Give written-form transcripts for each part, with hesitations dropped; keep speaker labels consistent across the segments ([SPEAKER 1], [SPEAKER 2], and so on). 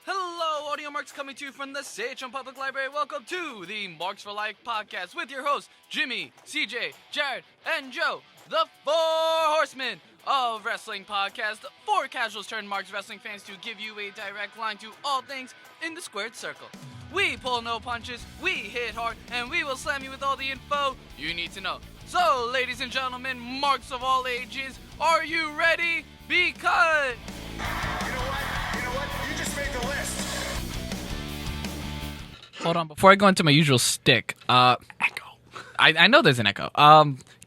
[SPEAKER 1] Hello, Audio Marks coming to you from the CHM Public Library. Welcome to the Marks for Life podcast with your hosts, Jimmy, CJ, Jared, and Joe, the Four Horsemen of Wrestling Podcast, four casuals turned Marks wrestling fans to give you a direct line to all things in the squared circle. We pull no punches, we hit hard, and we will slam you with all the info you need to know. So, ladies and gentlemen, Marks of all ages, are you ready? Because...
[SPEAKER 2] You know what? You just made the list.
[SPEAKER 1] Hold on, before I go into my usual stick, echo. I know there's an echo.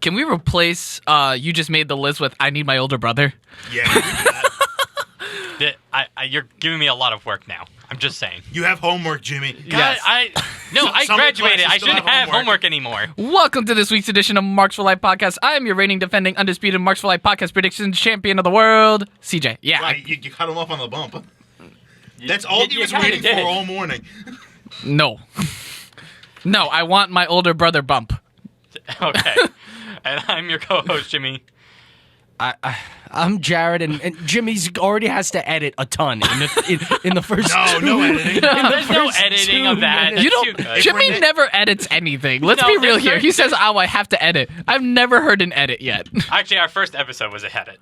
[SPEAKER 1] Can we replace you just made the list with I need my older brother?
[SPEAKER 2] Yeah, we can do that.
[SPEAKER 3] You're giving me a lot of work now. I'm just saying.
[SPEAKER 2] You have homework, Jimmy.
[SPEAKER 3] God,
[SPEAKER 1] Yes.
[SPEAKER 3] I
[SPEAKER 2] Some
[SPEAKER 3] graduated.
[SPEAKER 2] classes
[SPEAKER 3] I
[SPEAKER 2] still
[SPEAKER 3] shouldn't
[SPEAKER 2] have
[SPEAKER 3] have homework anymore.
[SPEAKER 1] Welcome to this week's edition of Marks for Life podcast. I am your reigning, defending, undisputed Marks for Life podcast predictions champion of the world, CJ. Yeah.
[SPEAKER 2] Right, you cut him off on the bump. That's all he was
[SPEAKER 3] kinda
[SPEAKER 2] waiting
[SPEAKER 3] did.
[SPEAKER 2] for all morning.
[SPEAKER 1] No. No, I want my older brother bump.
[SPEAKER 3] Okay. And I'm your co-host, Jimmy.
[SPEAKER 4] I'm Jared, and Jimmy's already has to edit a ton in the first.
[SPEAKER 2] No editing.
[SPEAKER 3] There's no
[SPEAKER 4] first
[SPEAKER 3] editing
[SPEAKER 4] 2
[SPEAKER 3] of that.
[SPEAKER 4] minutes.
[SPEAKER 1] You
[SPEAKER 3] That's too
[SPEAKER 1] don't.
[SPEAKER 3] good.
[SPEAKER 1] Jimmy
[SPEAKER 2] Renee-
[SPEAKER 1] never edits anything. Let's
[SPEAKER 3] No,
[SPEAKER 1] be real
[SPEAKER 3] there's
[SPEAKER 1] here. He
[SPEAKER 3] certain-
[SPEAKER 1] says, "Oh, I have to edit." I've never heard an edit yet.
[SPEAKER 3] Actually, our first episode was a edit.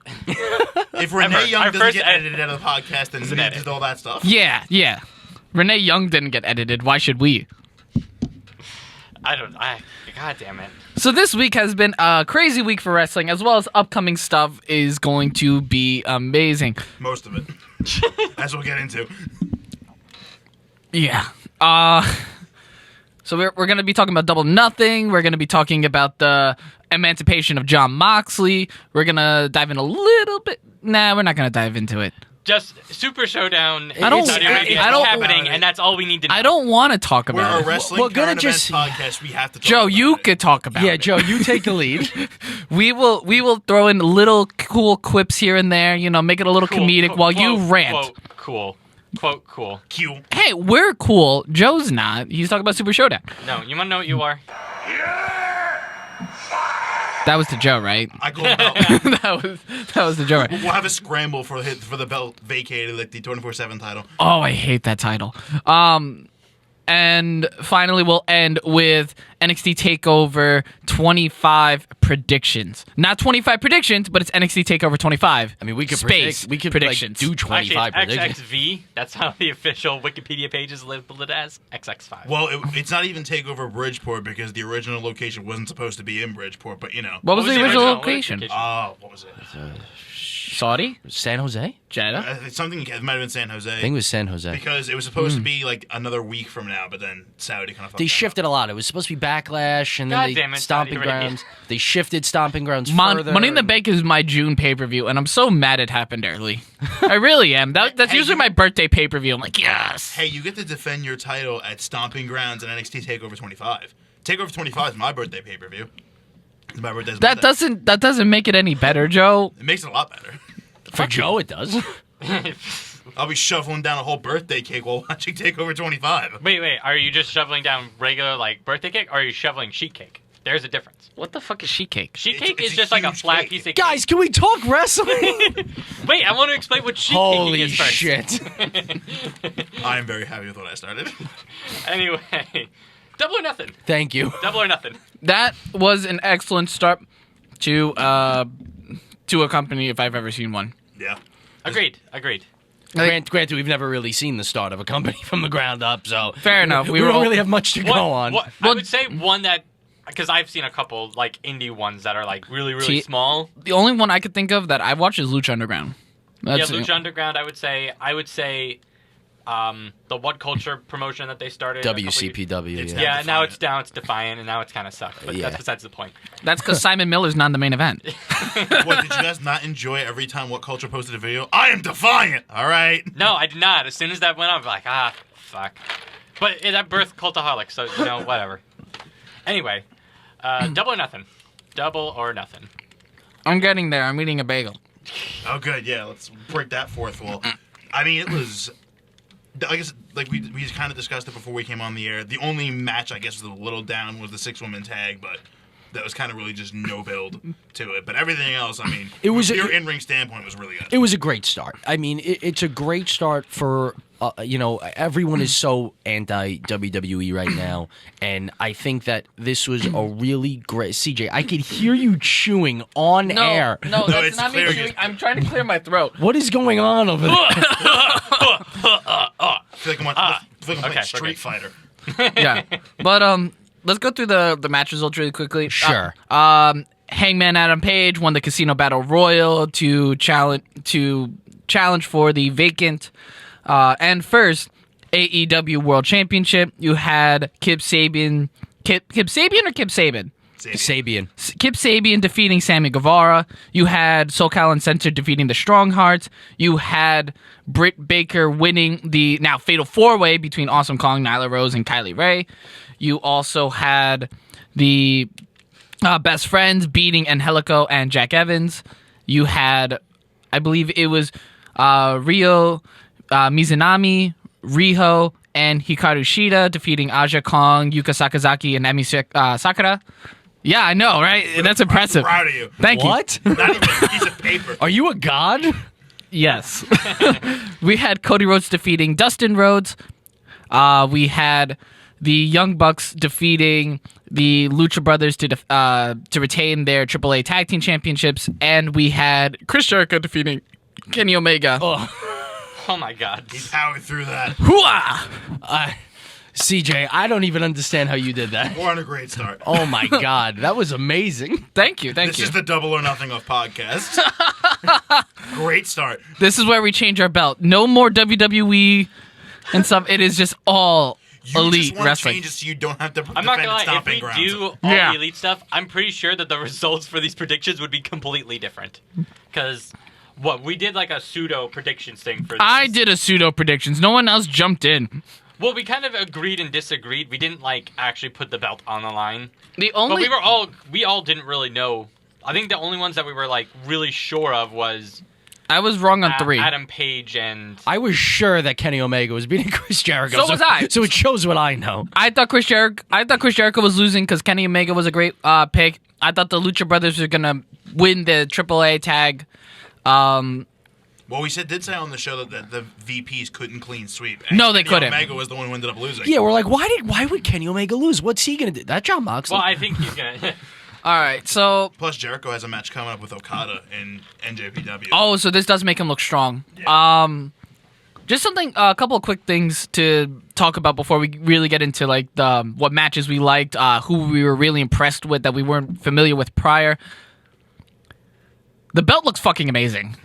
[SPEAKER 2] If Renee
[SPEAKER 3] Ever.
[SPEAKER 2] Young
[SPEAKER 3] Our
[SPEAKER 2] doesn't
[SPEAKER 3] first
[SPEAKER 2] get edited out of the podcast, then
[SPEAKER 3] an
[SPEAKER 2] neither
[SPEAKER 3] edit.
[SPEAKER 2] did all that stuff.
[SPEAKER 1] Yeah. Renee Young didn't get edited. Why should we?
[SPEAKER 3] God damn it.
[SPEAKER 1] So this week has been a crazy week for wrestling, as well as upcoming stuff is going to be amazing.
[SPEAKER 2] Most of it. As we'll get into.
[SPEAKER 1] Yeah. So we're going to be talking about Double Nothing. We're going to be talking about the emancipation of Jon Moxley. We're going to dive in a little bit. Nah, we're not going to dive into it.
[SPEAKER 3] Just Super Showdown.
[SPEAKER 1] I don't-
[SPEAKER 3] in Saudi Arabia
[SPEAKER 1] I
[SPEAKER 3] is
[SPEAKER 1] don't-
[SPEAKER 3] happening, and that's all we need to know.
[SPEAKER 1] I don't want to talk
[SPEAKER 2] We're
[SPEAKER 1] about
[SPEAKER 2] a
[SPEAKER 1] it.
[SPEAKER 2] wrestling
[SPEAKER 4] We're gonna
[SPEAKER 2] current
[SPEAKER 4] just-
[SPEAKER 2] events podcast. We have to talk
[SPEAKER 1] Joe,
[SPEAKER 2] about
[SPEAKER 1] you
[SPEAKER 2] it.
[SPEAKER 1] could talk about
[SPEAKER 4] Yeah,
[SPEAKER 1] it.
[SPEAKER 4] Joe, you take the lead.
[SPEAKER 1] We will throw in little cool quips here and there, make it a little
[SPEAKER 3] Cool,
[SPEAKER 1] comedic
[SPEAKER 3] quote,
[SPEAKER 1] while you
[SPEAKER 3] quote,
[SPEAKER 1] rant.
[SPEAKER 3] Quote, cool. Quote, cool.
[SPEAKER 2] Q.
[SPEAKER 1] Hey, we're cool. Joe's not. He's talking about Super Showdown.
[SPEAKER 3] No, you want to know what you are?
[SPEAKER 1] That was to Joe, right?
[SPEAKER 2] I call it out.
[SPEAKER 1] that was the Joe, right?
[SPEAKER 2] We'll have a scramble for the belt vacated, like the 24/7 title.
[SPEAKER 1] Oh, I hate that title. And finally, we'll end with NXT TakeOver 25 predictions. Not 25 predictions, but it's NXT TakeOver 25.
[SPEAKER 4] I mean, we could
[SPEAKER 1] Space
[SPEAKER 4] predict. We could
[SPEAKER 1] predictions.
[SPEAKER 4] do 25
[SPEAKER 3] Actually,
[SPEAKER 4] predictions.
[SPEAKER 3] it's XXV. That's how the official Wikipedia page is labeled it as. XX5.
[SPEAKER 2] Well, it's not even TakeOver Bridgeport because the original
[SPEAKER 1] What
[SPEAKER 2] location
[SPEAKER 1] was,
[SPEAKER 2] wasn't supposed to be in Bridgeport, but
[SPEAKER 1] What was the original location?
[SPEAKER 2] what was it?
[SPEAKER 1] Saudi?
[SPEAKER 4] San Jose?
[SPEAKER 1] Jeddah?
[SPEAKER 2] It's something, it might have been San Jose.
[SPEAKER 4] I think it was San Jose.
[SPEAKER 2] Because it was supposed to be like another week from now, but then Saudi kind of fucked
[SPEAKER 4] They
[SPEAKER 2] that
[SPEAKER 4] shifted a lot. It was supposed to be Backlash, and
[SPEAKER 3] God
[SPEAKER 4] then
[SPEAKER 3] damn
[SPEAKER 4] they
[SPEAKER 3] it,
[SPEAKER 4] Stomping
[SPEAKER 3] Saudi Arabia.
[SPEAKER 4] Grounds. They shifted Stomping Grounds further.
[SPEAKER 1] Money in the Bank is my June pay-per-view, and I'm so mad it happened early. I really am. That's
[SPEAKER 2] Hey,
[SPEAKER 1] usually
[SPEAKER 2] you-
[SPEAKER 1] my birthday pay-per-view. I'm like, yes.
[SPEAKER 2] Hey, you get to defend your title at Stomping Grounds and NXT TakeOver 25. TakeOver 25 is my birthday pay-per-view. My birthday's
[SPEAKER 1] That
[SPEAKER 2] Monday.
[SPEAKER 1] doesn't make it any better, Joe.
[SPEAKER 2] It makes it a lot better.
[SPEAKER 4] For Joe, it does.
[SPEAKER 2] I'll be shoveling down a whole birthday cake while watching TakeOver 25.
[SPEAKER 3] Wait. Are you just shoveling down regular, birthday cake, or are you shoveling sheet cake? There's a difference.
[SPEAKER 1] What the fuck is sheet cake?
[SPEAKER 3] Sheet
[SPEAKER 2] It's-
[SPEAKER 3] cake
[SPEAKER 2] it's
[SPEAKER 3] is
[SPEAKER 2] a
[SPEAKER 3] just like a
[SPEAKER 2] huge
[SPEAKER 3] flat
[SPEAKER 2] cake.
[SPEAKER 3] piece of cake.
[SPEAKER 4] Guys, can we talk wrestling?
[SPEAKER 3] Wait, I want to explain what sheet
[SPEAKER 4] Holy
[SPEAKER 3] caking is first.
[SPEAKER 4] shit.
[SPEAKER 2] I am very happy with what I started.
[SPEAKER 3] Anyway, double or nothing.
[SPEAKER 4] Thank you.
[SPEAKER 3] Double or nothing.
[SPEAKER 1] That was an excellent start to a company if I've ever seen one.
[SPEAKER 2] Yeah.
[SPEAKER 3] Agreed.
[SPEAKER 4] Granted, we've never really seen the start of a company from the ground up, so
[SPEAKER 1] Fair enough.
[SPEAKER 4] We
[SPEAKER 1] were
[SPEAKER 4] don't
[SPEAKER 1] all-
[SPEAKER 4] really have much to go on.
[SPEAKER 3] I
[SPEAKER 1] Well-
[SPEAKER 3] would say one that, because I've seen a couple indie ones that are really
[SPEAKER 1] See-
[SPEAKER 3] small.
[SPEAKER 1] The only one I could think of that I've watched is Lucha Underground. That's
[SPEAKER 3] Yeah, Lucha Underground. I would say, the What Culture promotion that they started.
[SPEAKER 4] WCPW.
[SPEAKER 2] It's
[SPEAKER 4] Yeah.
[SPEAKER 3] Yeah,
[SPEAKER 2] Defiant.
[SPEAKER 3] now it's Defiant, and now it's kind of sucked. But
[SPEAKER 4] Yeah.
[SPEAKER 3] that's besides the point.
[SPEAKER 1] That's because Simon Miller's not in the main event.
[SPEAKER 2] What, did you guys not enjoy every time What Culture posted a video? I am defiant! Alright?
[SPEAKER 3] No, I did not. As soon as that went on, I'm like, fuck. But that birthed Cultaholic, so, whatever. Anyway, double or nothing. Double or nothing.
[SPEAKER 1] I'm getting there. I'm eating a bagel.
[SPEAKER 2] Oh, good, yeah, let's break that fourth wall. I mean, it was... I guess, we kind of discussed it before we came on the air. The only match, I guess, was a little down was the 6-woman tag, but that was kind of really just no build to it. But everything else, I mean,
[SPEAKER 4] It was
[SPEAKER 2] from your in-ring standpoint was really good.
[SPEAKER 4] It was a great start. I mean, it's a great start for, everyone is so anti-WWE right now. And I think that this was a really great... CJ, I could hear you chewing on air.
[SPEAKER 1] No, that's
[SPEAKER 2] it's
[SPEAKER 1] not me
[SPEAKER 2] clear
[SPEAKER 1] chewing. I'm trying to clear my throat.
[SPEAKER 4] What is going on over there?
[SPEAKER 2] I feel like I'm playing Street Fighter.
[SPEAKER 1] Yeah. But let's go through the match results really quickly.
[SPEAKER 4] Sure.
[SPEAKER 1] Hangman Adam Page won the Casino Battle Royal to challenge for the vacant and first AEW World Championship. You had Kip Sabian. Kip Sabian or Kip Saban?
[SPEAKER 4] Sabian.
[SPEAKER 1] Kip Sabian defeating Sammy Guevara. You had SoCal Uncensored defeating the Strong Hearts. You had Britt Baker winning the now fatal 4-way between Awesome Kong, Nyla Rose, and Kylie Ray. You also had the Best Friends beating Angelico and Jack Evans. You had, I believe it was Ryo Mizunami, Riho, and Hikaru Shida defeating Aja Kong, Yuka Sakazaki, and Emi Sakura. Yeah, I know, right? That's impressive.
[SPEAKER 2] I'm proud of you.
[SPEAKER 1] Thank you.
[SPEAKER 4] What?
[SPEAKER 2] Not even a piece of paper.
[SPEAKER 4] Are you a god?
[SPEAKER 1] Yes. We had Cody Rhodes defeating Dustin Rhodes. We had the Young Bucks defeating the Lucha Brothers to retain their AAA Tag Team Championships. And we had Chris Jericho defeating Kenny Omega.
[SPEAKER 3] Oh my God.
[SPEAKER 2] He powered through that.
[SPEAKER 1] Hooah!
[SPEAKER 4] CJ, I don't even understand how you did that.
[SPEAKER 2] We're on a great start.
[SPEAKER 4] Oh my God, that was amazing.
[SPEAKER 1] Thank you.
[SPEAKER 2] This is the Double or Nothing of podcasts. Great start.
[SPEAKER 1] This is where we change our belt. No more WWE and stuff. It is just all elite
[SPEAKER 2] just want
[SPEAKER 1] wrestling.
[SPEAKER 2] to change it so you don't have to
[SPEAKER 3] I'm not
[SPEAKER 2] defend
[SPEAKER 3] gonna lie, if
[SPEAKER 2] stomping
[SPEAKER 3] we
[SPEAKER 2] grounds.
[SPEAKER 3] do all the elite stuff, I'm pretty sure that the results for these predictions would be completely different. Because we did like a pseudo predictions thing for this.
[SPEAKER 1] I did a pseudo predictions. No one else jumped in.
[SPEAKER 3] Well, we kind of agreed and disagreed. We didn't like actually put the belt on the line.
[SPEAKER 1] But
[SPEAKER 3] we all didn't really know. I think the only ones that we were like really sure of was
[SPEAKER 1] I was wrong on 3.
[SPEAKER 3] Adam Page and
[SPEAKER 4] I was sure that Kenny Omega was beating Chris Jericho.
[SPEAKER 1] So was I.
[SPEAKER 4] So it shows what I know.
[SPEAKER 1] I thought Chris Jericho was losing because Kenny Omega was a great pick. I thought the Lucha Brothers were gonna win the AAA tag.
[SPEAKER 2] Well, we did say on the show that the VPs couldn't clean sweep.
[SPEAKER 1] No, they
[SPEAKER 2] Kenny
[SPEAKER 1] couldn't.
[SPEAKER 2] Omega was the one who ended up losing.
[SPEAKER 4] Yeah, we're like, why would Kenny Omega lose? What's he gonna do? That Jon Moxley?
[SPEAKER 3] well, I think he's gonna.
[SPEAKER 1] All right, so
[SPEAKER 2] Plus, Jericho has a match coming up with Okada in NJPW.
[SPEAKER 1] so this does make him look strong.
[SPEAKER 2] Yeah.
[SPEAKER 1] Just a couple of quick things to talk about before we really get into like what matches we liked, who we were really impressed with that we weren't familiar with prior. The belt looks fucking amazing.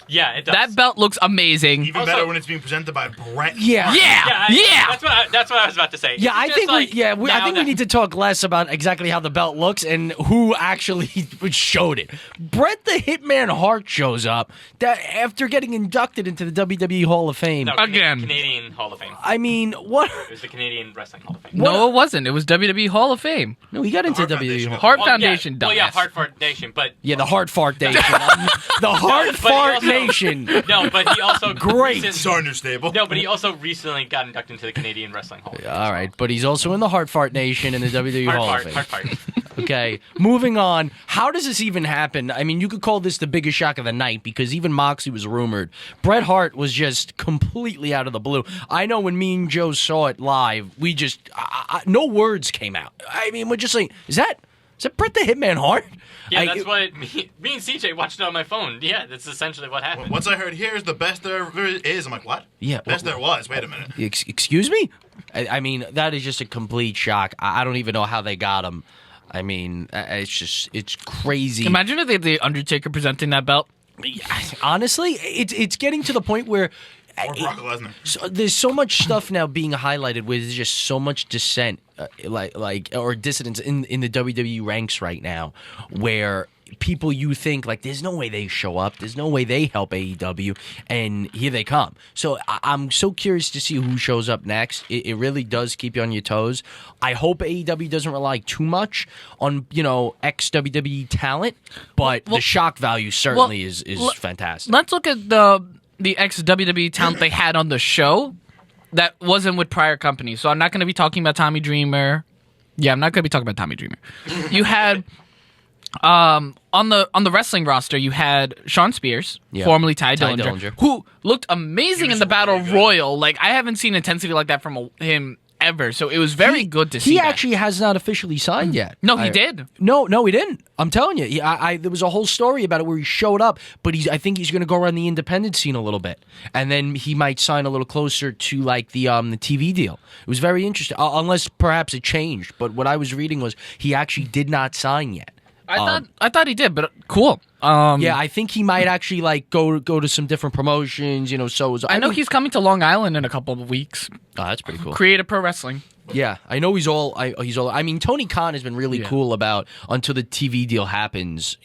[SPEAKER 3] Yeah, it does.
[SPEAKER 1] That belt looks amazing.
[SPEAKER 2] Even better when it's being presented by Brett.
[SPEAKER 4] Yeah.
[SPEAKER 1] Yeah.
[SPEAKER 3] That's what I was about to say.
[SPEAKER 4] Yeah, I
[SPEAKER 3] Just
[SPEAKER 4] think
[SPEAKER 3] like,
[SPEAKER 4] I think we need to talk less about exactly how the belt looks and who actually showed it. Bret the Hitman Hart shows up that after getting inducted into the WWE Hall of Fame.
[SPEAKER 3] No,
[SPEAKER 1] Again.
[SPEAKER 3] Canadian Hall of Fame.
[SPEAKER 4] I mean, what?
[SPEAKER 3] It was the Canadian Wrestling Hall of Fame.
[SPEAKER 1] No, it wasn't. It was WWE Hall of Fame.
[SPEAKER 4] No, he got into
[SPEAKER 2] Hart
[SPEAKER 4] WWE
[SPEAKER 2] Foundation.
[SPEAKER 4] Hall.
[SPEAKER 1] Hart
[SPEAKER 3] Well,
[SPEAKER 1] Foundation,
[SPEAKER 3] yeah, well, yeah,
[SPEAKER 1] dumbass.
[SPEAKER 3] Hart Foundation, but
[SPEAKER 4] Yeah, the Hart Fart Nation. The Hart
[SPEAKER 3] but he
[SPEAKER 4] Fart
[SPEAKER 3] also-
[SPEAKER 4] Nation.
[SPEAKER 3] no, but he also
[SPEAKER 4] Great.
[SPEAKER 2] It's understable.
[SPEAKER 3] No, but he also recently got inducted into the Canadian Wrestling Hall of Fame.
[SPEAKER 4] All right, but he's also in the Hart Fart Nation and the WWE Hall of Fame.
[SPEAKER 3] Hard.
[SPEAKER 4] Okay, moving on. How does this even happen? I mean, you could call this the biggest shock of the night because even Moxie was rumored. Bret Hart was just completely out of the blue. I know when me and Joe saw it live, we just no words came out. I mean, we're just like, is that Bret the Hitman Hart?
[SPEAKER 3] Yeah, that's what me and CJ watched it on my phone. Yeah, that's essentially what happened.
[SPEAKER 2] Once I heard, here's the best there ever is, I'm like, what?
[SPEAKER 4] Yeah,
[SPEAKER 2] Best there was. Wait a minute.
[SPEAKER 4] Excuse me? I mean, that is just a complete shock. I don't even know how they got him. I mean, it's crazy.
[SPEAKER 1] Imagine if they had the Undertaker presenting that belt.
[SPEAKER 4] Honestly, it's getting to the point where
[SPEAKER 2] Or Brock Lesnar.
[SPEAKER 4] so, there's so much stuff now being highlighted where there's just so much dissent, or dissidence in the WWE ranks right now, where people you think like there's no way they show up, there's no way they help AEW, and here they come. So I'm so curious to see who shows up next. It really does keep you on your toes. I hope AEW doesn't rely too much on ex WWE talent, but the shock value certainly is fantastic.
[SPEAKER 1] Let's look at the ex WWE talent they had on the show that wasn't with prior companies. So I'm not going to be talking about Tommy Dreamer Yeah, I'm not going to be talking about Tommy Dreamer. You had on the wrestling roster, you had Sean Spears, formerly Ty Dillinger, who looked amazing in the Battle Royal. Like, I haven't seen intensity like that from him ever, so it was very good to see.
[SPEAKER 4] He actually has not officially signed yet.
[SPEAKER 1] No, he did.
[SPEAKER 4] No, he didn't. I'm telling you, there was a whole story about it where he showed up, but I think he's going to go around the independent scene a little bit, and then he might sign a little closer to like the TV deal. It was very interesting, unless perhaps it changed. But what I was reading was he actually did not sign yet.
[SPEAKER 1] I thought he did, but cool.
[SPEAKER 4] Yeah, I think he might actually like go to some different promotions. So
[SPEAKER 1] I know he's coming to Long Island in a couple of weeks.
[SPEAKER 4] Oh, that's pretty cool.
[SPEAKER 1] Creative Pro Wrestling.
[SPEAKER 4] Yeah, I know he's all. I mean, Tony Khan has been really cool about until the TV deal happens.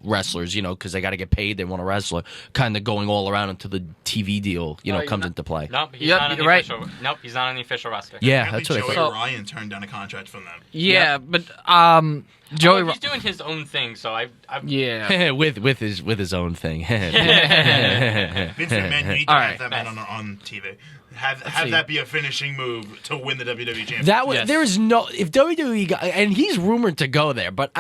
[SPEAKER 4] Wrestlers, because they got to get paid. They want a wrestler, kind of going all around until the TV deal, comes into play.
[SPEAKER 3] Nope, he's not on the official. Nope, he's not on the official roster.
[SPEAKER 4] Yeah, that's what I
[SPEAKER 2] thought.
[SPEAKER 4] thought.
[SPEAKER 2] Joey Ryan turned down a contract from them.
[SPEAKER 1] Yeah, but
[SPEAKER 3] Joey, he's doing his own thing, so I
[SPEAKER 4] with his own thing.
[SPEAKER 2] Vince McMahon, you need to have that man on TV. Have that be a finishing move to win the WWE Championship.
[SPEAKER 4] There is no if WWE got, and he's rumored to go there, but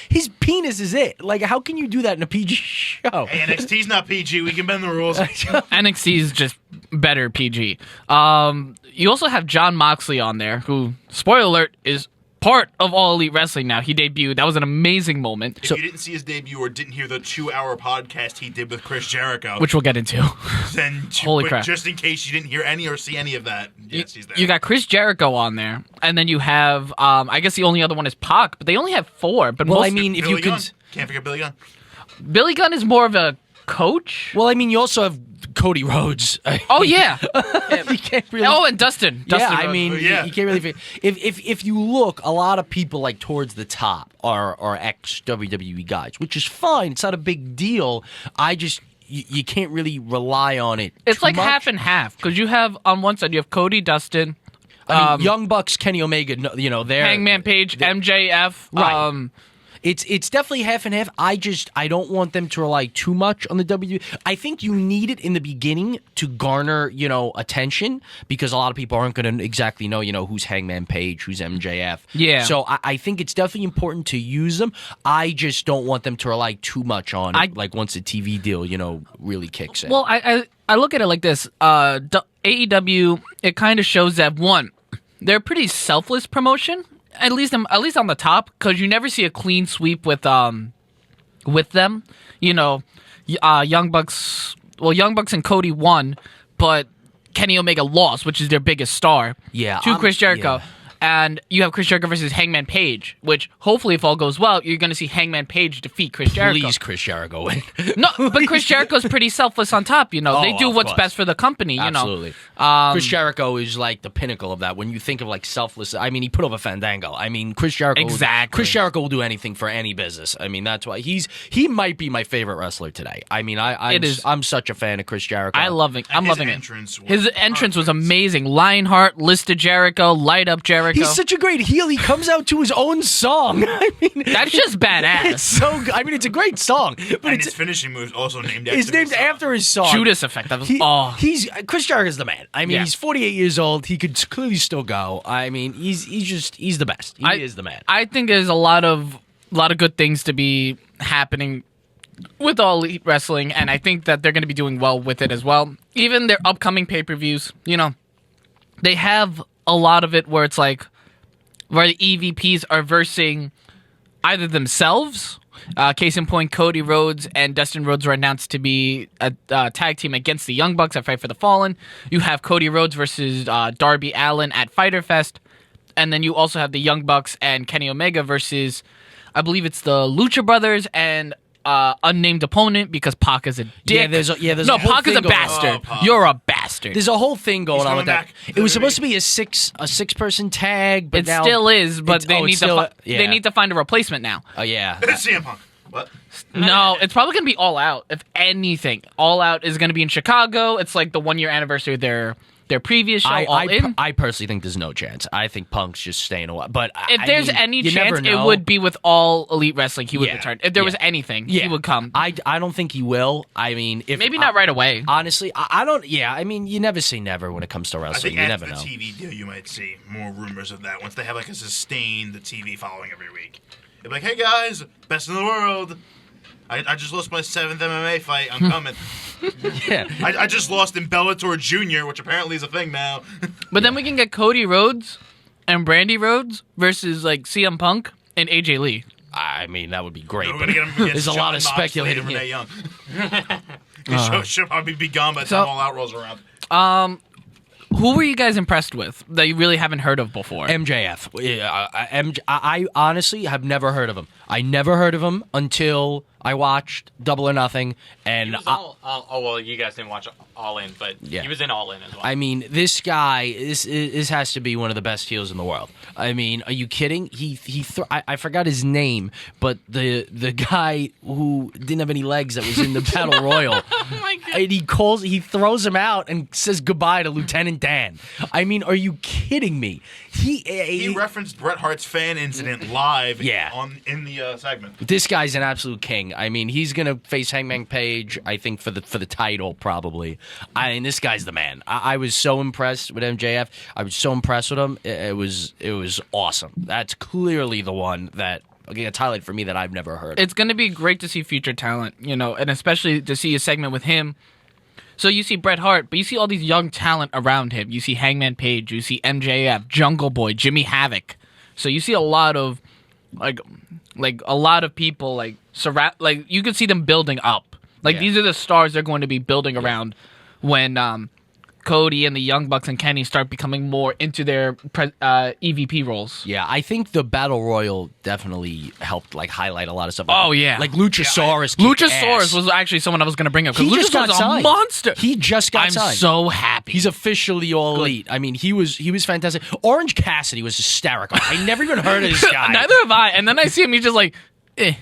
[SPEAKER 4] his penis is it. Like, how can you do that in a PG show?
[SPEAKER 2] Hey, NXT's not PG. We can bend the rules.
[SPEAKER 1] NXT is just better PG. You also have Jon Moxley on there, who, spoiler alert, is part of All Elite Wrestling now. He debuted. That was an amazing moment.
[SPEAKER 2] If you didn't see his debut or didn't hear the 2-hour podcast he did with Chris Jericho,
[SPEAKER 1] which we'll get into,
[SPEAKER 2] then
[SPEAKER 1] holy crap!
[SPEAKER 2] Just in case you didn't hear any or see any of that, yes, he's there.
[SPEAKER 1] You got Chris Jericho on there, and then you have, I guess the only other one is Pac, but they only have 4. But
[SPEAKER 4] I mean, if
[SPEAKER 2] Billy
[SPEAKER 4] you
[SPEAKER 2] Gunn.
[SPEAKER 4] could,
[SPEAKER 2] can't forget Billy Gunn.
[SPEAKER 1] Billy Gunn is more of a coach.
[SPEAKER 4] Well, I mean, you also have Cody Rhodes.
[SPEAKER 1] Oh yeah,
[SPEAKER 4] you can't really.
[SPEAKER 1] Oh, and Dustin.
[SPEAKER 4] Yeah,
[SPEAKER 1] Dustin
[SPEAKER 4] I
[SPEAKER 1] Rhodes.
[SPEAKER 4] mean, you can't really. If you look, a lot of people like towards the top are ex WWE guys, which is fine. It's not a big deal. You can't really rely on it.
[SPEAKER 1] It's
[SPEAKER 4] too
[SPEAKER 1] like
[SPEAKER 4] much.
[SPEAKER 1] half and half, because you have on one side you have Cody, Dustin.
[SPEAKER 4] I mean, Young Bucks, Kenny Omega, they're
[SPEAKER 1] Hangman Page, MJF.
[SPEAKER 4] Right. It's definitely half and half. I don't want them to rely too much on the WWE. I think you need it in the beginning to garner, attention, because a lot of people aren't going to exactly know, who's Hangman Page, who's MJF.
[SPEAKER 1] Yeah.
[SPEAKER 4] So I think it's definitely important to use them. I just don't want them to rely too much on it, like once the TV deal, really kicks in.
[SPEAKER 1] Well, I look at it like this. AEW, it kind of shows that, one, they're a pretty selfless promotion. At least on the top, because you never see a clean sweep with them. Young Bucks. Well, Young Bucks and Cody won, but Kenny Omega lost, which is their biggest star.
[SPEAKER 4] Yeah,
[SPEAKER 1] to Chris Jericho.
[SPEAKER 4] Yeah.
[SPEAKER 1] And you have Chris Jericho versus Hangman Page, which hopefully, if all goes well, you're going to see Hangman Page defeat Chris Jericho.
[SPEAKER 4] Please, Chris Jericho win.
[SPEAKER 1] No, but Chris Jericho's pretty selfless on top. They do what's best for the company.
[SPEAKER 4] Absolutely. Chris Jericho is like the pinnacle of that. When you think of like selfless, I mean, he put over Fandango. I mean, Chris Jericho.
[SPEAKER 1] Exactly.
[SPEAKER 4] Chris Jericho will do anything for any business. I mean, that's why he might be my favorite wrestler today. I mean, I'm such a fan of Chris Jericho.
[SPEAKER 1] I'm loving it. His entrance was
[SPEAKER 2] perfect.
[SPEAKER 1] amazing. Lionheart, List of Jericho, Light Up Jericho.
[SPEAKER 4] He's such a great heel. He comes out to his own song. I mean,
[SPEAKER 1] that's just badass.
[SPEAKER 4] It's so good. I mean, it's a great song, but
[SPEAKER 2] And his finishing move is also named after
[SPEAKER 4] it's named after his song.
[SPEAKER 1] Judas Effect. That was
[SPEAKER 4] He's Chris Jericho's the man. I mean, he's 48 years old. He could clearly still go. I mean, he's the best. He is the man.
[SPEAKER 1] I think there's a lot of good things to be happening with All Elite Wrestling, and I think that they're going to be doing well with it as well. Even their upcoming pay-per-views, they have a lot of it where it's like where the EVPs are versing either themselves. Case in point, Cody Rhodes and Dustin Rhodes were announced to be a tag team against the Young Bucks at Fight for the Fallen. You have Cody Rhodes versus Darby Allin at Fyter Fest. And then you also have the Young Bucks and Kenny Omega versus, I believe it's the Lucha Brothers and unnamed opponent, because Pac is a dick.
[SPEAKER 4] There's
[SPEAKER 1] no,
[SPEAKER 4] a whole
[SPEAKER 1] Pac is a
[SPEAKER 4] thing going on.
[SPEAKER 1] bastard.
[SPEAKER 2] Pac.
[SPEAKER 1] You're a bastard.
[SPEAKER 4] There's a whole thing going on with that.
[SPEAKER 2] back.
[SPEAKER 4] It was supposed to be a six person tag, but
[SPEAKER 1] It
[SPEAKER 4] now
[SPEAKER 1] still is, but they need
[SPEAKER 4] they
[SPEAKER 1] need to find a replacement now.
[SPEAKER 4] Oh yeah.
[SPEAKER 2] It's CM Punk. What?
[SPEAKER 1] No, it's probably going to be All Out. If anything, All Out is going to be in Chicago. It's like the 1-year anniversary of their their previous show, All In.
[SPEAKER 4] I personally think there's no chance. I think Punk's just staying away. But
[SPEAKER 1] If there's any chance, it would be with All Elite Wrestling. He would return. If there was anything, he would come.
[SPEAKER 4] I don't think he will. I mean, if
[SPEAKER 1] maybe not right away.
[SPEAKER 4] Honestly, I don't. Yeah, I mean, you never say never when it comes to wrestling.
[SPEAKER 2] I
[SPEAKER 4] You
[SPEAKER 2] think
[SPEAKER 4] never
[SPEAKER 2] after
[SPEAKER 4] know.
[SPEAKER 2] the TV deal, you might see more rumors of that once they have like a sustained TV following every week. They're like, hey guys, best in the world. I just lost my 7th MMA fight. I'm coming.
[SPEAKER 4] Yeah.
[SPEAKER 2] I just lost in Bellator Junior, which apparently is a thing now.
[SPEAKER 1] But then we can get Cody Rhodes and Brandy Rhodes versus like CM Punk and AJ Lee.
[SPEAKER 4] I mean, that would be great.
[SPEAKER 2] We're
[SPEAKER 4] But
[SPEAKER 2] gonna get him against
[SPEAKER 4] there's a
[SPEAKER 2] Jon
[SPEAKER 4] lot of
[SPEAKER 2] Moxley
[SPEAKER 4] speculating
[SPEAKER 2] and Renee
[SPEAKER 4] here.
[SPEAKER 2] Young. She'll probably be gone by the time All Out rolls around.
[SPEAKER 1] Who were you guys impressed with that you really haven't heard of before?
[SPEAKER 4] MJF. I honestly have never heard of him. I never heard of him until I watched Double or Nothing, and
[SPEAKER 3] well, you guys didn't watch All In, but
[SPEAKER 4] Yeah.
[SPEAKER 3] he was in All In as well.
[SPEAKER 4] I mean, this guy this has to be one of the best heels in the world. I mean, are you kidding? I forgot his name, but the guy who didn't have any legs that was in the Battle Royal,
[SPEAKER 1] Oh my God.
[SPEAKER 4] and he throws him out and says goodbye to Lieutenant Dan. I mean, are you kidding me?
[SPEAKER 2] He referenced Bret Hart's fan incident live in the segment.
[SPEAKER 4] This guy's an absolute king. I mean, he's gonna face Hangman Page, I think, for the title probably. I mean, this guy's the man. I was so impressed with MJF. I was so impressed with him. It was awesome. That's clearly the one that a highlight for me that I've never heard.
[SPEAKER 1] It's going to be great to see future talent, and especially to see a segment with him. So you see Bret Hart, but you see all these young talent around him. You see Hangman Page, you see MJF, Jungle Boy, Jimmy Havoc. So you see a lot of like a lot of people surround, you can see them building up. These are the stars they're going to be building around when Cody and the Young Bucks and Kenny start becoming more into their EVP roles.
[SPEAKER 4] Yeah, I think the Battle Royal definitely helped highlight a lot of stuff.
[SPEAKER 1] Oh, yeah.
[SPEAKER 4] Like Luchasaurus.
[SPEAKER 1] Luchasaurus was actually someone I was going to bring up because Luchasaurus was a monster.
[SPEAKER 4] He just got signed.
[SPEAKER 1] I'm so happy.
[SPEAKER 4] He's officially All Elite. I mean, he was fantastic. Orange Cassidy was hysterical. I never even heard of this guy.
[SPEAKER 1] Neither have I. And then I see him, he's just like, eh.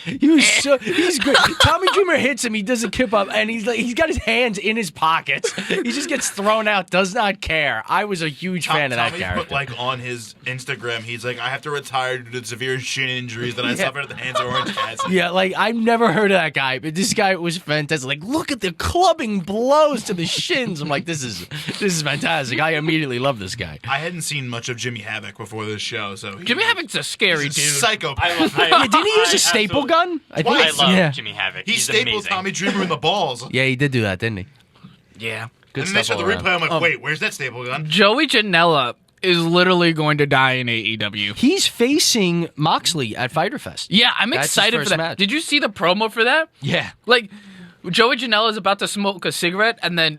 [SPEAKER 4] He's great. Tommy Dreamer hits him. He does a kip up, and he's got his hands in his pockets. He just gets thrown out. Does not care. I was a huge fan of that character.
[SPEAKER 2] Put on his Instagram, he's like, I have to retire due to severe shin injuries that I suffered at the hands of Orange Cassidy.
[SPEAKER 4] Yeah, I've never heard of that guy, but this guy was fantastic. Look at the clubbing blows to the shins. I'm like, this is fantastic. I immediately love this guy.
[SPEAKER 2] I hadn't seen much of Jimmy Havoc before this show, so
[SPEAKER 1] Jimmy Havoc's a scary dude.
[SPEAKER 2] Psychopath.
[SPEAKER 4] Didn't he use a staple gun?
[SPEAKER 3] I love Jimmy Havoc.
[SPEAKER 2] He
[SPEAKER 3] He's
[SPEAKER 2] stapled
[SPEAKER 3] amazing.
[SPEAKER 2] Tommy Dreamer in the balls.
[SPEAKER 4] Yeah, he did do that, didn't he?
[SPEAKER 1] Yeah.
[SPEAKER 4] Good
[SPEAKER 2] And then they
[SPEAKER 4] stuff
[SPEAKER 2] showed
[SPEAKER 4] all
[SPEAKER 2] the
[SPEAKER 4] around.
[SPEAKER 2] replay. I'm like, wait, where's that staple gun?
[SPEAKER 1] Joey Janela is literally going to die in AEW.
[SPEAKER 4] He's facing Moxley at Fyter Fest.
[SPEAKER 1] Yeah, I'm
[SPEAKER 4] That's his
[SPEAKER 1] excited for
[SPEAKER 4] first
[SPEAKER 1] that.
[SPEAKER 4] match.
[SPEAKER 1] Did you see the promo for that?
[SPEAKER 4] Yeah.
[SPEAKER 1] Joey Janela is about to smoke a cigarette, and then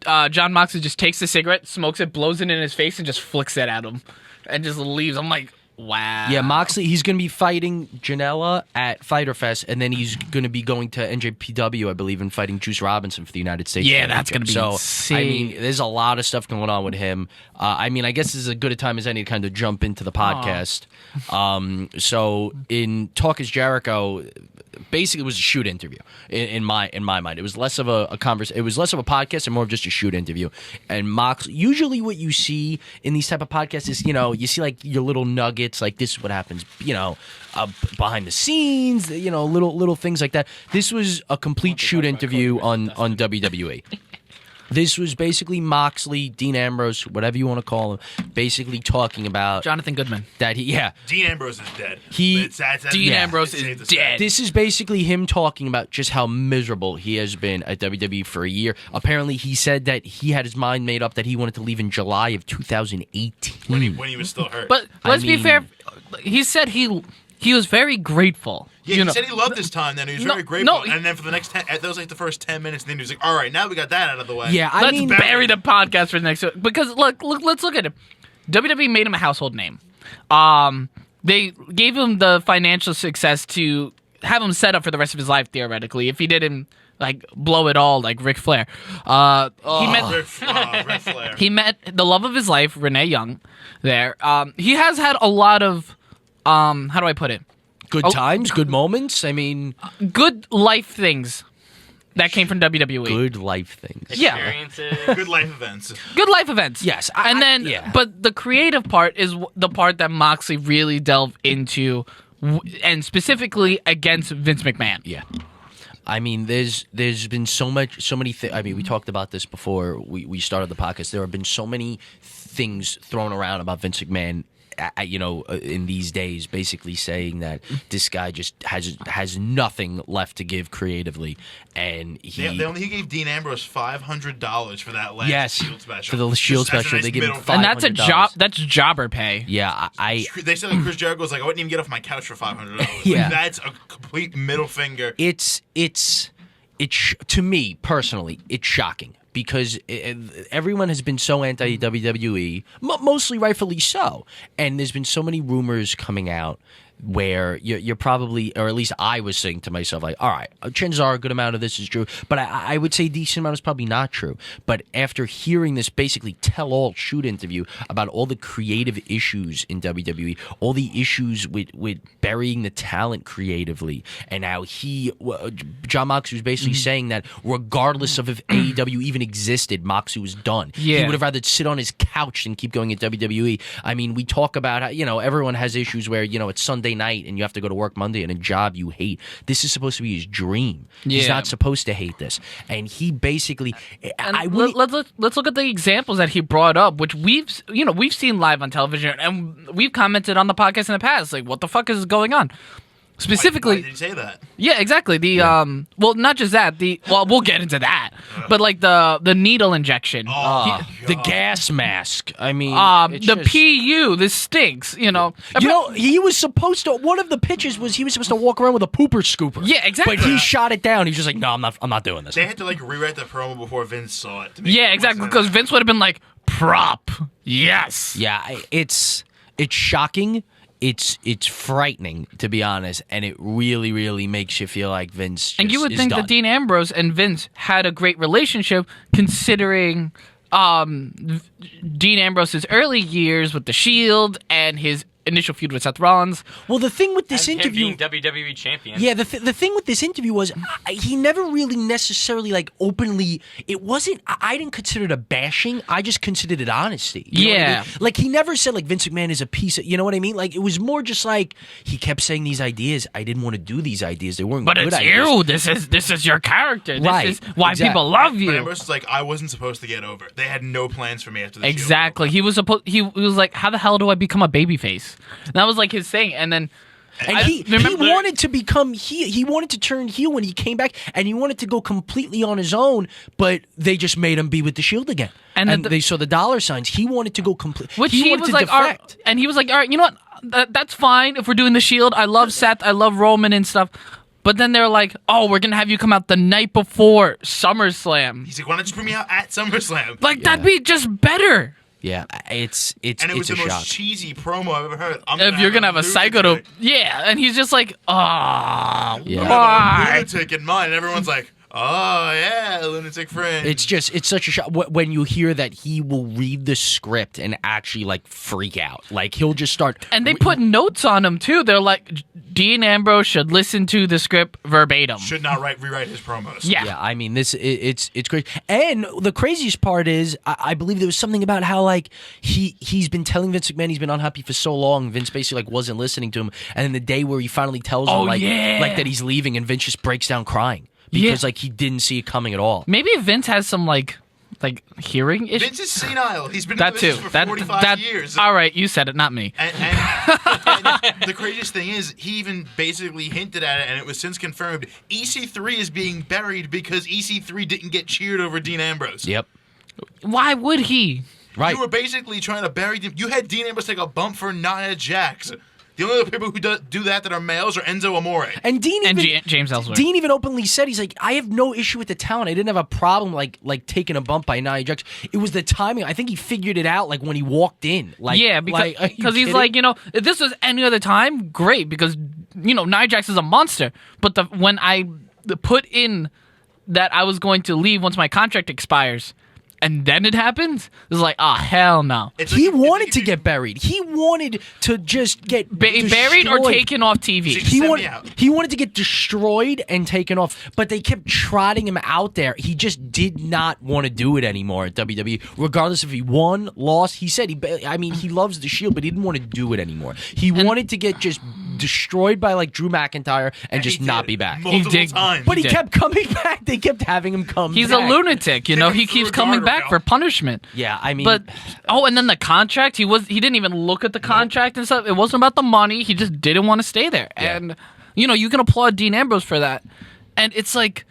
[SPEAKER 1] Jon Moxley just takes the cigarette, smokes it, blows it in his face, and just flicks it at him, and just leaves. I'm like, wow.
[SPEAKER 4] Yeah, Moxley, he's going to be fighting Janela at Fyter Fest, and then he's going to be going to NJPW, I believe, and fighting Juice Robinson for the United States.
[SPEAKER 1] Yeah, that's going to be
[SPEAKER 4] so,
[SPEAKER 1] insane.
[SPEAKER 4] I mean, there's a lot of stuff going on with him. I guess this is as good a time as any to kind of jump into the podcast. So in Talk is Jericho, basically it was a shoot interview in my mind. It was less of a conversation. It was less of a podcast and more of just a shoot interview. And Mox, usually what you see in these type of podcasts is, you see your little nuggets, this is what happens, behind the scenes, little things like that. This was a complete shoot interview on WWE. This was basically Moxley, Dean Ambrose, whatever you want to call him, basically talking about
[SPEAKER 1] Jonathan Goodman.
[SPEAKER 4] that
[SPEAKER 2] Dean Ambrose is dead.
[SPEAKER 1] Dean Ambrose is dead.
[SPEAKER 4] This is basically him talking about just how miserable he has been at WWE for a year. Apparently, he said that he had his mind made up that he wanted to leave in July of 2018.
[SPEAKER 2] When he was still hurt.
[SPEAKER 1] But let's be fair. He said he was very grateful.
[SPEAKER 2] Yeah, he said he loved his time then. He was very grateful. And then for the next 10, that was the first 10 minutes, and then he was like, all right, now we got that out of the way.
[SPEAKER 4] Yeah,
[SPEAKER 1] Let's bury the podcast for the next one. Because, let's look at it. WWE made him a household name. They gave him the financial success to have him set up for the rest of his life, theoretically, if he didn't, blow it all like Ric Flair.
[SPEAKER 2] Ric Flair.
[SPEAKER 1] He met the love of his life, Renee Young, there. He has had a lot of, how do I put it?
[SPEAKER 4] Good times, good moments. I mean,
[SPEAKER 1] Good life things. that came from WWE.
[SPEAKER 4] Good life things.
[SPEAKER 1] Yeah.
[SPEAKER 3] Experiences.
[SPEAKER 2] Good life events.
[SPEAKER 1] Good life events.
[SPEAKER 4] Yes,
[SPEAKER 1] But the creative part is the part that Moxley really delved into, and specifically against Vince McMahon.
[SPEAKER 4] Yeah. I mean, there's been so many things. I mean, we talked about this before we started the podcast. There have been so many things thrown around about Vince McMahon, in these days, basically saying that this guy just has nothing left to give creatively, and he
[SPEAKER 2] gave Dean Ambrose $500 for that last Shield special.
[SPEAKER 4] For the Shield special, they give him $500.
[SPEAKER 1] And that's a job. That's jobber pay.
[SPEAKER 4] Yeah,
[SPEAKER 2] They said that Chris Jericho was like, I wouldn't even get off my couch for $500.
[SPEAKER 4] Yeah.
[SPEAKER 2] Like, that's a complete middle finger.
[SPEAKER 4] It's to me personally, it's shocking. Because everyone has been so anti-WWE, mostly rightfully so. And there's been so many rumors coming out where you're probably, or at least I was saying to myself, like, all right, chances are a good amount of this is true. But I would say a decent amount is probably not true. But after hearing this basically tell-all shoot interview about all the creative issues in WWE, all the issues with burying the talent creatively, and how Jon Moxley was basically saying that regardless of if AEW even existed, Moxley was done.
[SPEAKER 1] Yeah.
[SPEAKER 4] He would have rather sit on his couch than keep going at WWE. I mean, we talk about how, everyone has issues where, it's Sunday night and you have to go to work Monday in a job you hate. This is supposed to be his dream.
[SPEAKER 1] Yeah.
[SPEAKER 4] He's not supposed to hate this. And he basically...
[SPEAKER 1] Let's look at the examples that he brought up, which we've seen live on television, and we've commented on the podcast in the past. Like, what the fuck is going on? Specifically,
[SPEAKER 2] why did you say that?
[SPEAKER 1] Yeah, exactly. Well, not just that. We'll get into that. But like the needle injection,
[SPEAKER 4] the gas mask. I mean,
[SPEAKER 1] PU. This stinks.
[SPEAKER 4] He was supposed to. One of the pitches was he was supposed to walk around with a pooper scooper.
[SPEAKER 1] Yeah, exactly.
[SPEAKER 4] But he shot it down. He was just like, no, I'm not doing this.
[SPEAKER 2] They had to rewrite the promo before Vince saw it.
[SPEAKER 1] Yeah, exactly. Because Vince would have been like, prop. Yes.
[SPEAKER 4] Yeah, it's shocking. It's frightening, to be honest, and it really, really makes you feel like Vince just
[SPEAKER 1] and you would
[SPEAKER 4] is
[SPEAKER 1] think
[SPEAKER 4] done.
[SPEAKER 1] that Dean Ambrose and Vince had a great relationship, considering Dean Ambrose's early years with the Shield and his initial feud with Seth Rollins.
[SPEAKER 4] Well, the thing with this
[SPEAKER 3] and
[SPEAKER 4] interview,
[SPEAKER 3] him being WWE champion.
[SPEAKER 4] Yeah, the thing with this interview was he never really necessarily openly. It wasn't. I didn't consider it a bashing. I just considered it honesty. You know what I mean? Like he never said Vince McMahon is a piece of. You know what I mean? Like it was more just he kept saying these ideas. I didn't want to do these ideas. They weren't.
[SPEAKER 1] But
[SPEAKER 4] good
[SPEAKER 1] it's
[SPEAKER 4] ideas.
[SPEAKER 1] you. This is your character.
[SPEAKER 4] Right.
[SPEAKER 1] This is why people love you.
[SPEAKER 2] But Ambrose was I wasn't supposed to get over. They had no plans for me after the
[SPEAKER 1] Exactly. He was supposed. He was like, how the hell do I become a babyface? And that was his thing, and then
[SPEAKER 4] he wanted to become he wanted to turn heel when he came back, and he wanted to go completely on his own, but they just made him be with the Shield again, and they saw the dollar signs. He wanted to go complete,
[SPEAKER 1] which
[SPEAKER 4] he
[SPEAKER 1] was
[SPEAKER 4] wanted to defect.
[SPEAKER 1] And he was like, all right, you know what? That's fine if we're doing the Shield. I love Seth, I love Roman and stuff. But then they're like, oh, we're going to have you come out the night before SummerSlam.
[SPEAKER 2] He's like, why don't you bring me out at SummerSlam?
[SPEAKER 1] That'd be just better.
[SPEAKER 4] Yeah, it's
[SPEAKER 2] and it was the
[SPEAKER 4] shock.
[SPEAKER 2] most cheesy promo I've ever heard.
[SPEAKER 1] If you're gonna have a psycho to, and he's just like, why?
[SPEAKER 2] Lunatic in mind, and everyone's like, oh yeah, lunatic friend.
[SPEAKER 4] It's such a shock when you hear that he will read the script and actually freak out. He'll just start.
[SPEAKER 1] And they put notes on him too. They're like, Dean Ambrose should listen to the script verbatim.
[SPEAKER 2] Should not rewrite his promos.
[SPEAKER 1] Yeah.
[SPEAKER 4] I mean, it's crazy. And the craziest part is, I believe there was something about how he's been telling Vince McMahon he's been unhappy for so long. Vince basically wasn't listening to him. And then the day where he finally tells him that he's leaving, and Vince just breaks down crying because he didn't see it coming at all.
[SPEAKER 1] Maybe Vince has some hearing issues.
[SPEAKER 2] Vince is senile. He's been
[SPEAKER 1] that
[SPEAKER 2] in
[SPEAKER 1] too.
[SPEAKER 2] this for 45 years.
[SPEAKER 1] All right, you said it, not me.
[SPEAKER 2] And the craziest thing is, he even basically hinted at it, and it was since confirmed. EC3 is being buried because EC3 didn't get cheered over Dean Ambrose.
[SPEAKER 4] Yep.
[SPEAKER 1] Why would he?
[SPEAKER 4] Right.
[SPEAKER 2] You were basically trying to bury him. You had Dean Ambrose take a bump for Nia Jax. The only other people who do that are males are Enzo Amore.
[SPEAKER 4] And
[SPEAKER 1] James Ellsworth.
[SPEAKER 4] Dean even openly said, he's like, I have no issue with the talent. I didn't have a problem taking a bump by Nia Jax. It was the timing. I think he figured it out when he walked in.
[SPEAKER 1] Because he's like, if this was any other time, great, because Nia Jax is a monster. But when I put in that I was going to leave once my contract expires, and then it happens. It's like, hell no.
[SPEAKER 4] He wanted to get buried. He wanted to just get
[SPEAKER 1] Buried or taken off TV.
[SPEAKER 4] He wanted to get destroyed and taken off, but they kept trotting him out there. He just did not want to do it anymore at WWE, regardless if he won, lost. He said he loves the Shield, but he didn't want to do it anymore. He wanted to get just destroyed by like Drew McIntyre and just not be back.
[SPEAKER 2] Multiple times.
[SPEAKER 4] But he kept coming back. They kept having him come
[SPEAKER 1] He's
[SPEAKER 4] back.
[SPEAKER 1] a lunatic, you know. He keeps coming back for punishment.
[SPEAKER 4] Yeah, I mean,
[SPEAKER 1] but and then the contract. He didn't even look at the contract and stuff. It wasn't about the money. He just didn't want to stay there.
[SPEAKER 4] Yeah.
[SPEAKER 1] And you can applaud Dean Ambrose for that. And it's like,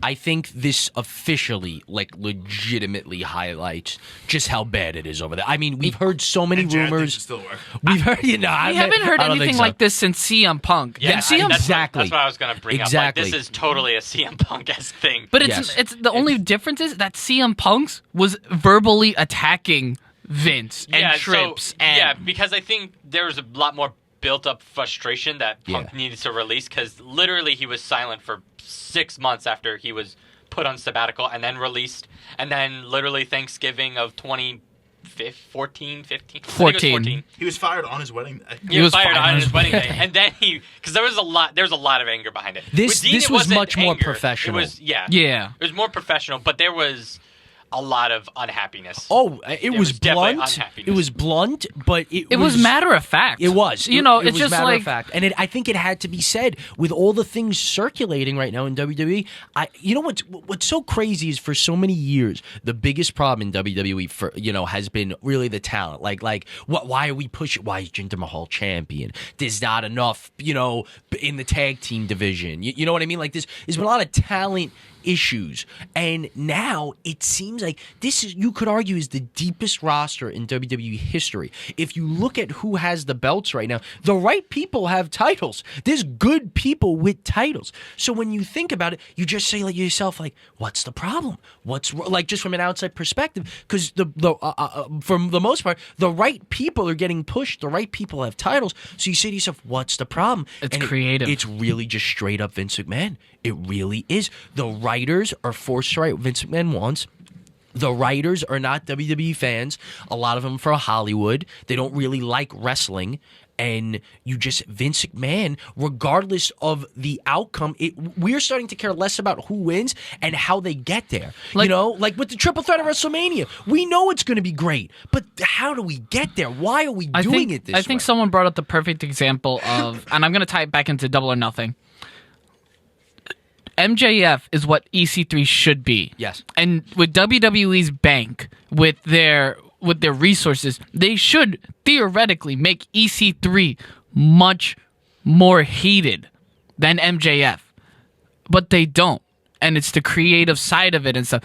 [SPEAKER 4] I think this officially, like, legitimately highlights just how bad it is over there. I mean, we've heard so many rumors.
[SPEAKER 2] Still work.
[SPEAKER 4] We've heard,
[SPEAKER 1] we haven't heard anything like this since CM Punk.
[SPEAKER 3] Yeah,
[SPEAKER 1] And CM
[SPEAKER 4] exactly.
[SPEAKER 3] That's what I was going to bring up. Like, this is totally a CM Punk-esque thing.
[SPEAKER 1] But it's the only difference is that CM Punk's was verbally attacking Vince and Trips.
[SPEAKER 3] Because I think there was a lot more built-up frustration that Punk needed to release, because literally he was silent for 6 months after he was put on sabbatical and then released, and then literally Thanksgiving of 2014.
[SPEAKER 2] He was fired on his wedding day.
[SPEAKER 3] He was fired on his wedding day, and then because there was a lot of anger behind it.
[SPEAKER 4] This was much more professional.
[SPEAKER 3] It was
[SPEAKER 1] it
[SPEAKER 3] was more professional, but there was a lot of unhappiness.
[SPEAKER 4] Oh, it was blunt. It was blunt, but it
[SPEAKER 1] was matter of fact.
[SPEAKER 4] It was.
[SPEAKER 1] It
[SPEAKER 4] was
[SPEAKER 1] just
[SPEAKER 4] matter
[SPEAKER 1] like
[SPEAKER 4] of fact, and I think it had to be said with all the things circulating right now in WWE. What's so crazy is for so many years the biggest problem in WWE has been really the talent. Why are we pushing? Why is Jinder Mahal champion? There's not enough in the tag team division. You know what I mean? Like there's been a lot of talent issues, and now it seems like you could argue is the deepest roster in WWE history. If you look at who has the belts right now, the right people have titles. There's good people with titles. So when you think about it, you just say to yourself, what's the problem? What's just from an outside perspective? Because for the most part, the right people are getting pushed. The right people have titles. So you say to yourself, what's the problem?
[SPEAKER 1] It's creative.
[SPEAKER 4] It's really just straight up Vince McMahon. It really is. The writers are forced to write what Vince McMahon wants. The writers are not WWE fans. A lot of them from Hollywood. They don't really like wrestling. And Vince McMahon, regardless of the outcome, we're starting to care less about who wins and how they get there. Like with the triple threat of WrestleMania, we know it's going to be great, but how do we get there? Why are we doing it this way?
[SPEAKER 1] I think someone brought up the perfect example of, and I'm going to tie it back into Double or Nothing. MJF is what EC3 should be.
[SPEAKER 4] Yes.
[SPEAKER 1] And with WWE's bank, with their resources, they should theoretically make EC3 much more hated than MJF. But they don't. And it's the creative side of it and stuff.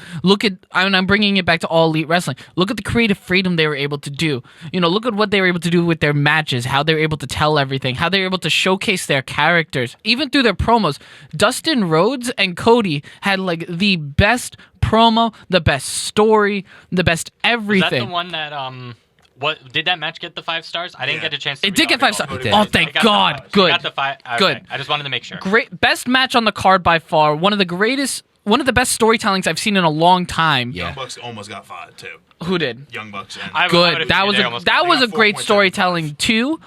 [SPEAKER 1] I'm bringing it back to All Elite Wrestling. Look at the creative freedom they were able to do. Look at what they were able to do with their matches, how they were able to tell everything, how they were able to showcase their characters, even through their promos. Dustin Rhodes and Cody had the best promo, the best story, the best everything.
[SPEAKER 3] Is that the one that what did that match get the 5 stars? I didn't get a chance to.
[SPEAKER 1] It did get 5 stars.
[SPEAKER 4] It
[SPEAKER 1] Oh, thank God! Good.
[SPEAKER 3] Got the 5. Okay.
[SPEAKER 1] Good.
[SPEAKER 3] I just wanted to make sure.
[SPEAKER 1] Great, best match on the card by far. One of the best storytellings I've seen in a long time.
[SPEAKER 4] Yeah.
[SPEAKER 2] Young Bucks almost got 5 too.
[SPEAKER 1] Who did?
[SPEAKER 2] Young Bucks.
[SPEAKER 1] Good. That was a great
[SPEAKER 2] 4.75.
[SPEAKER 1] storytelling too.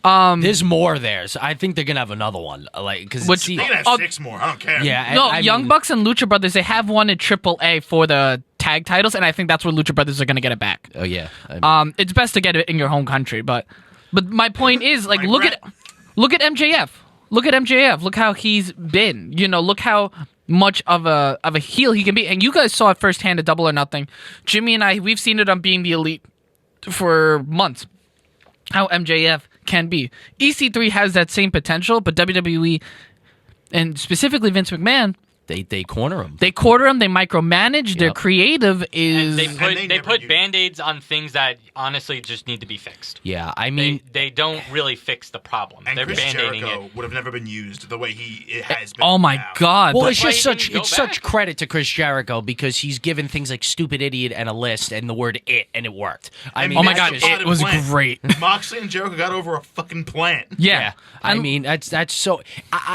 [SPEAKER 4] There's more there. So I think they're gonna have another one.
[SPEAKER 2] They can have 6 more. I don't care.
[SPEAKER 4] Yeah.
[SPEAKER 1] Young Bucks and Lucha Brothers, they have one in AAA for the tag titles, and I think that's where Lucha Brothers are gonna get it back.
[SPEAKER 4] Oh yeah.
[SPEAKER 1] It's best to get it in your home country, but my point is look at MJF. Look at MJF. Look how he's been. Look how much of a heel he can be. And you guys saw it firsthand at Double or Nothing. Jimmy and I, we've seen it on Being the Elite for months. How MJF can be. EC3 has that same potential, but WWE and specifically Vince McMahon,
[SPEAKER 4] They corner him.
[SPEAKER 1] They quarter him. They micromanage. Yep. Their creative is.
[SPEAKER 3] And they put Band-Aids on things that honestly just need to be fixed.
[SPEAKER 4] Yeah, I mean
[SPEAKER 3] they don't really fix the problem.
[SPEAKER 2] And
[SPEAKER 3] they're
[SPEAKER 2] Chris
[SPEAKER 3] Band-Aiding
[SPEAKER 2] Jericho
[SPEAKER 3] it.
[SPEAKER 2] would have never been used the way it has been.
[SPEAKER 1] Oh my God!
[SPEAKER 4] Well,
[SPEAKER 1] but
[SPEAKER 4] it's just
[SPEAKER 3] Why he didn't go
[SPEAKER 4] such
[SPEAKER 3] back?
[SPEAKER 4] credit to Chris Jericho because he's given things like stupid idiot and a list and the word it and it worked. I mean,
[SPEAKER 1] oh my
[SPEAKER 2] that's
[SPEAKER 1] God,
[SPEAKER 2] just-
[SPEAKER 1] it was great.
[SPEAKER 2] Moxley and Jericho got over a fucking plant.
[SPEAKER 1] Yeah.
[SPEAKER 4] I mean that's so.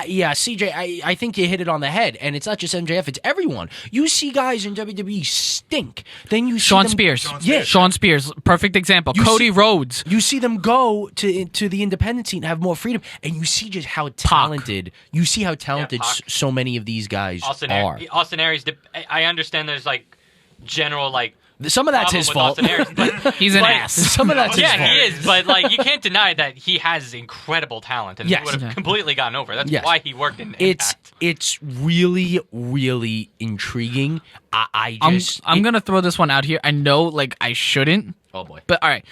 [SPEAKER 4] Yeah, CJ, I think you hit it on the head, and It's not just MJF. It's everyone. You see guys in WWE stink. Then you see
[SPEAKER 5] Sean
[SPEAKER 4] them,
[SPEAKER 5] Spears.
[SPEAKER 4] Yeah.
[SPEAKER 5] Sean Spears, perfect example. Cody Rhodes.
[SPEAKER 4] You see them go to the independent scene and have more freedom, and you see just how talented. You see how talented so many of these guys are.
[SPEAKER 3] Austin Aries. I understand there's like general like.
[SPEAKER 4] Some of that's his fault.
[SPEAKER 3] Aries, but,
[SPEAKER 5] He's an ass.
[SPEAKER 4] Some of that's his fault.
[SPEAKER 3] Yeah, he is. But like, you can't deny that he has incredible talent, and he would have completely gotten over. That's why he worked in Impact.
[SPEAKER 4] It's really, really intriguing.
[SPEAKER 5] I'm gonna throw this one out here. I know, like, I shouldn't.
[SPEAKER 4] Oh boy.
[SPEAKER 5] But all right,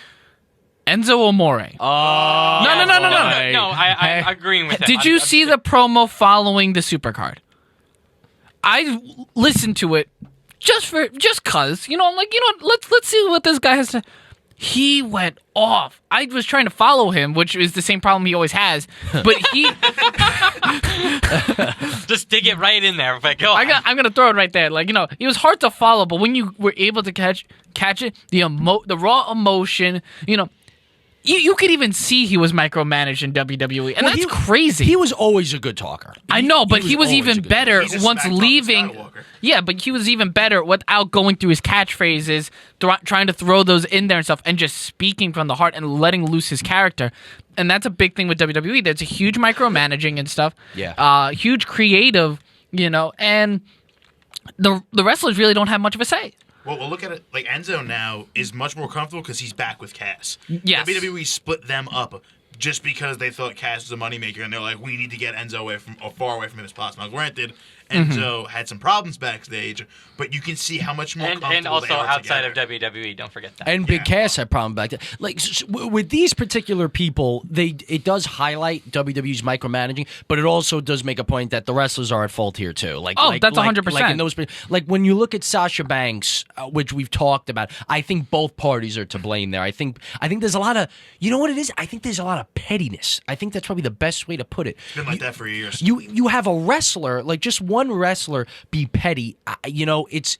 [SPEAKER 5] Enzo Amore.
[SPEAKER 4] Oh
[SPEAKER 3] No, I'm agreeing with him.
[SPEAKER 5] Did you see the promo following the Supercard? I listened to it just cause, I'm like, let's see what this guy has to. He went off. I was trying to follow him, which is the same problem he always has. But he
[SPEAKER 3] just dig it right in there. But go on.
[SPEAKER 5] I'm gonna throw it right there. Like, it was hard to follow, but when you were able to catch it, the raw emotion, You could even see he was micromanaged in WWE, and that's crazy.
[SPEAKER 4] He was always a good talker.
[SPEAKER 5] I know, but he was even better once leaving.
[SPEAKER 2] Skywalker.
[SPEAKER 5] Yeah, but he was even better without going through his catchphrases, trying to throw those in there and stuff, and just speaking from the heart and letting loose his character. And that's a big thing with WWE. There's a huge micromanaging and stuff.
[SPEAKER 4] Yeah.
[SPEAKER 5] Huge creative, and the wrestlers really don't have much of a say.
[SPEAKER 2] Well, we'll look at it like Enzo now is much more comfortable because he's back with Cass.
[SPEAKER 5] Yes.
[SPEAKER 2] WWE split them up just because they thought Cass was a moneymaker, and they're like, we need to get Enzo far away from him as possible. Now, granted, Enzo had some problems backstage, but you can see how much more comfortable
[SPEAKER 3] and also
[SPEAKER 2] they are
[SPEAKER 3] outside
[SPEAKER 2] together.
[SPEAKER 3] of WWE. Don't forget that.
[SPEAKER 4] And Big Cass had problem back then. Like with these particular people, it does highlight WWE's micromanaging, but it also does make a point that the wrestlers are at fault here too.
[SPEAKER 5] That's 100%.
[SPEAKER 4] Like in those, like when you look at Sasha Banks, which we've talked about, I think both parties are to blame there. I think there's a lot of, you know what it is? I think there's a lot of pettiness. I think that's probably the best way to put it.
[SPEAKER 2] It's been like that for years.
[SPEAKER 4] You have a wrestler, like just one wrestler be petty. It's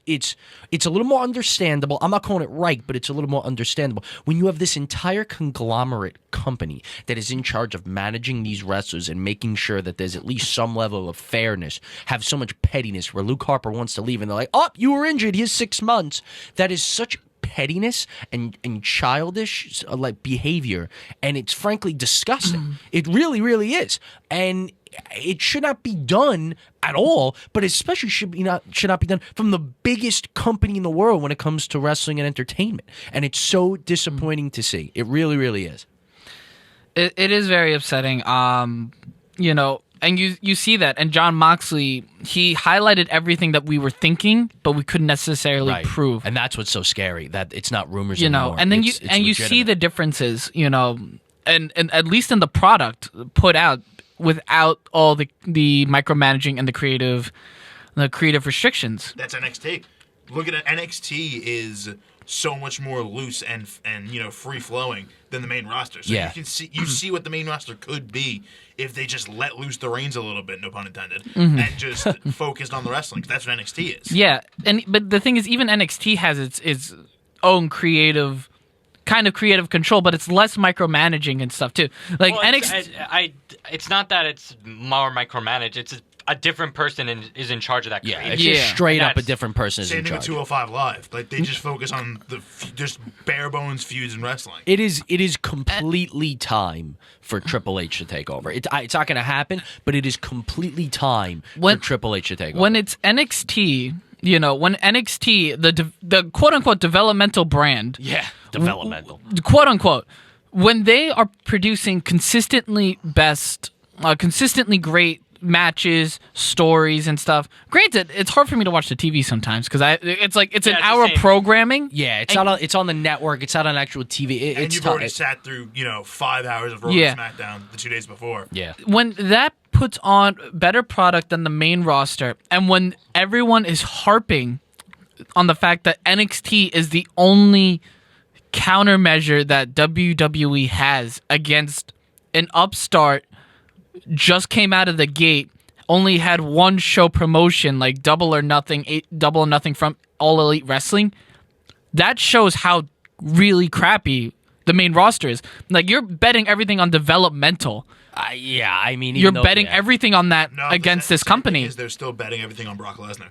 [SPEAKER 4] a little more understandable. I'm not calling it right, but it's a little more understandable. When you have this entire conglomerate company that is in charge of managing these wrestlers and making sure that there's at least some level of fairness, have so much pettiness where Luke Harper wants to leave and they're like, oh, you were injured, here's 6 months. That is such pettiness and childish like behavior, and it's frankly disgusting. It really, really is. And it should not be done at all, but especially should not be done from the biggest company in the world when it comes to wrestling and entertainment. And it's so disappointing to see. It really, really is.
[SPEAKER 5] It is very upsetting. And you see that. And Jon Moxley, he highlighted everything that we were thinking, but we couldn't necessarily prove.
[SPEAKER 4] And that's what's so scary, that it's not rumors anymore.
[SPEAKER 5] And then
[SPEAKER 4] it's
[SPEAKER 5] you
[SPEAKER 4] legitimate.
[SPEAKER 5] see the differences, and at least in the product put out without all the micromanaging and the creative restrictions.
[SPEAKER 2] That's NXT. Look at it. NXT is so much more loose and free flowing than the main roster. So you see what the main roster could be if they just let loose the reins a little bit, no pun intended, and just focused on the wrestling. 'Cause that's what NXT is.
[SPEAKER 5] Yeah, but the thing is, even NXT has its own creative control, but it's less micromanaging and stuff too. Like NXT,
[SPEAKER 3] it's not that it's more micromanaged. It's a different person is in charge of that.
[SPEAKER 4] It's just straight up a different person is in
[SPEAKER 2] Same thing with
[SPEAKER 4] charge.
[SPEAKER 2] 205 Live. Like they just focus on the just bare bones feuds in wrestling.
[SPEAKER 4] It is completely time for Triple H to take over. It's not going to happen, but it is completely time for Triple H to take over.
[SPEAKER 5] When it's NXT, when NXT, the quote unquote developmental brand,
[SPEAKER 4] developmental,
[SPEAKER 5] quote unquote, when they are producing consistently great matches, stories, and stuff. Granted, it's hard for me to watch the TV sometimes because it's an hour programming.
[SPEAKER 4] Yeah, it's on the network. It's not on actual TV.
[SPEAKER 2] And you've already sat through 5 hours of Raw and SmackDown the 2 days before.
[SPEAKER 4] Yeah,
[SPEAKER 5] when that puts on better product than the main roster, and when everyone is harping on the fact that NXT is the only countermeasure that WWE has against an upstart, just came out of the gate, only had one show promotion, like Double or Nothing from All Elite Wrestling. That shows how really crappy the main roster is. Like, you're betting everything on developmental
[SPEAKER 4] Yeah, I mean,
[SPEAKER 5] You're betting everything on that
[SPEAKER 2] No,
[SPEAKER 5] against
[SPEAKER 2] the
[SPEAKER 5] this company.
[SPEAKER 2] thing is they're still betting everything on Brock Lesnar.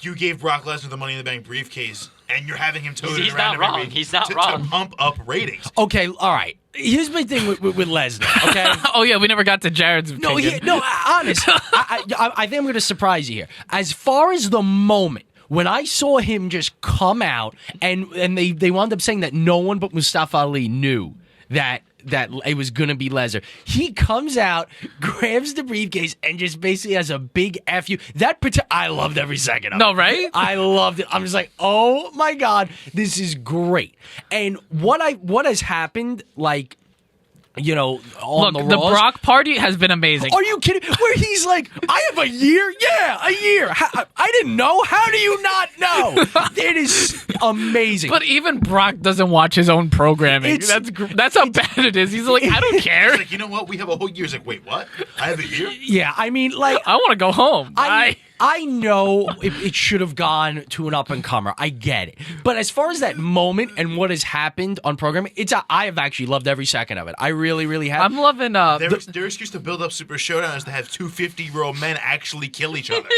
[SPEAKER 2] You gave Brock Lesnar the Money in the Bank briefcase, and you're having him tote it
[SPEAKER 3] He's
[SPEAKER 2] around
[SPEAKER 3] not
[SPEAKER 2] every
[SPEAKER 3] wrong.
[SPEAKER 2] week
[SPEAKER 3] He's not
[SPEAKER 2] to
[SPEAKER 3] wrong.
[SPEAKER 2] pump up ratings.
[SPEAKER 4] Okay, all right. Here's my thing with Lesnar, okay?
[SPEAKER 5] Oh yeah, we never got to Jared's
[SPEAKER 4] No,
[SPEAKER 5] opinion.
[SPEAKER 4] honest. I think I'm going to surprise you here. As far as the moment when I saw him just come out, and they wound up saying that no one but Mustafa Ali knew that it was going to be Lesnar. He comes out, grabs the briefcase, and just basically has a big F you. I loved every second of it.
[SPEAKER 5] No, right?
[SPEAKER 4] I loved it. I'm just like, oh my God, this is great. And what has happened, like, you know, on
[SPEAKER 5] Look,
[SPEAKER 4] the
[SPEAKER 5] the
[SPEAKER 4] Raws,
[SPEAKER 5] Brock party has been amazing.
[SPEAKER 4] are you kidding? Where he's like, I have a year? Yeah, a year. I didn't know. How do you not know? It is amazing.
[SPEAKER 5] But even Brock doesn't watch his own programming.
[SPEAKER 4] It's-
[SPEAKER 5] That's how bad it is. He's like, I don't care.
[SPEAKER 2] He's like, you know what? We have a whole year. He's like, wait, what? I have a year?
[SPEAKER 4] yeah, I mean, like,
[SPEAKER 5] I want to go home.
[SPEAKER 4] I know it should have gone to an up-and-comer. I get it. But as far as that moment and what has happened on programming, I have actually loved every second of it. I really, really have.
[SPEAKER 5] I'm loving
[SPEAKER 2] Their excuse to build up Super Showdown is to have two 50-year-old men actually kill each other.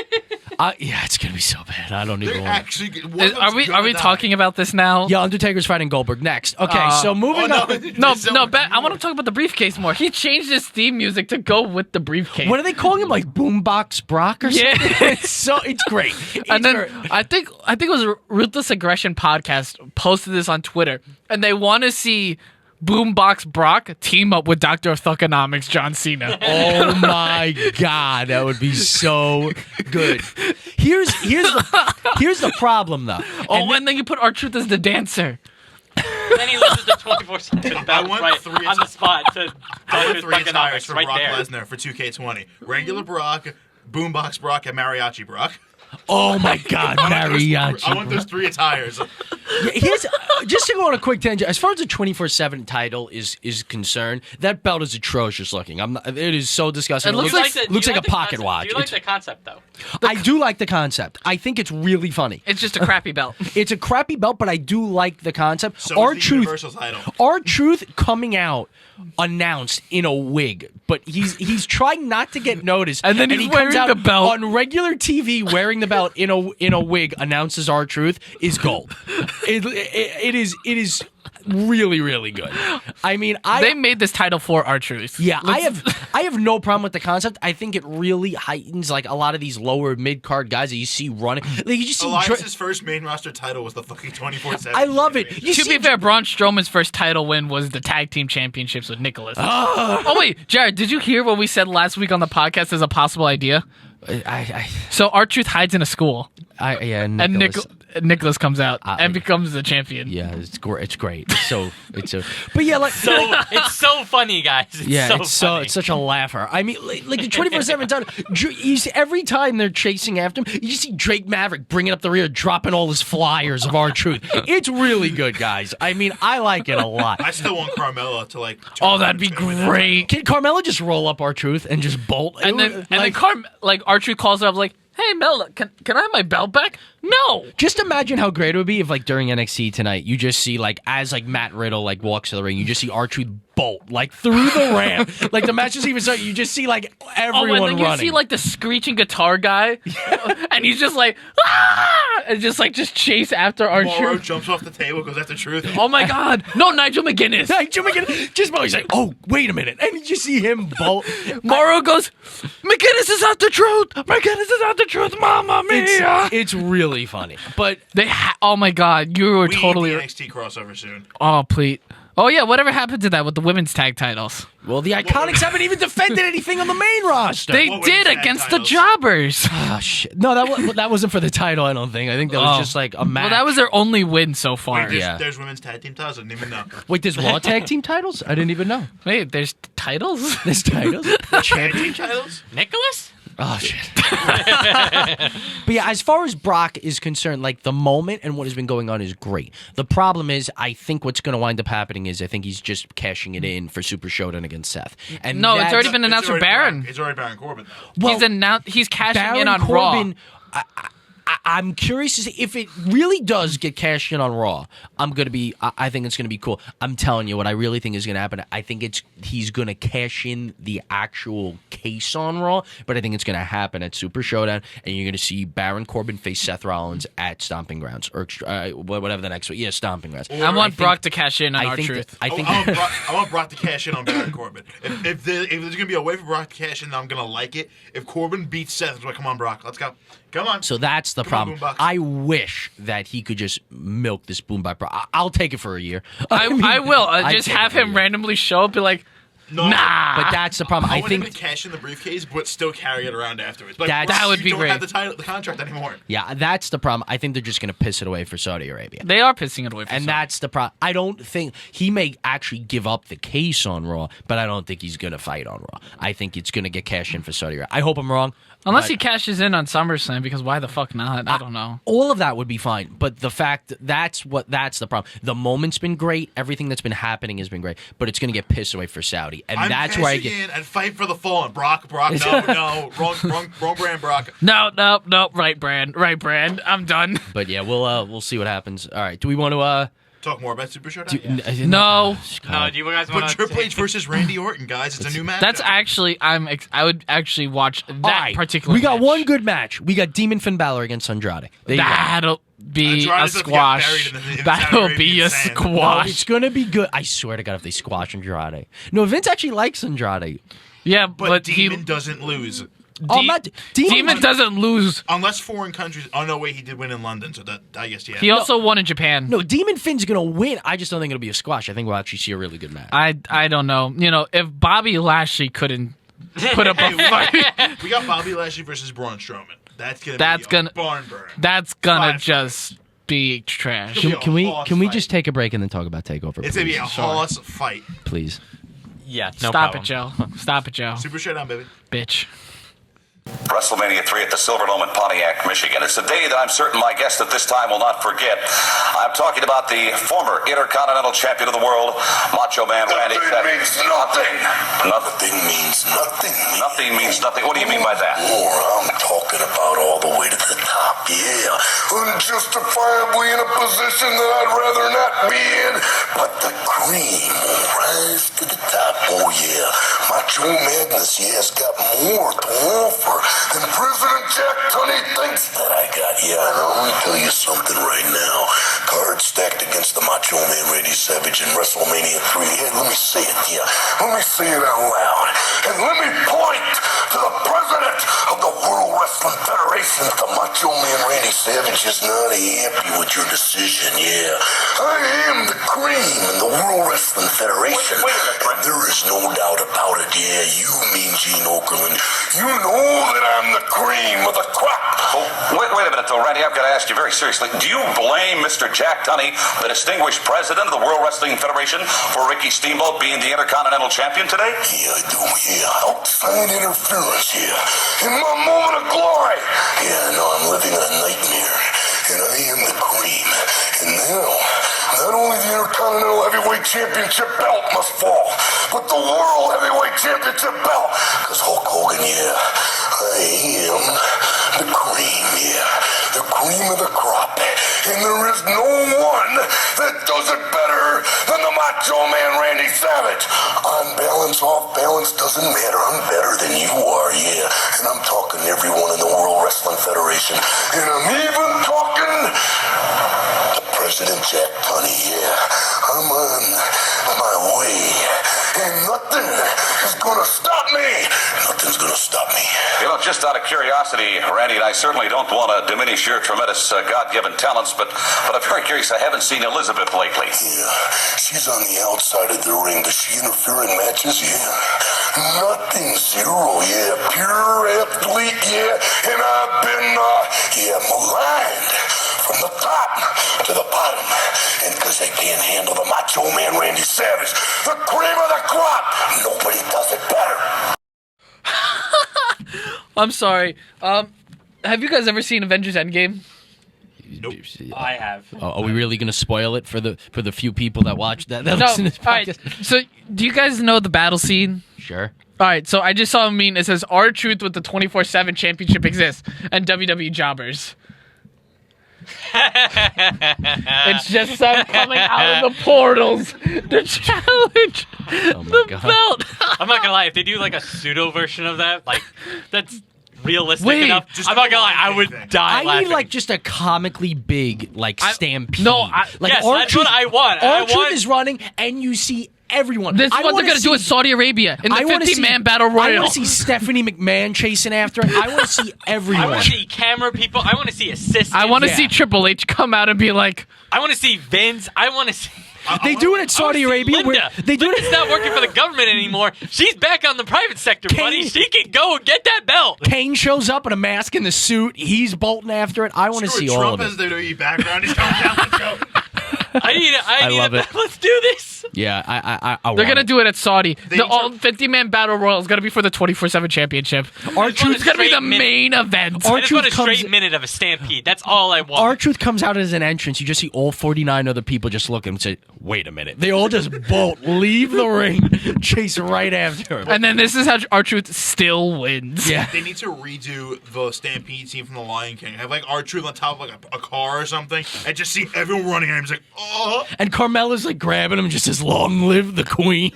[SPEAKER 4] Yeah, it's gonna be so bad. I don't even
[SPEAKER 2] They're
[SPEAKER 4] want.
[SPEAKER 2] actually. One of
[SPEAKER 5] Are
[SPEAKER 2] them's
[SPEAKER 5] we
[SPEAKER 2] gonna
[SPEAKER 5] are we
[SPEAKER 2] die.
[SPEAKER 5] talking about this now?
[SPEAKER 4] Yeah, Undertaker's fighting Goldberg next. Okay, so moving on.
[SPEAKER 5] I want to talk about the briefcase more. He changed his theme music to go with the briefcase.
[SPEAKER 4] What are they calling him? Like Boombox Brock or something?
[SPEAKER 5] Yeah.
[SPEAKER 4] It's great.
[SPEAKER 5] And then
[SPEAKER 4] great.
[SPEAKER 5] I think it was Ruthless Aggression podcast posted this on Twitter, and they want to see Boombox Brock team up with Dr. of Thugonomics John Cena.
[SPEAKER 4] Oh my God, that would be so good. Here's the problem though.
[SPEAKER 5] And then you put R-Truth as the dancer.
[SPEAKER 3] And then he loses the 24/7 belt
[SPEAKER 2] want
[SPEAKER 3] right
[SPEAKER 2] 3
[SPEAKER 3] on the spot to
[SPEAKER 2] I
[SPEAKER 3] Dr.
[SPEAKER 2] want 3 attires
[SPEAKER 3] Thugonomics
[SPEAKER 2] for
[SPEAKER 3] right
[SPEAKER 2] Brock
[SPEAKER 3] there.
[SPEAKER 2] Lesnar for 2K20. Regular Brock, Boombox Brock, and Mariachi Brock.
[SPEAKER 4] Oh my God, mariachi.
[SPEAKER 2] I want those 3 attires.
[SPEAKER 4] Yeah, here's just to go on a quick tangent. As far as the 24/7 title is concerned, that belt is atrocious looking. It is so disgusting.
[SPEAKER 5] It looks like
[SPEAKER 4] a pocket watch.
[SPEAKER 3] Do you like the concept though?
[SPEAKER 4] I do like the concept. I think it's really funny.
[SPEAKER 5] It's just a crappy belt.
[SPEAKER 4] It's a crappy belt, but I do like the concept.
[SPEAKER 2] So is the Universal title.
[SPEAKER 4] R-Truth coming out announced in a wig, but he's trying not to get noticed,
[SPEAKER 5] And then
[SPEAKER 4] he
[SPEAKER 5] he's
[SPEAKER 4] comes
[SPEAKER 5] wearing
[SPEAKER 4] out
[SPEAKER 5] the belt.
[SPEAKER 4] on regular TV wearing the belt in a wig. Announces R-Truth is gold. It is really, really good. I mean,
[SPEAKER 5] They made this title for R-Truth.
[SPEAKER 4] yeah, I have no problem with the concept. I think it really heightens like a lot of these lower mid card guys that you see running. Like you just see
[SPEAKER 2] Elias's first main roster title was the fucking 24/7.
[SPEAKER 4] I love it. You
[SPEAKER 5] To
[SPEAKER 4] see
[SPEAKER 5] be fair, Braun Strowman's first title win was the tag team championships with Nicholas. Oh wait, Jared, did you hear what we said last week on the podcast as a possible idea? So R-Truth hides in a school,
[SPEAKER 4] and
[SPEAKER 5] and Nicholas comes out and becomes the champion.
[SPEAKER 4] yeah, it's great. But yeah, like
[SPEAKER 3] It's so funny, guys.
[SPEAKER 4] it's such a laugher. I mean, like the 24/7 title. You see, every time they're chasing after him, you see Drake Maverick bringing up the rear, dropping all his flyers of R-Truth. It's really good, guys. I mean, I like it a lot.
[SPEAKER 2] I still want Carmella to like.
[SPEAKER 5] Oh, that'd be great.
[SPEAKER 4] Can Carmella just roll up R-Truth and just bolt?
[SPEAKER 5] And then R-Truth calls her up like, "Hey Mel, can I have my belt back?" No.
[SPEAKER 4] Just imagine how great it would be if, like, during NXT tonight, you just see, like, as, like, Matt Riddle, like, walks to the ring, you just see R-Truth bolt, like, through the ramp. Like, the match doesn't even start. You just see, like, everyone
[SPEAKER 5] and then you
[SPEAKER 4] running.
[SPEAKER 5] see like the screeching guitar guy, and he's just like, ah! And just chase after
[SPEAKER 2] Morrow
[SPEAKER 5] R-Truth.
[SPEAKER 2] jumps off the table, goes after Truth.
[SPEAKER 5] Oh my God! No, Nigel McGuinness.
[SPEAKER 4] He's like, oh, wait a minute. And you just see him bolt.
[SPEAKER 5] Morrow goes, McGuinness is out the truth. McGuinness is out the truth. Mamma mia!
[SPEAKER 4] It's really funny. But
[SPEAKER 5] oh my God, you were
[SPEAKER 2] We
[SPEAKER 5] totally.
[SPEAKER 2] need the NXT crossover soon.
[SPEAKER 5] Oh please. Oh yeah, whatever happened to that with the women's tag titles?
[SPEAKER 4] well, the Iconics haven't even defended anything on the main roster.
[SPEAKER 5] They
[SPEAKER 2] What
[SPEAKER 5] did
[SPEAKER 2] women's tag
[SPEAKER 5] against
[SPEAKER 2] titles?
[SPEAKER 5] the Jobbers.
[SPEAKER 4] Oh, shit. No, that wasn't for the title, I don't think. I think that was just like a match.
[SPEAKER 5] Well, that was their only win so far.
[SPEAKER 2] There's women's tag team titles. I didn't even know.
[SPEAKER 4] Wait, there's Raw tag team titles? I didn't even know.
[SPEAKER 5] Wait, there's titles?
[SPEAKER 4] There's titles?
[SPEAKER 2] Tag team titles?
[SPEAKER 3] Nicholas?
[SPEAKER 4] Oh, shit. But yeah, as far as Brock is concerned, like, the moment and what has been going on is great. The problem is, I think what's going to wind up happening is I think he's just cashing it in for Super Showdown against Seth. And
[SPEAKER 5] No, it's
[SPEAKER 4] that's-
[SPEAKER 5] already been announced for Baron.
[SPEAKER 2] It's already Baron Corbin, though.
[SPEAKER 4] Well,
[SPEAKER 5] He's cashing in
[SPEAKER 4] Baron
[SPEAKER 5] on
[SPEAKER 4] Corbin,
[SPEAKER 5] Raw.
[SPEAKER 4] I'm curious to see if it really does get cashed in on Raw. I think it's gonna be cool. I'm telling you what I really think is gonna happen. I think he's gonna cash in the actual case on Raw, but I think it's gonna happen at Super Showdown, and you're gonna see Baron Corbin face Seth Rollins at Stomping Grounds or whatever the next one. Yeah, Stomping Grounds.
[SPEAKER 5] I want Brock to cash in on R-Truth.
[SPEAKER 2] I want Brock to cash in on Baron Corbin. If there's gonna be a way for Brock to cash in, then I'm gonna like it. If Corbin beats Seth, I'm like, come on, Brock, let's go. Come on.
[SPEAKER 4] So that's the problem. I wish that he could just milk this boom by Brock. I'll take it for a year.
[SPEAKER 5] I will. Just have him randomly show up, be like,
[SPEAKER 2] no,
[SPEAKER 5] nah.
[SPEAKER 4] But that's the problem.
[SPEAKER 2] I want him to cash in the briefcase, but still carry it around afterwards. But
[SPEAKER 5] that would be great.
[SPEAKER 2] You don't have the contract anymore.
[SPEAKER 4] Yeah, that's the problem. I think they're just going to piss it away for Saudi Arabia.
[SPEAKER 5] They are pissing it away for Saudi.
[SPEAKER 4] And that's the problem. I don't think he may actually give up the case on Raw, but I don't think he's going to fight on Raw. I think it's going to get cashed in for Saudi Arabia. I hope I'm wrong.
[SPEAKER 5] Unless he cashes in on SummerSlam, because why the fuck not? I don't know.
[SPEAKER 4] All of that would be fine, but the fact that's the problem. The moment's been great. Everything that's been happening has been great, but it's going to get pissed away for Saudi, and that's where I get
[SPEAKER 2] in and fight for the fallen. Brock, no, wrong brand, Brock.
[SPEAKER 5] No, right brand. I'm done.
[SPEAKER 4] But yeah, we'll see what happens. All right, do we want to
[SPEAKER 2] talk more about Super Showdown?
[SPEAKER 5] No.
[SPEAKER 3] No, do you guys want to?
[SPEAKER 2] Triple H versus Randy Orton, guys. It's a new match.
[SPEAKER 5] That's actually I would actually watch that particular.
[SPEAKER 4] We got
[SPEAKER 5] match.
[SPEAKER 4] one good match. We got Demon Finn Balor against Andrade.
[SPEAKER 5] That'll be a squash. That'll be a squash.
[SPEAKER 4] No, it's gonna be good. I swear to God, if they squash Andrade. No, Vince actually likes Andrade.
[SPEAKER 5] Yeah,
[SPEAKER 2] but Demon doesn't lose.
[SPEAKER 5] Demon doesn't lose
[SPEAKER 2] unless foreign countries. Oh no, wait, he did win in London, so that I guess yeah.
[SPEAKER 5] He also won in Japan.
[SPEAKER 4] No, Demon Finn's gonna win. I just don't think it'll be a squash. I think we'll actually see a really good match.
[SPEAKER 5] I don't know. You know, if Bobby Lashley couldn't put up a fight,
[SPEAKER 2] we got Bobby Lashley versus Braun Strowman. That's gonna barn burn.
[SPEAKER 5] That's gonna just be trash.
[SPEAKER 4] Can we just take a break and then talk about TakeOver?
[SPEAKER 2] It's gonna be a horse fight,
[SPEAKER 4] please.
[SPEAKER 3] Yeah,
[SPEAKER 5] Stop it, Joe. Stop it, Joe.
[SPEAKER 2] Super Showdown, baby.
[SPEAKER 5] Bitch.
[SPEAKER 6] WrestleMania 3 at the Silverdome in Pontiac, Michigan. It's a day that I'm certain my guest at this time will not forget. I'm talking about the former Intercontinental Champion of the world, Macho Man Randy Savage.
[SPEAKER 7] Means nothing. Nothing means nothing.
[SPEAKER 6] Nothing means nothing. What do you mean by that?
[SPEAKER 7] More, I'm talking about all the way to the top, yeah. Unjustifiably in a position that I'd rather not be in, but the cream will rise to the top, oh yeah. Macho Madness, yeah, has got more to offer than President Jack Tunney thinks that I got. Yeah, now let me tell you something right now. Cards stacked against the Macho Man Randy Savage in WrestleMania 3. Yeah, let me say it, yeah. Let me say it out loud. And let me point to the president of the World Wrestling Federation. The Macho Man Randy Savage is not happy with your decision, yeah. I am the cream in the World Wrestling Federation. And there is no doubt about it, yeah. You mean Gene Okerlund. You know that I'm the cream of the crop.
[SPEAKER 6] Oh, wait a minute, though, Randy. I've got to ask you very seriously. Do you blame Mr. Jack Tunney, the distinguished president of the World Wrestling Federation, for Ricky Steamboat being the Intercontinental Champion today?
[SPEAKER 7] Yeah, I do, yeah. Outside interference, yeah. In my moment of glory. Yeah, no, I'm living in a nightmare. And I am the cream. And now, not only the Intercontinental Heavyweight Championship belt must fall, but the World Heavyweight Championship belt. Because Hulk Hogan, yeah, I am the cream, yeah. The cream of the crop. And there is no one that does it better than the Macho Man Randy Savage. On balance, off balance, doesn't matter. I'm better than you are, yeah. And I'm talking to everyone in the World Wrestling Federation. And I'm even talking to President Jack Tunney, yeah. I'm on my way. And nothing is going to stop me. Nothing's going to stop me.
[SPEAKER 6] You know, just out of curiosity, Randy, and I certainly don't want to diminish your tremendous God-given talents, but I'm very curious. I haven't seen Elizabeth lately.
[SPEAKER 7] Yeah, she's on the outside of the ring. Does she interfere in matches? Yeah. Nothing, zero, yeah. Pure athlete, yeah. And I've been, maligned from the top to the bottom. And because they can't handle the Macho Man Randy Savage, the cream of the crop, nobody does it better.
[SPEAKER 5] I'm sorry. Have you guys ever seen Avengers Endgame?
[SPEAKER 2] Nope.
[SPEAKER 3] I have.
[SPEAKER 4] Are we really going to spoil it for the few people that watch that?
[SPEAKER 5] No.
[SPEAKER 4] Listen to this
[SPEAKER 5] All right.
[SPEAKER 4] podcast?
[SPEAKER 5] So, do you guys know the battle scene?
[SPEAKER 4] Sure.
[SPEAKER 5] All right. So, I just saw a meme. It says, "R-Truth with the 24/7 championship exists," and WWE jobbers. It's just them coming out of the portals to challenge the belt.
[SPEAKER 3] I'm not gonna lie, if they do like a pseudo version of that, like that's realistic
[SPEAKER 5] Wait,
[SPEAKER 3] enough. I'm not gonna lie, I would die
[SPEAKER 4] I
[SPEAKER 3] laughing.
[SPEAKER 4] need like just a comically big like stampede.
[SPEAKER 5] no,
[SPEAKER 4] like
[SPEAKER 3] yes, that's what I want.
[SPEAKER 4] R-Truth is running, and you see everyone.
[SPEAKER 5] This is what they're gonna do in Saudi Arabia in the 50-man battle royal.
[SPEAKER 4] I want to see Stephanie McMahon chasing after it. I want to see everyone.
[SPEAKER 3] I want to see camera people. I want to see assistants.
[SPEAKER 5] I want to see Triple H come out and be like,
[SPEAKER 3] I want to see Vince. I want to see.
[SPEAKER 4] They do it in Saudi Arabia.
[SPEAKER 3] Linda.
[SPEAKER 4] They do
[SPEAKER 3] Linda's
[SPEAKER 4] it.
[SPEAKER 3] not working for the government anymore. She's back on the private sector, buddy. She can go and get that belt.
[SPEAKER 4] Kane shows up in a mask and the suit. He's bolting after it. I want to see all
[SPEAKER 2] Trump
[SPEAKER 4] of
[SPEAKER 2] has
[SPEAKER 4] it.
[SPEAKER 2] the WWE background. He's coming down the show.
[SPEAKER 3] I need
[SPEAKER 4] love
[SPEAKER 3] it.
[SPEAKER 4] it.
[SPEAKER 3] Let's do this.
[SPEAKER 4] Yeah, I
[SPEAKER 5] they're
[SPEAKER 4] want
[SPEAKER 5] gonna
[SPEAKER 4] it.
[SPEAKER 5] do it at Saudi.
[SPEAKER 2] They
[SPEAKER 5] The
[SPEAKER 2] need
[SPEAKER 5] all
[SPEAKER 2] to-
[SPEAKER 5] 50-man battle royal is gonna be for the 24/7 championship.
[SPEAKER 4] R-Truth
[SPEAKER 5] It's gonna be the
[SPEAKER 3] straight minute.
[SPEAKER 5] main event.
[SPEAKER 3] I just want a
[SPEAKER 4] comes-
[SPEAKER 3] straight minute of a stampede. That's all I want.
[SPEAKER 4] R-Truth comes out as an entrance. You just see all 49 other people just look at him and say, wait a minute. They all just bolt, leave the ring, chase right after him.
[SPEAKER 5] And then this is how R-Truth still wins.
[SPEAKER 4] Yeah.
[SPEAKER 2] They need to redo the Stampede scene from The Lion King. Have like R-Truth on top of like a car or something, and just see everyone running at him. He's like, oh.
[SPEAKER 4] And Carmella's like grabbing him, just says, long live the queen.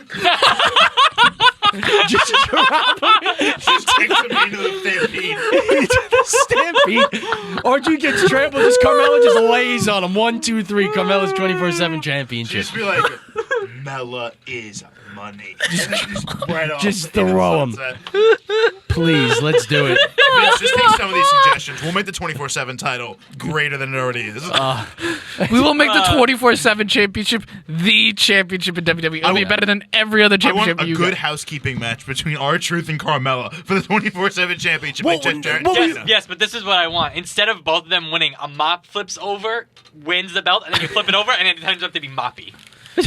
[SPEAKER 4] just drop him
[SPEAKER 2] Just takes him into the Stampede.
[SPEAKER 4] into the stampede. R-Truth gets trampled, just Carmella just lays on him. 1, 2, 3. Carmella's 24/7 championship.
[SPEAKER 2] Just be like, Mella is money. Just right off.
[SPEAKER 4] Just
[SPEAKER 2] into the
[SPEAKER 4] throw him.
[SPEAKER 2] sunset.
[SPEAKER 4] Please, let's do it.
[SPEAKER 2] Vince, just take some of these suggestions. We'll make the 24/7 title greater than it already is.
[SPEAKER 5] We will make the 24/7 championship the championship in WWE. It'll be better than every other
[SPEAKER 2] I want
[SPEAKER 5] championship
[SPEAKER 2] a
[SPEAKER 5] you
[SPEAKER 2] good
[SPEAKER 5] got.
[SPEAKER 2] housekeeping match between R-Truth and Carmella for the 24/7 championship.
[SPEAKER 4] Well,
[SPEAKER 2] like Jeff Jarrett
[SPEAKER 4] well,
[SPEAKER 2] and
[SPEAKER 3] Yes,
[SPEAKER 2] Cena.
[SPEAKER 3] yes, but this is what I want. Instead of both of them winning, a mop flips over, wins the belt, and then you flip it over, and it turns out to be Moppy. That's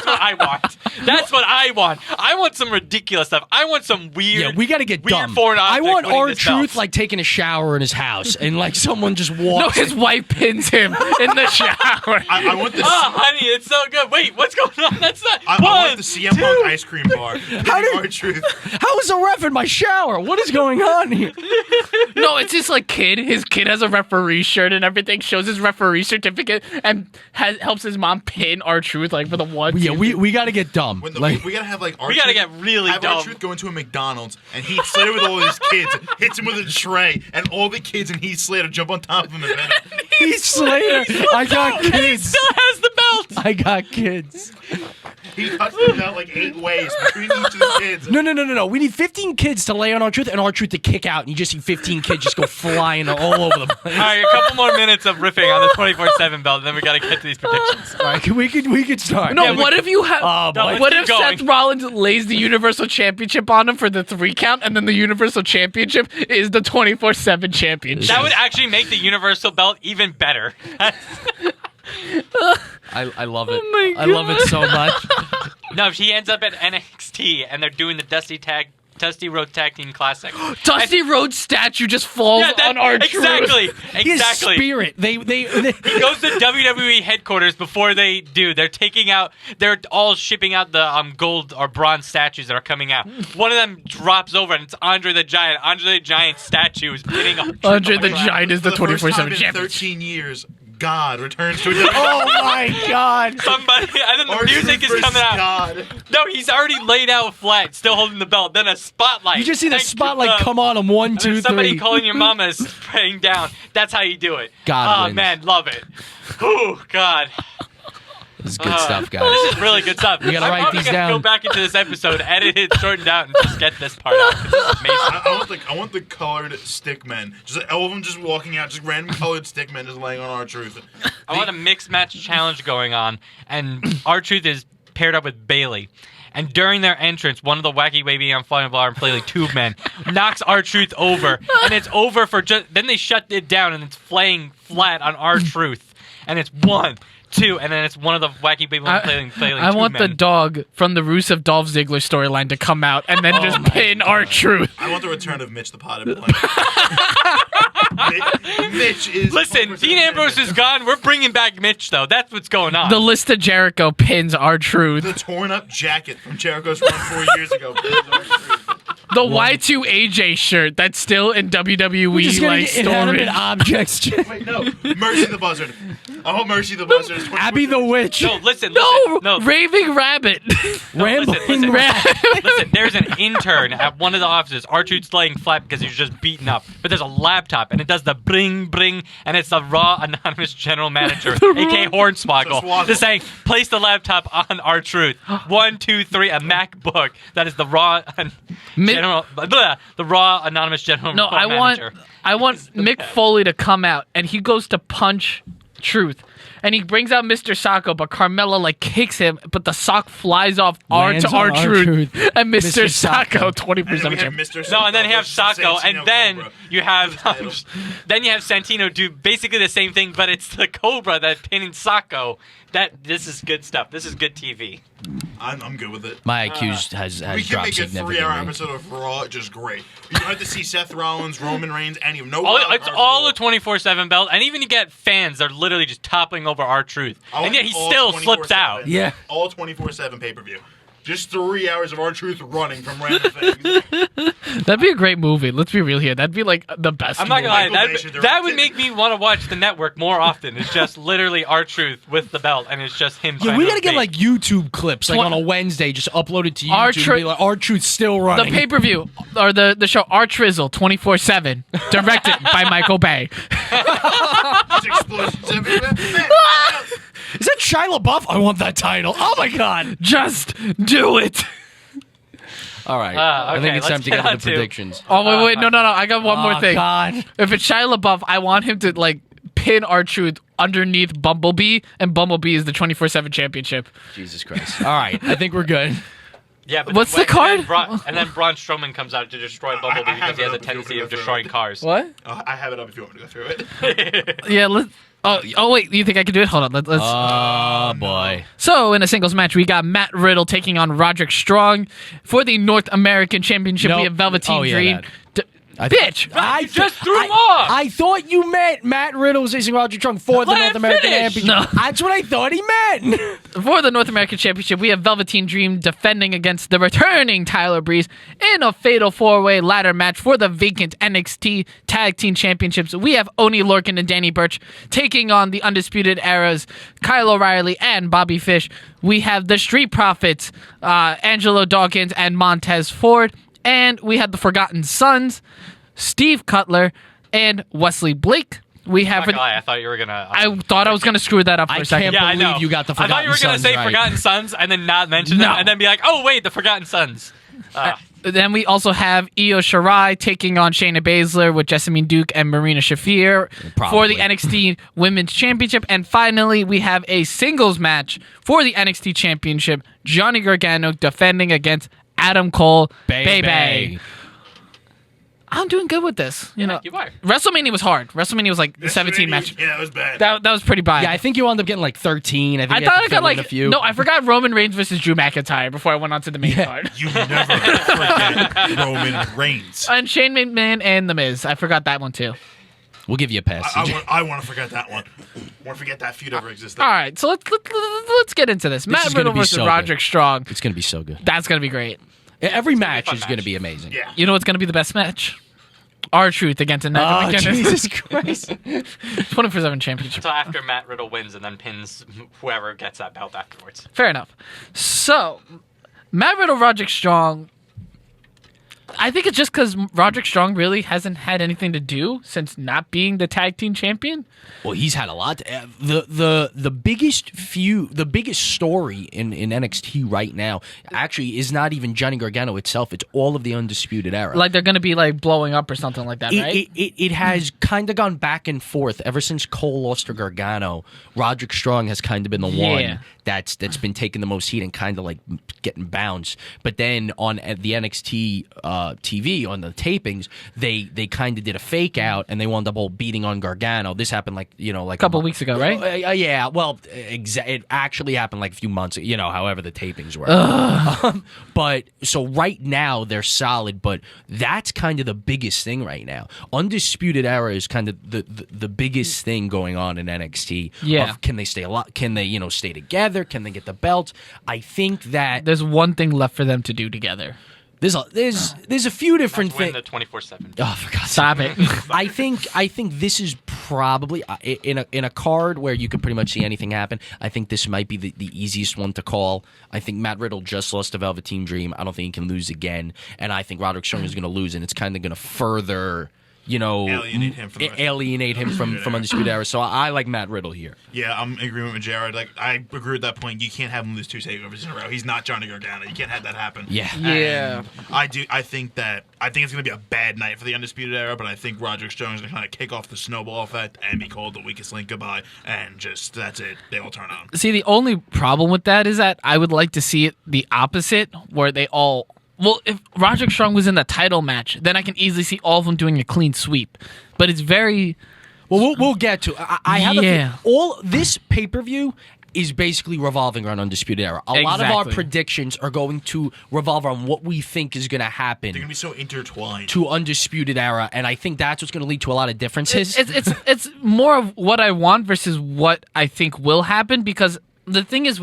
[SPEAKER 3] what I want. That's what I want. I want some ridiculous stuff. I want some weird.
[SPEAKER 4] Yeah, we got to get
[SPEAKER 3] weird
[SPEAKER 4] dumb.
[SPEAKER 3] foreign
[SPEAKER 4] I
[SPEAKER 3] object
[SPEAKER 4] want
[SPEAKER 3] winning this
[SPEAKER 4] R-Truth
[SPEAKER 3] belt.
[SPEAKER 4] like taking a shower in his house and like someone just
[SPEAKER 5] No,
[SPEAKER 4] walks.
[SPEAKER 5] his wife pins him in the shower.
[SPEAKER 2] I want the.
[SPEAKER 3] Oh, honey, it's so good. Wait, what's going on? That's not.
[SPEAKER 2] I
[SPEAKER 3] one,
[SPEAKER 2] want the CM Punk ice cream bar.
[SPEAKER 4] How did-
[SPEAKER 2] R-Truth.
[SPEAKER 4] How is a ref in my shower? What is going on here?
[SPEAKER 5] No, it's just like kid. His kid has a referee shirt and everything. Shows his referee certificate and helps his mom pin R-Truth like for the one.
[SPEAKER 4] Yeah, we got to get dumb.
[SPEAKER 2] When the,
[SPEAKER 4] Like,
[SPEAKER 2] we gotta have like R-Truth.
[SPEAKER 3] We gotta get really
[SPEAKER 2] have
[SPEAKER 3] dumb.
[SPEAKER 2] R-Truth go into a McDonald's and Heath Slater with all his kids hits him with a tray, and all the kids and Heath Slater jump on top of him and pin him.
[SPEAKER 4] Heath Slater. I got
[SPEAKER 3] And he
[SPEAKER 4] kids.
[SPEAKER 3] still has the belt.
[SPEAKER 4] I got kids.
[SPEAKER 2] He cuts them out like 8 ways between each of the kids.
[SPEAKER 4] No. We need 15 kids to lay on R-Truth and R-Truth to kick out, and you just see 15 kids just go flying all over the place.
[SPEAKER 3] All right, a couple more minutes of riffing on the 24/7 belt, and then we gotta get to these predictions.
[SPEAKER 4] All right, we could start.
[SPEAKER 5] No, what if you have?
[SPEAKER 4] Oh, boy.
[SPEAKER 3] let's
[SPEAKER 5] What
[SPEAKER 3] keep
[SPEAKER 5] if
[SPEAKER 3] going.
[SPEAKER 5] Seth Rollins lays the Universal Championship on him for the 3 count, and then the Universal Championship is the 24/7 championship?
[SPEAKER 3] That would actually make the Universal belt even better.
[SPEAKER 4] I love it.
[SPEAKER 5] my
[SPEAKER 4] I love it so much.
[SPEAKER 3] No, if he ends up at NXT and they're doing the Dusty Road Tag Team Classic.
[SPEAKER 5] Dusty Rhodes statue just falls on R-Truth.
[SPEAKER 3] Exactly.
[SPEAKER 4] His
[SPEAKER 3] Exactly.
[SPEAKER 4] spirit. They
[SPEAKER 3] He goes to WWE headquarters before they do. They're all shipping out the gold or bronze statues that are coming out. One of them drops over and it's Andre the Giant. Andre the Giant statue is pinning up.
[SPEAKER 5] Andre the Giant is the
[SPEAKER 2] For first time
[SPEAKER 5] 24/7
[SPEAKER 2] in
[SPEAKER 5] champion.
[SPEAKER 2] 13 years, God returns to a
[SPEAKER 4] Oh my God.
[SPEAKER 3] Somebody, and then the
[SPEAKER 2] R-Truth
[SPEAKER 3] music is
[SPEAKER 2] versus
[SPEAKER 3] coming out.
[SPEAKER 2] God.
[SPEAKER 3] No, he's already laid out flat, still holding the belt. Then a spotlight.
[SPEAKER 4] You just see the
[SPEAKER 3] And,
[SPEAKER 4] spotlight come on him. 1,
[SPEAKER 3] and
[SPEAKER 4] 2,
[SPEAKER 3] then somebody
[SPEAKER 4] 3.
[SPEAKER 3] calling your mama is spraying down. That's how you do it.
[SPEAKER 4] God
[SPEAKER 3] Oh
[SPEAKER 4] wins.
[SPEAKER 3] man, love it. Oh God.
[SPEAKER 4] This is good stuff, guys.
[SPEAKER 3] This is really good stuff.
[SPEAKER 4] We gotta
[SPEAKER 3] I'm
[SPEAKER 4] write
[SPEAKER 3] probably
[SPEAKER 4] these
[SPEAKER 3] gonna
[SPEAKER 4] down.
[SPEAKER 3] go back into this episode, edit it, shorten it out, and just get this part out. 'Cause This is amazing.
[SPEAKER 2] I want the colored stick men. Just all of them just walking out, just random colored stick men just laying on R-Truth.
[SPEAKER 3] I want a mixed match challenge going on, and R-Truth is paired up with Bailey. And during their entrance, one of the Wacky Baby on Flying Bar and Play Like Tube Men knocks R-Truth over, and it's over for just. Then they shut it down, and it's laying flat on R-Truth, and it's 1, 2, and then it's one of the Wacky Baby on Play Like Tube
[SPEAKER 5] I want the
[SPEAKER 3] Men.
[SPEAKER 5] dog from the Rusev Dolph Ziggler storyline to come out and then just pin R-Truth.
[SPEAKER 2] I want the return of Mitch the Potted Plant. Mitch is.
[SPEAKER 3] Listen, Dean Ambrose is gone. We're bringing back Mitch, though. That's what's going on.
[SPEAKER 5] The list of Jericho pins
[SPEAKER 2] The
[SPEAKER 5] R-Truth.
[SPEAKER 2] torn up jacket from Jericho's run 4 years ago.
[SPEAKER 5] The The Y2 AJ shirt that's still in WWE
[SPEAKER 4] Just gonna
[SPEAKER 5] like
[SPEAKER 4] get inanimate
[SPEAKER 5] storage.
[SPEAKER 4] objects.
[SPEAKER 2] Wait, no. Mercy the Buzzard. I want Mercy the Buzzard.
[SPEAKER 4] Abby the Witch.
[SPEAKER 3] No, listen,
[SPEAKER 5] No,
[SPEAKER 3] no.
[SPEAKER 5] Raving Rabbit.
[SPEAKER 4] Rambling
[SPEAKER 5] Rabbit.
[SPEAKER 3] Listen, there's an intern at one of the offices. R-Truth's laying flat because he's just beaten up. But there's a laptop, and it does the bring, and it's the Raw Anonymous General Manager, a.k.a. Hornswoggle, just saying, place the laptop on R-Truth. 1, 2, 3, a MacBook. That is the Raw the Raw Anonymous General
[SPEAKER 5] No,
[SPEAKER 3] Manager.
[SPEAKER 5] I want Mick Foley to come out, and he goes to punch Truth. And he brings out Mr. Sacco, but Carmella like kicks him, but the sock flies off
[SPEAKER 4] Lands
[SPEAKER 5] to
[SPEAKER 4] on
[SPEAKER 5] R-Truth.
[SPEAKER 4] R-Truth.
[SPEAKER 5] And Mr.
[SPEAKER 4] Mr.
[SPEAKER 5] Sacco,
[SPEAKER 4] Sacco.
[SPEAKER 5] 20%
[SPEAKER 3] No, and then you have Sacco,
[SPEAKER 2] Santino
[SPEAKER 3] and then
[SPEAKER 2] Cobra.
[SPEAKER 3] you have Santino do basically the same thing, but it's the Cobra that pinning Sacco. This is good stuff. This is good TV.
[SPEAKER 2] I'm good with it.
[SPEAKER 4] My IQ has
[SPEAKER 2] We can
[SPEAKER 4] dropped
[SPEAKER 2] make a 3-hour
[SPEAKER 4] significantly.
[SPEAKER 2] episode of Raw just great. You don't have to see Seth Rollins, Roman Reigns, any of them. No
[SPEAKER 3] It's all the 24/7 belt, and even you get fans that are literally just toppling over R-Truth, and yet he still slips out.
[SPEAKER 4] Yeah.
[SPEAKER 2] All 24/7 pay-per-view. Just 3 hours of R-Truth running from random things.
[SPEAKER 5] That'd be a great movie. Let's be real here. That'd be like the best
[SPEAKER 3] I'm not gonna lie,
[SPEAKER 2] Michael Bay should
[SPEAKER 3] that would
[SPEAKER 2] direct
[SPEAKER 3] make me want to watch the network more often. It's just literally R-Truth with the belt, and it's just him.
[SPEAKER 4] Yeah,
[SPEAKER 3] trying
[SPEAKER 4] we
[SPEAKER 3] to
[SPEAKER 4] gotta get
[SPEAKER 3] evade.
[SPEAKER 4] like YouTube clips, like on a Wednesday, just uploaded to YouTube. And be like, R-Truth's still
[SPEAKER 5] The
[SPEAKER 4] running.
[SPEAKER 5] pay-per-view, or the show R-Trizzle 24/7, directed by Michael Bay.
[SPEAKER 2] There's explosions everywhere.
[SPEAKER 4] Is that Shia LaBeouf? I want that title. Oh my god!
[SPEAKER 5] Just do it.
[SPEAKER 4] All right,
[SPEAKER 3] okay,
[SPEAKER 4] I think it's time
[SPEAKER 3] let's
[SPEAKER 4] to
[SPEAKER 3] get
[SPEAKER 4] get into
[SPEAKER 3] on
[SPEAKER 4] the
[SPEAKER 3] to-
[SPEAKER 4] predictions.
[SPEAKER 5] Oh, wait, no. I got one more thing.
[SPEAKER 4] God.
[SPEAKER 5] If it's Shia LaBeouf, I want him to like pin R-Truth underneath Bumblebee, and Bumblebee is the 24/7 championship.
[SPEAKER 4] Jesus Christ. All right, I think we're good.
[SPEAKER 3] Yeah, but
[SPEAKER 5] What's the card?
[SPEAKER 3] And then Braun Strowman comes out to destroy Bumblebee
[SPEAKER 2] I have
[SPEAKER 3] because he has
[SPEAKER 2] it
[SPEAKER 3] a
[SPEAKER 2] up if you
[SPEAKER 3] tendency
[SPEAKER 2] want
[SPEAKER 3] of
[SPEAKER 2] to go
[SPEAKER 3] destroying
[SPEAKER 2] through it.
[SPEAKER 3] cars.
[SPEAKER 5] What?
[SPEAKER 2] I have it up if you want me to go through it.
[SPEAKER 5] Yeah, let's. Oh, wait. You think I can do it? Hold on. Let's.
[SPEAKER 4] Oh boy.
[SPEAKER 5] So, in a singles match, we got Matt Riddle taking on Roderick Strong for the North American Championship.
[SPEAKER 4] Nope.
[SPEAKER 5] We have Velveteen
[SPEAKER 4] Oh, yeah,
[SPEAKER 5] Dream.
[SPEAKER 4] that.
[SPEAKER 5] Bitch!
[SPEAKER 4] I
[SPEAKER 3] just threw him off.
[SPEAKER 4] I thought you meant Matt Riddle was facing Roger Strong for the
[SPEAKER 3] Let
[SPEAKER 4] North
[SPEAKER 3] him
[SPEAKER 4] American
[SPEAKER 3] finish.
[SPEAKER 4] Championship.
[SPEAKER 5] No.
[SPEAKER 4] That's what I thought he meant.
[SPEAKER 5] For the North American Championship, we have Velveteen Dream defending against the returning Tyler Breeze in a fatal four-way ladder match for the vacant NXT Tag Team Championships. We have Oney Lorcan and Danny Burch taking on the Undisputed Era's Kyle O'Reilly and Bobby Fish. We have the Street Profits, Angelo Dawkins and Montez Ford. And we have the Forgotten Sons, Steve Cutler and Wesley Blake. We have.
[SPEAKER 3] Not gonna lie, I thought you were gonna.
[SPEAKER 5] I thought I was going to screw that up for
[SPEAKER 4] I
[SPEAKER 5] a second.
[SPEAKER 4] can't
[SPEAKER 3] yeah, I
[SPEAKER 4] believe
[SPEAKER 3] know.
[SPEAKER 4] you got the
[SPEAKER 3] I thought you were
[SPEAKER 4] Forgotten
[SPEAKER 3] gonna say
[SPEAKER 4] Sons right.
[SPEAKER 3] Forgotten Sons and then not mention them,
[SPEAKER 5] No.
[SPEAKER 3] and then be like, "Oh wait, the Forgotten Sons."
[SPEAKER 5] Then we also have Io Shirai taking on Shayna Baszler with Jessamine Duke and Marina Shafir for
[SPEAKER 4] Probably.
[SPEAKER 5] the NXT Women's Championship. And finally, we have a singles match for the NXT Championship. Johnny Gargano defending against Adam Cole. Baby. I'm doing good with this. You know,
[SPEAKER 3] you are.
[SPEAKER 5] WrestleMania was hard. WrestleMania was like 17 match.
[SPEAKER 2] Yeah, that was bad.
[SPEAKER 5] That was pretty bad.
[SPEAKER 4] Yeah, I think you wound up getting like 13. I think
[SPEAKER 5] I
[SPEAKER 4] you had
[SPEAKER 5] thought
[SPEAKER 4] to
[SPEAKER 5] I got
[SPEAKER 4] fill in
[SPEAKER 5] like
[SPEAKER 4] a few.
[SPEAKER 5] no. I forgot Roman Reigns versus Drew McIntyre before I went on to the main card.
[SPEAKER 2] You never forget Roman Reigns.
[SPEAKER 5] And Shane McMahon and The Miz. I forgot that one too.
[SPEAKER 4] We'll give you a pass. CJ.
[SPEAKER 2] I want to forget that one. I want to forget that feud ever existed.
[SPEAKER 5] All right, so let's get into this. Matt
[SPEAKER 4] is gonna
[SPEAKER 5] Riddle
[SPEAKER 4] be
[SPEAKER 5] versus
[SPEAKER 4] so
[SPEAKER 5] Roderick Strong.
[SPEAKER 4] It's gonna be so good.
[SPEAKER 5] That's gonna be great.
[SPEAKER 4] Every match
[SPEAKER 3] fun
[SPEAKER 4] is gonna
[SPEAKER 3] match.
[SPEAKER 4] be amazing.
[SPEAKER 2] Yeah.
[SPEAKER 5] You know what's gonna be the best match? R-Truth against another
[SPEAKER 4] Oh,
[SPEAKER 5] McGinnis.
[SPEAKER 4] Jesus Christ.
[SPEAKER 5] 24/7 championship.
[SPEAKER 3] So after Matt Riddle wins and then pins whoever gets that belt afterwards.
[SPEAKER 5] Fair enough. So, Matt Riddle, Roderick Strong. I think it's just because Roderick Strong really hasn't had anything to do since not being the tag team champion.
[SPEAKER 4] Well, he's had a lot. The biggest story in NXT right now actually is not even Johnny Gargano itself. It's all of the Undisputed Era.
[SPEAKER 5] Like they're gonna be like blowing up or something like that, right?
[SPEAKER 4] It has kind of gone back and forth ever since Cole lost to Gargano. Roderick Strong has kind of been the
[SPEAKER 5] Yeah.
[SPEAKER 4] one that's been taking the most heat and kind of like getting bounced. But then on the NXT TV on the tapings, they kind of did a fake out and they wound up all beating on Gargano. This happened like a
[SPEAKER 5] Couple weeks ago, right?
[SPEAKER 4] Yeah. Well, it actually happened like a few months. However the tapings were. But so right now they're solid, but that's kind of the biggest thing right now. Undisputed Era is kind of the biggest thing going on in NXT.
[SPEAKER 5] Yeah.
[SPEAKER 4] Can they stay alive? Can they stay together? Can they get the belts? I think that
[SPEAKER 5] There's one thing left for them to do together.
[SPEAKER 4] There's a few different
[SPEAKER 3] Win
[SPEAKER 4] things.
[SPEAKER 3] the 24/7.
[SPEAKER 4] Oh, for God's
[SPEAKER 5] Stop
[SPEAKER 4] sake.
[SPEAKER 5] it.
[SPEAKER 4] I think this is probably in a card where you could pretty much see anything happen. I think this might be the easiest one to call. I think Matt Riddle just lost to Velveteen Dream. I don't think he can lose again, and I think Roderick Strong is going to lose, and it's kind of going to further.
[SPEAKER 2] Alienate him from
[SPEAKER 4] Undisputed Era. So I like Matt Riddle here.
[SPEAKER 2] Yeah, I'm in agreement with Jared. Like, I agree with that point. You can't have him lose 2 takeovers in a row. He's not Johnny Gargano. You can't have that happen.
[SPEAKER 4] Yeah.
[SPEAKER 5] Yeah.
[SPEAKER 2] And I think it's going to be a bad night for the Undisputed Era, but I think Roderick Strong is going to kind of kick off the snowball effect and be called the weakest link goodbye, and just that's it. They all turn on.
[SPEAKER 5] See, the only problem with that is that I would like to see it the opposite, where they all. Well, if Roderick Strong was in the title match, then I can easily see all of them doing a clean sweep. But it's very.
[SPEAKER 4] Well, we'll get to. I have
[SPEAKER 5] Yeah.
[SPEAKER 4] all this pay-per-view is basically revolving around Undisputed Era. A lot of our
[SPEAKER 5] Exactly.
[SPEAKER 4] predictions are going to revolve around what we think is going to happen
[SPEAKER 2] They're going to be so intertwined.
[SPEAKER 4] to Undisputed Era, and I think that's what's going to lead to a lot of differences.
[SPEAKER 5] It's more of what I want versus what I think will happen, because the thing is,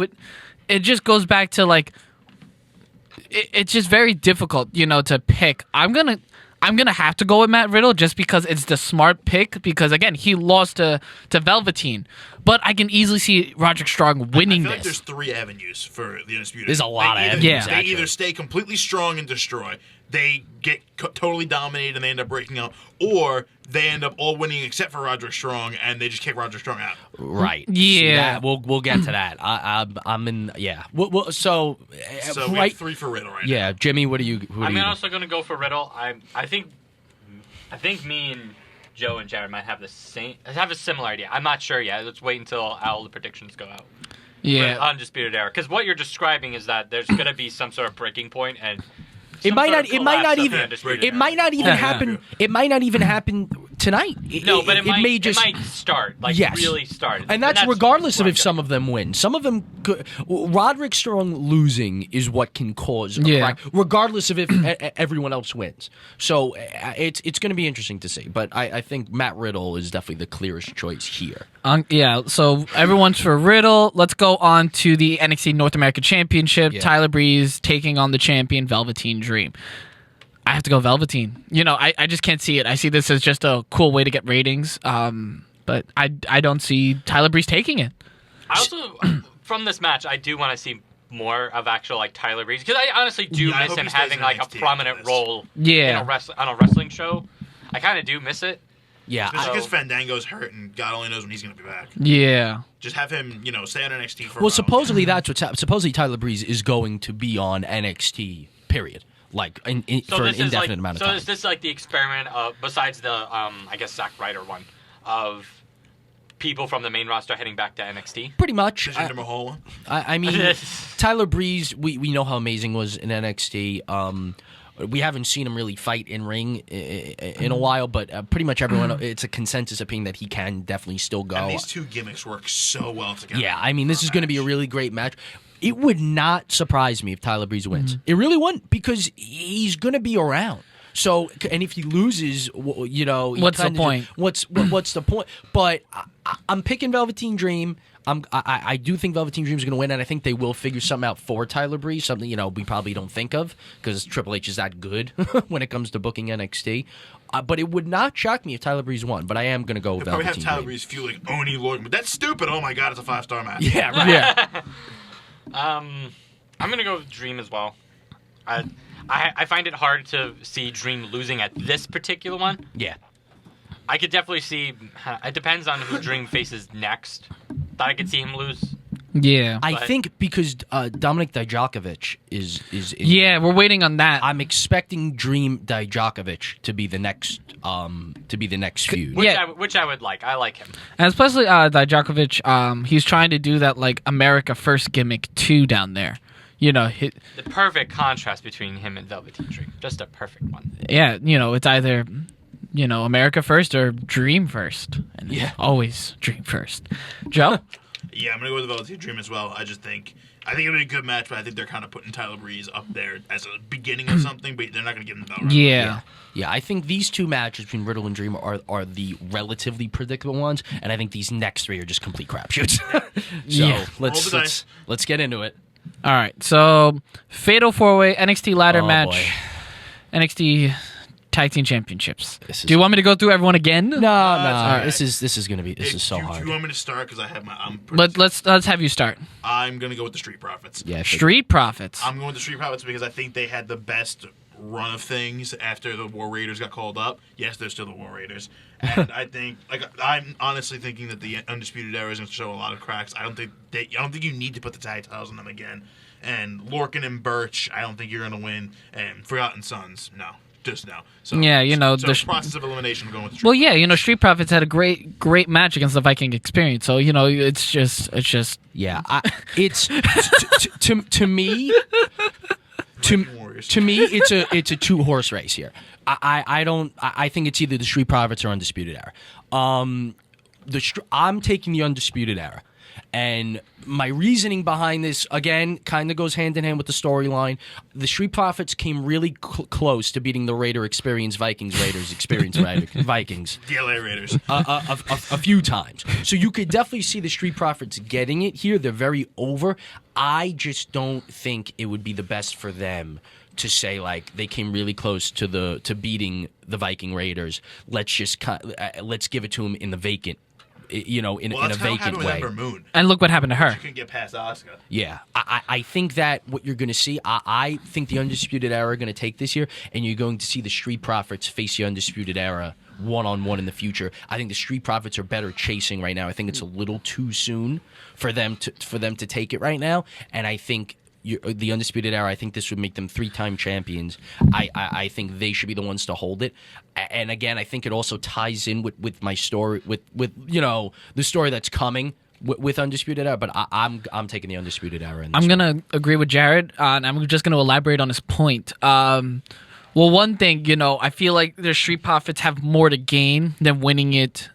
[SPEAKER 5] it just goes back to like. It's just very difficult, to pick. I'm gonna have to go with Matt Riddle just because it's the smart pick. Because again, he lost to Velveteen, but I can easily see Roderick Strong winning
[SPEAKER 2] I feel like
[SPEAKER 5] this.
[SPEAKER 2] there's 3 avenues for the Undisputed.
[SPEAKER 4] There's a lot of
[SPEAKER 2] They either-
[SPEAKER 4] avenues,
[SPEAKER 2] They
[SPEAKER 4] actually.
[SPEAKER 2] either stay completely strong and destroy, they get totally dominated and they end up breaking up, or they end up all winning except for Roderick Strong and they just kick Roderick Strong out.
[SPEAKER 4] Right.
[SPEAKER 5] Yeah.
[SPEAKER 4] See that? We'll get to that. I'm in. Yeah.
[SPEAKER 2] So we
[SPEAKER 4] right.
[SPEAKER 2] have 3 for Riddle right
[SPEAKER 4] Yeah, Jimmy. What do you?
[SPEAKER 3] I'm also going to go for Riddle. I think me and Joe and Jared might have a similar idea. I'm not sure yet. Let's wait until all the predictions go out.
[SPEAKER 5] Yeah.
[SPEAKER 3] But Undisputed Era, because what you're describing is that there's going to be some sort of breaking point, and
[SPEAKER 4] It might not.
[SPEAKER 3] some
[SPEAKER 4] It
[SPEAKER 3] sort of
[SPEAKER 4] might not
[SPEAKER 3] collapse of the
[SPEAKER 4] even.
[SPEAKER 3] Undisputed
[SPEAKER 4] It
[SPEAKER 3] Era.
[SPEAKER 4] might not even happen. It might not even happen tonight.
[SPEAKER 3] No, but it
[SPEAKER 4] may just.
[SPEAKER 3] it might start,
[SPEAKER 4] Yes.
[SPEAKER 3] really start.
[SPEAKER 4] And that's regardless of
[SPEAKER 3] where
[SPEAKER 4] if
[SPEAKER 3] I'm
[SPEAKER 4] some of them win. Some of them, Roderick Strong losing is what can cause a
[SPEAKER 5] Yeah.
[SPEAKER 4] crack, regardless of if everyone else wins. So it's going to be interesting to see. But I think Matt Riddle is definitely the clearest choice here.
[SPEAKER 5] Yeah, so everyone's for Riddle. Let's go on to the NXT North American Championship.
[SPEAKER 4] Yeah.
[SPEAKER 5] Tyler Breeze taking on the champion, Velveteen Dream. I have to go Velveteen. I just can't see it. I see this as just a cool way to get ratings. But I don't see Tyler Breeze taking it.
[SPEAKER 3] I also, from this match, I do want to see more of actual Tyler Breeze, because I honestly do
[SPEAKER 2] Yeah, I
[SPEAKER 3] miss
[SPEAKER 2] hope
[SPEAKER 3] him
[SPEAKER 2] he stays
[SPEAKER 3] having
[SPEAKER 2] in
[SPEAKER 3] a
[SPEAKER 2] NXT
[SPEAKER 3] prominent
[SPEAKER 2] after this.
[SPEAKER 3] role
[SPEAKER 5] Yeah.
[SPEAKER 3] on a wrestling show. I kind of do miss it.
[SPEAKER 4] Yeah.
[SPEAKER 2] Especially
[SPEAKER 3] I-
[SPEAKER 2] because Fandango's hurt and God only knows when he's going to be back.
[SPEAKER 5] Yeah.
[SPEAKER 2] Just have him, stay on NXT for a
[SPEAKER 4] Well,
[SPEAKER 2] while.
[SPEAKER 4] supposedly that's what's supposedly Tyler Breeze is going to be on NXT. Period. Like for an indefinite amount of time.
[SPEAKER 3] So is this like the experiment of, besides the I guess Zack Ryder one, of people from the main roster heading back to NXT?
[SPEAKER 4] Pretty much.
[SPEAKER 2] The Jinder Mahal one.
[SPEAKER 4] I mean, Tyler Breeze, we know how amazing he was in NXT. We haven't seen him really fight in ring in a while, but pretty much everyone, it's a consensus opinion that he can definitely still go.
[SPEAKER 2] And these 2 gimmicks work so well together.
[SPEAKER 4] Yeah, I mean, this is going to be a really great match. It would not surprise me if Tyler Breeze wins. It really wouldn't, because he's going to be around. So, and if he loses,
[SPEAKER 5] What's the point?
[SPEAKER 4] What's the point? But I'm picking Velveteen Dream. I do think Velveteen Dream is going to win, and I think they will figure something out for Tyler Breeze, something we probably don't think of, because Triple H is that good when it comes to booking NXT. But it would not shock me if Tyler Breeze won. But I am going to go with
[SPEAKER 2] They'll probably
[SPEAKER 4] Velveteen
[SPEAKER 2] have Tyler
[SPEAKER 4] Dream.
[SPEAKER 2] Breeze feeling Oni Lord, but that's stupid. Oh my God, it's a 5-star match.
[SPEAKER 4] Yeah, right.
[SPEAKER 5] Yeah.
[SPEAKER 3] I'm gonna go with Dream as well. I find it hard to see Dream losing at this particular one.
[SPEAKER 4] Yeah.
[SPEAKER 3] I could definitely see. It depends on who Dream faces next. That I could see him lose.
[SPEAKER 5] Yeah.
[SPEAKER 4] I
[SPEAKER 3] But-
[SPEAKER 4] think because Dominik Dijakovic is
[SPEAKER 5] Yeah, we're waiting on that.
[SPEAKER 4] I'm expecting Dream Dijakovic to be the next feud.
[SPEAKER 5] Yeah.
[SPEAKER 3] Which I would like. I like him.
[SPEAKER 5] And especially Dijakovic, he's trying to do that America First gimmick too down there.
[SPEAKER 3] The perfect contrast between him and Velveteen Dream. Just a perfect one.
[SPEAKER 5] Yeah, it's either America First or Dream First. And
[SPEAKER 4] Yeah.
[SPEAKER 5] always Dream First. Joe?
[SPEAKER 2] Yeah, I'm going to go with the Velveteen Dream as well. I think it'll be a good match, but I think they're kind of putting Tyler Breeze up there as a beginning of something, but they're not going to give him the belt. Right
[SPEAKER 5] Yeah.
[SPEAKER 4] Yeah, I think these 2 matches between Riddle and Dream are the relatively predictable ones, and I think these next 3 are just complete crapshoots. So
[SPEAKER 5] Yeah.
[SPEAKER 4] let's get into it.
[SPEAKER 5] All right, so Fatal 4-Way NXT ladder
[SPEAKER 4] Oh,
[SPEAKER 5] match, NXT Tag Team Championships.
[SPEAKER 4] This is-
[SPEAKER 5] Do you want me to go through everyone again?
[SPEAKER 4] No,
[SPEAKER 2] right.
[SPEAKER 4] this is gonna be so
[SPEAKER 2] Do
[SPEAKER 4] hard.
[SPEAKER 2] you want me to start? Because I have my. I'm pretty
[SPEAKER 5] Let's have you start.
[SPEAKER 2] I'm gonna go with the Street Profits.
[SPEAKER 4] Yeah,
[SPEAKER 5] Street Profits.
[SPEAKER 2] I'm going with the Street Profits because I think they had the best run of things after the War Raiders got called up. Yes, they're still the War Raiders, and I think I'm honestly thinking that the Undisputed Era is going to show a lot of cracks. I don't think you need to put the tag titles on them again. And Lorcan and Birch, I don't think you're going to win. And Forgotten Sons, no. Just no. So,
[SPEAKER 5] Yeah,
[SPEAKER 2] so
[SPEAKER 5] the
[SPEAKER 2] process of elimination, I'm going with the Street
[SPEAKER 5] Well, yeah, Street Profits had a great match against the Viking Experience. So it's just
[SPEAKER 4] Yeah, it's to me.
[SPEAKER 2] Warriors.
[SPEAKER 4] To me, it's a 2-horse race here. I think it's either the Street Profits or Undisputed Era. I'm taking the Undisputed Era. And my reasoning behind this, again, kind of goes hand in hand with the storyline. The Street Profits came really close to beating the Raiders Experience Vikings Vikings.
[SPEAKER 2] The LA Raiders.
[SPEAKER 4] A few times. So you could definitely see the Street Profits getting it here. They're very over. I just don't think it would be the best for them to say like they came really close to beating the Viking Raiders. Let's give it to them in the vacant. In a vacant way.
[SPEAKER 2] Moon.
[SPEAKER 5] And look what happened to her.
[SPEAKER 2] She couldn't get past Asuka.
[SPEAKER 4] Yeah, I think that what you're going to see, I think the Undisputed Era are going to take this year, and you're going to see the Street Profits face the Undisputed Era one-on-one in the future. I think the Street Profits are better chasing right now. I think it's a little too soon for them to take it right now, and I think the Undisputed Era, I think this would make them 3-time champions. I think they should be the ones to hold it. And again, I think it also ties in with my story, with the story that's coming with Undisputed Era. But I'm taking the Undisputed Era.
[SPEAKER 5] I'm going to agree with Jared, and I'm just going to elaborate on his point. Well, one thing, I feel like the Street Profits have more to gain than winning it.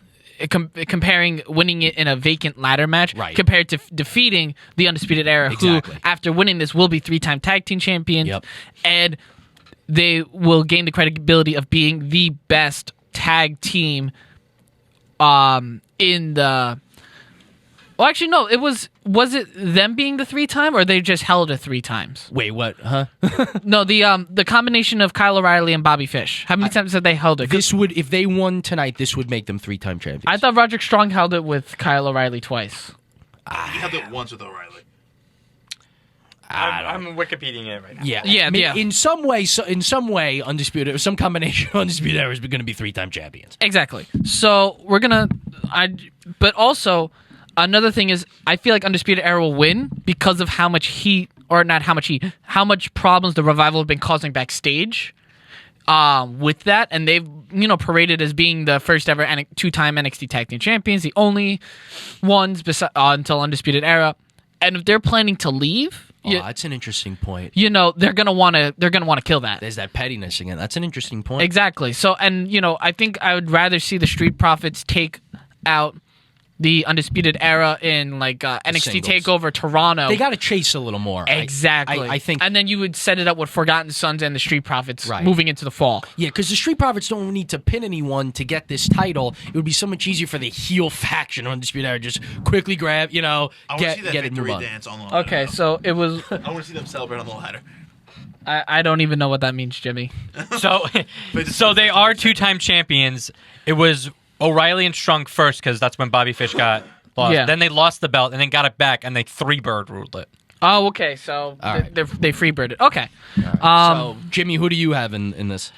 [SPEAKER 5] Comparing winning it in a vacant ladder match compared to defeating the Undisputed Era, who, after winning this, will be 3-time tag team champions, and they will gain the credibility of being the best tag team in the... Well, actually, no. Was it them being the 3-time, or they just held it 3 times?
[SPEAKER 4] Wait, what? Huh?
[SPEAKER 5] No, the combination of Kyle O'Reilly and Bobby Fish. How many times have they held it?
[SPEAKER 4] This would, if they won tonight, this would make them 3-time champions.
[SPEAKER 5] I thought Roderick Strong held it with Kyle O'Reilly twice.
[SPEAKER 2] He held it once with O'Reilly.
[SPEAKER 3] I'm Wikipediaing it right now.
[SPEAKER 5] Yeah.
[SPEAKER 4] In some way, Undisputed, some combination of Undisputed Era is going to be 3-time champions. Exactly.
[SPEAKER 5] So we're gonna. But also. Another thing is, I feel like Undisputed Era will win because of how much problems the Revival have been causing backstage with that. And they've, paraded as being the first ever 2-time NXT Tag Team Champions, the only ones until Undisputed Era. And if they're planning to leave...
[SPEAKER 4] that's an interesting point.
[SPEAKER 5] They're gonna want to kill that.
[SPEAKER 4] There's that pettiness again. That's an interesting point.
[SPEAKER 5] Exactly. So, and, I think I would rather see the Street Profits take out the Undisputed Era in NXT TakeOver Toronto.
[SPEAKER 4] They got to chase a little more.
[SPEAKER 5] Exactly.
[SPEAKER 4] I think,
[SPEAKER 5] and then you would set it up with Forgotten Sons and the Street Profits moving into the fall.
[SPEAKER 4] Yeah, because the Street Profits don't need to pin anyone to get this title. It would be so much easier for the heel faction of Undisputed Era just quickly grab,
[SPEAKER 2] I want to see that
[SPEAKER 4] get
[SPEAKER 2] victory
[SPEAKER 4] it
[SPEAKER 2] dance on the ladder.
[SPEAKER 5] Okay, so it was.
[SPEAKER 2] I want to see them celebrate on the ladder.
[SPEAKER 5] I don't even know what that means, Jimmy.
[SPEAKER 3] So they are 2-time champions. It was O'Reilly and Strong first because that's when Bobby Fish got lost.
[SPEAKER 5] Yeah.
[SPEAKER 3] Then they lost the belt and then got it back and they 3-bird ruled it.
[SPEAKER 5] Oh, okay. So they freebirded. Okay.
[SPEAKER 4] Right. So, Jimmy, who do you have in this?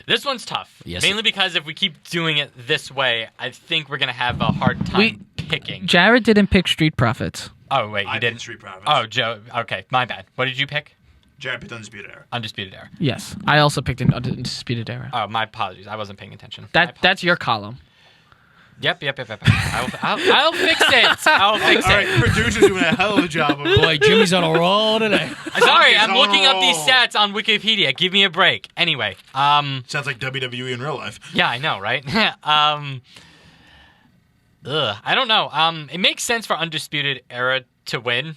[SPEAKER 3] This one's tough.
[SPEAKER 4] Yes.
[SPEAKER 3] Mainly because if we keep doing it this way, I think we're going to have a hard time picking.
[SPEAKER 5] Jared didn't pick Street Profits.
[SPEAKER 3] Oh, wait. You didn't?
[SPEAKER 2] Street Profits.
[SPEAKER 3] Oh, Joe. Okay. My bad. What did you pick?
[SPEAKER 2] Jared picked Undisputed Era.
[SPEAKER 3] Undisputed Era.
[SPEAKER 5] Yes. I also picked an Undisputed Era.
[SPEAKER 3] Oh, my apologies. I wasn't paying attention.
[SPEAKER 5] That's your column.
[SPEAKER 3] Yep. I'll fix it. I'll fix
[SPEAKER 2] All
[SPEAKER 3] it.
[SPEAKER 2] right, producers doing a hell of a job.
[SPEAKER 4] Boy, Jimmy's on a roll today.
[SPEAKER 3] Sorry, I'm
[SPEAKER 2] on
[SPEAKER 3] looking up
[SPEAKER 2] roll.
[SPEAKER 3] these stats on Wikipedia. Give me a break. Anyway,
[SPEAKER 2] Sounds like WWE in real life.
[SPEAKER 3] yeah, I know, right? I don't know. It makes sense for Undisputed Era to win.